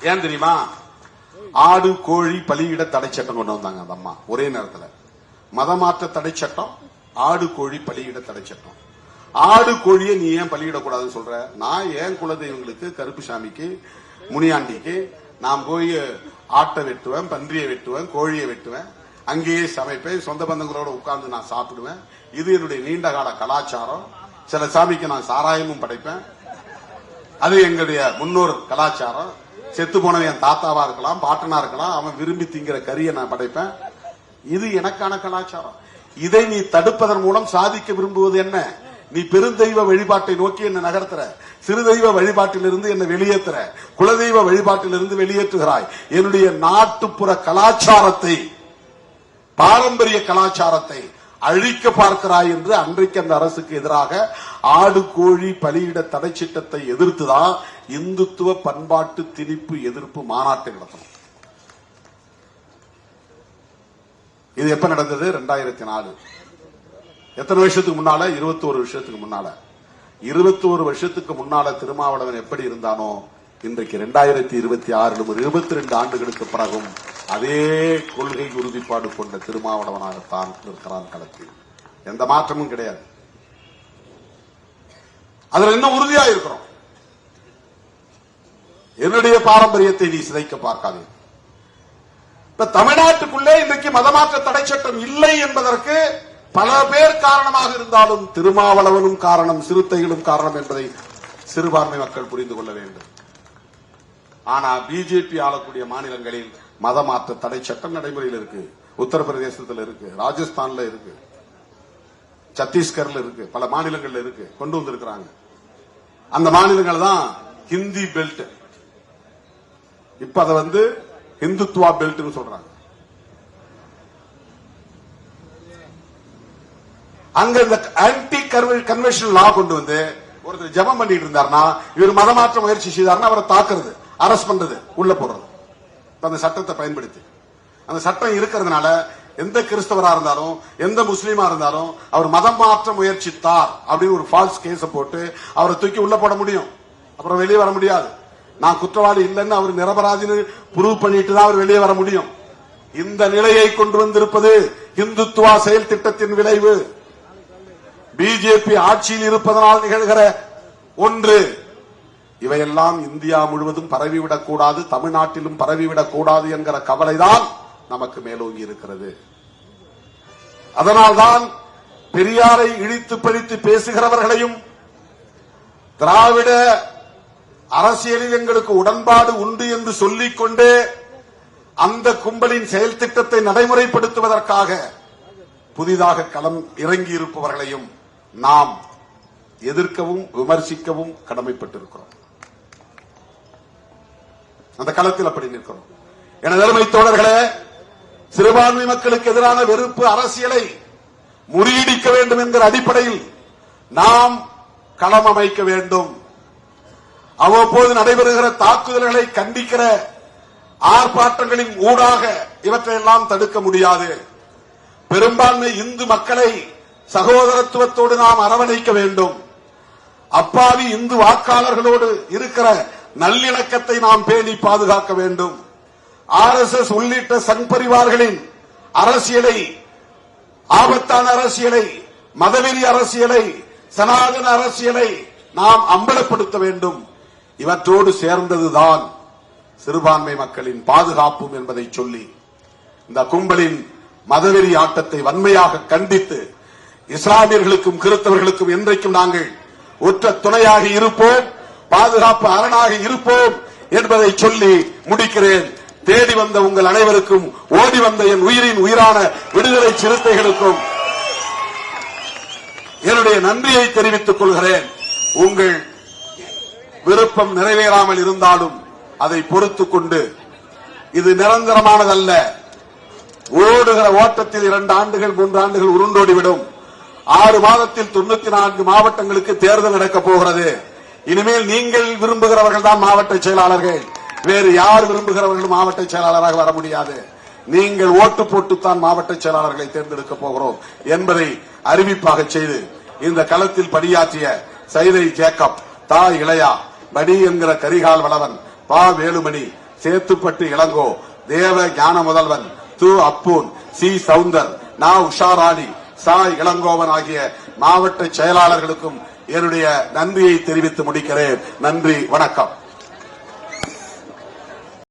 ஏன் தெரியுமா? ஆடு கோழி பலியிட தடை சட்டம் கொண்டு வந்தாங்க அந்த அம்மா ஒரே நேரத்தில். மதமாற்ற தடை சட்டம், ஆடு கோழி பலியிட தடை சட்டம். ஆடு கோழியை நீ ஏன் பலியிடக்கூடாதுன்னு சொல்ற? நான் ஏன் குலதெய்வங்களுக்கு, கருப்புசாமிக்கு, முனியாண்டிக்கு நான் போய் ஆட்டை வெட்டுவேன், பன்றியை வெட்டுவேன், கோழியை வெட்டுவேன், அங்கேயே சமைப்பேன், சொந்த பந்தங்களோட உட்கார்ந்து நான் சாப்பிடுவேன். இது என்னுடைய நீண்ட கால கலாச்சாரம். சில சாமிக்கு நான் சாராயமும் படைப்பேன். அது எங்களுடைய முன்னோர் கலாச்சாரம். செத்து போனவன் என் தாத்தாவா இருக்கலாம், பாட்டனா இருக்கலாம், அவன் விரும்பி திங்கிற கறியை நான் படைப்பேன். இது எனக்கான கலாச்சாரம். இதை நீ தடுப்பதன் மூலம் சாதிக்க விரும்புவது என்ன? நீ பெருந்தெய்வ வழிபாட்டை நோக்கி என்ன நகர்த்துற, சிறு தெய்வ வழிபாட்டிலிருந்து என்ன வெளியேற்றுற, குலதெய்வ வழிபாட்டிலிருந்து வெளியேற்றுகிறாய். என்னுடைய நாட்டுப்புற கலாச்சாரத்தை, பாரம்பரிய கலாச்சாரத்தை அழிக்க பார்க்கிறாய் என்று அன்றைக்கு அந்த அரசுக்கு எதிராக ஆடு கோழி பலியிட தடை சட்டத்தை எதிர்த்துதான் இந்துத்துவ பண்பாட்டு திணிப்பு எதிர்ப்பு மாநாட்டை நடத்தணும். இது எப்ப நடந்தது? 2004. எத்தனை வருஷத்துக்கு முன்னால? 21 வருஷத்துக்கு முன்னால. 21 வருஷத்துக்கு முன்னால திருமாவளவன் எப்படி இருந்தானோ இன்றைக்கு 2026 22 ஆண்டுகளுக்கு பிறகும் அதே கொள்கை உறுதிப்பாடு கொண்ட திருமாவளவனாகத்தான் இருக்கிறான் களத்தில். எந்த மாற்றமும் கிடையாது. அதுல இன்னும் உறுதியா இருக்கிறோம். என்னுடைய பாரம்பரியத்தை நீ சிதைக்க பார்க்காதே. இப்ப தமிழ்நாட்டுக்குள்ளே இன்றைக்கு மதமாற்ற தடை சட்டம் இல்லை என்பதற்கு பல பேர் காரணமாக இருந்தாலும் திருமாவளவனும் காரணம், சிறுத்தைகளும் காரணம் என்பதை சிறுபான்மை மக்கள் புரிந்து கொள்ள வேண்டும். ஆனா பிஜேபி ஆளக்கூடிய மாநிலங்களில் மதமாற்ற தடை சட்டம் நடைமுறையில் இருக்கு. உத்தரப்பிரதேசத்தில் இருக்கு, ராஜஸ்தான்ல இருக்கு, சத்தீஸ்கர்ல இருக்கு, பல மாநிலங்கள்ல இருக்கு, கொண்டு வந்திருக்கிறாங்க. அந்த மாநிலங்கள் தான் ஹிந்தி பெல்ட். இப்ப அதை வந்து இந்துத்துவா பெல்ட்னு சொல்றாங்க. அங்க இந்த ஆன்டி கன்வென்ஷனல் லா கொண்டு வந்து ஒருத்தர் ஜெபம் பண்ணிட்டு இருந்தாருன்னா, இவர் மதமாற்ற முயற்சி செய்தாருன்னா அவரை தாக்குறது, அரெஸ்ட் பண்றது, உள்ள போடுறது. அந்த சட்டத்தை பயன்படுத்தி, அந்த சட்டம் இருக்கிறதுனால எந்த கிறிஸ்தவரா இருந்தாலும் எந்த முஸ்லீமா இருந்தாலும் அவர் மதம் மாற்ற முயற்சித்தார் அப்படின்னு ஒரு ஃபால்ஸ் கேஸ போட்டு அவரை தூக்கி உள்ள போட முடியும். அப்புறம் வெளியே வர முடியாது. நான் குற்றவாளி இல்லைன்னு அவர் நிரபராதின்னு ப்ரூவ் பண்ணிட்டு தான் அவர் வெளியே வர முடியும். இந்த நிலையை கொண்டு வந்திருப்பது இந்துத்துவா செயல் திட்டத்தின் விளைவு. பிஜேபி ஆட்சியில் இருப்பதனால் நிகழ்கிற ஒன்று. இவையெல்லாம் இந்தியா முழுவதும் பரவிவிடக் கூடாது, தமிழ்நாட்டிலும் பரவிவிடக் கூடாது என்கிற கவலைதான் நமக்கு மேலோங்கி இருக்கிறது. அதனால்தான் பெரியாரை இழித்து பழித்து பேசுகிறவர்களையும், திராவிட அரசியலில் எங்களுக்கு உடன்பாடு உண்டு என்று சொல்லிக் கொண்டே அந்த கும்பலின் செயல் திட்டத்தை நடைமுறைப்படுத்துவதற்காக புதிதாக களம் இறங்கி இருப்பவர்களையும் நாம் எதிர்க்கவும் விமர்சிக்கவும் கடமைப்பட்டிருக்கிறோம். அந்த களத்தில் அப்படி நிற்கிறோம். எனது அருமை தோழர்களே, சிறுபான்மை மக்களுக்கு எதிரான வெறுப்பு அரசியலை முறியடிக்க வேண்டும் என்கிற அடிப்படையில் நாம் களம் அமைக்க வேண்டும். அவ்வப்போது நடைபெறுகிற தாக்குதல்களை கண்டிக்கிற ஆர்ப்பாட்டங்களின் ஊடாக இவற்றையெல்லாம் தடுக்க முடியாது. பெரும்பான்மை இந்து மக்களை சகோதரத்துவத்தோடு நாம் அரவணைக்க வேண்டும். அப்பாவி இந்து வாக்காளர்களோடு இருக்கிற நல்லிணக்கத்தை நாம் பேணி பாதுகாக்க வேண்டும். RSS உள்ளிட்ட சங் பரிவார்களின் அரசியலை, ஆபத்தான அரசியலை, மதவெறி அரசியலை, சனாதன அரசியலை நாம் அம்பலப்படுத்த வேண்டும். இவற்றோடு சேர்ந்ததுதான் சிறுபான்மை மக்களின் பாதுகாப்பும் என்பதை சொல்லி இந்த கும்பலின் மதவெறி ஆட்டத்தை வன்மையாக கண்டித்து இஸ்லாமியர்களுக்கும் கிறிஸ்தவர்களுக்கும் என்றைக்கும் நாங்கள் உற்ற துணையாக இருப்போம், பாதுகாப்பு அரணாக இருப்போம் என்பதை சொல்லி முடிக்கிறேன். தேடி வந்த உங்கள் அனைவருக்கும், ஓடி வந்த என் உயிரின் உயிரான விடுதலை சிறுத்தைகளுக்கும் என்னுடைய நன்றியை தெரிவித்துக் கொள்கிறேன். உங்கள் விருப்பம் நிறைவேறாமல் இருந்தாலும் அதை பொறுத்துக் கொண்டு, இது நிரந்தரமானதல்ல. ஓடுகிற ஓட்டத்தில் 2 ஆண்டுகள் 3 ஆண்டுகள் உருண்டோடிவிடும். 6 மாதத்தில் 94 மாவட்டங்களுக்கு தேர்தல் நடக்கப் போகிறது. இனிமேல் நீங்கள் விரும்புகிறவர்கள் தான் மாவட்ட செயலாளர்கள். வேறு யார் விரும்புகிறவர்கள் மாவட்ட செயலாளராக வர முடியாது. நீங்கள் ஓட்டு போட்டுத்தான் மாவட்ட செயலாளர்களை தேர்ந்தெடுக்க போகிறோம் என்பதை அறிவிப்பாக செய்து இந்த களத்தில் பணியாற்றிய சைதை ஜேக்கப், தா இளையா, படி என்கிற கரிகால் வளவன், பா வேலுமணி, சேத்துப்பட்டு இளங்கோ, தேவ ஞான முதல்வன், து அப்பூன், சி சவுந்தர், நா உஷாராணி, சா இளங்கோவன் ஆகிய மாவட்ட செயலாளர்களுக்கும் என்னுடைய நன்றியை தெரிவித்து முடிக்கிறேன். நன்றி, வணக்கம்.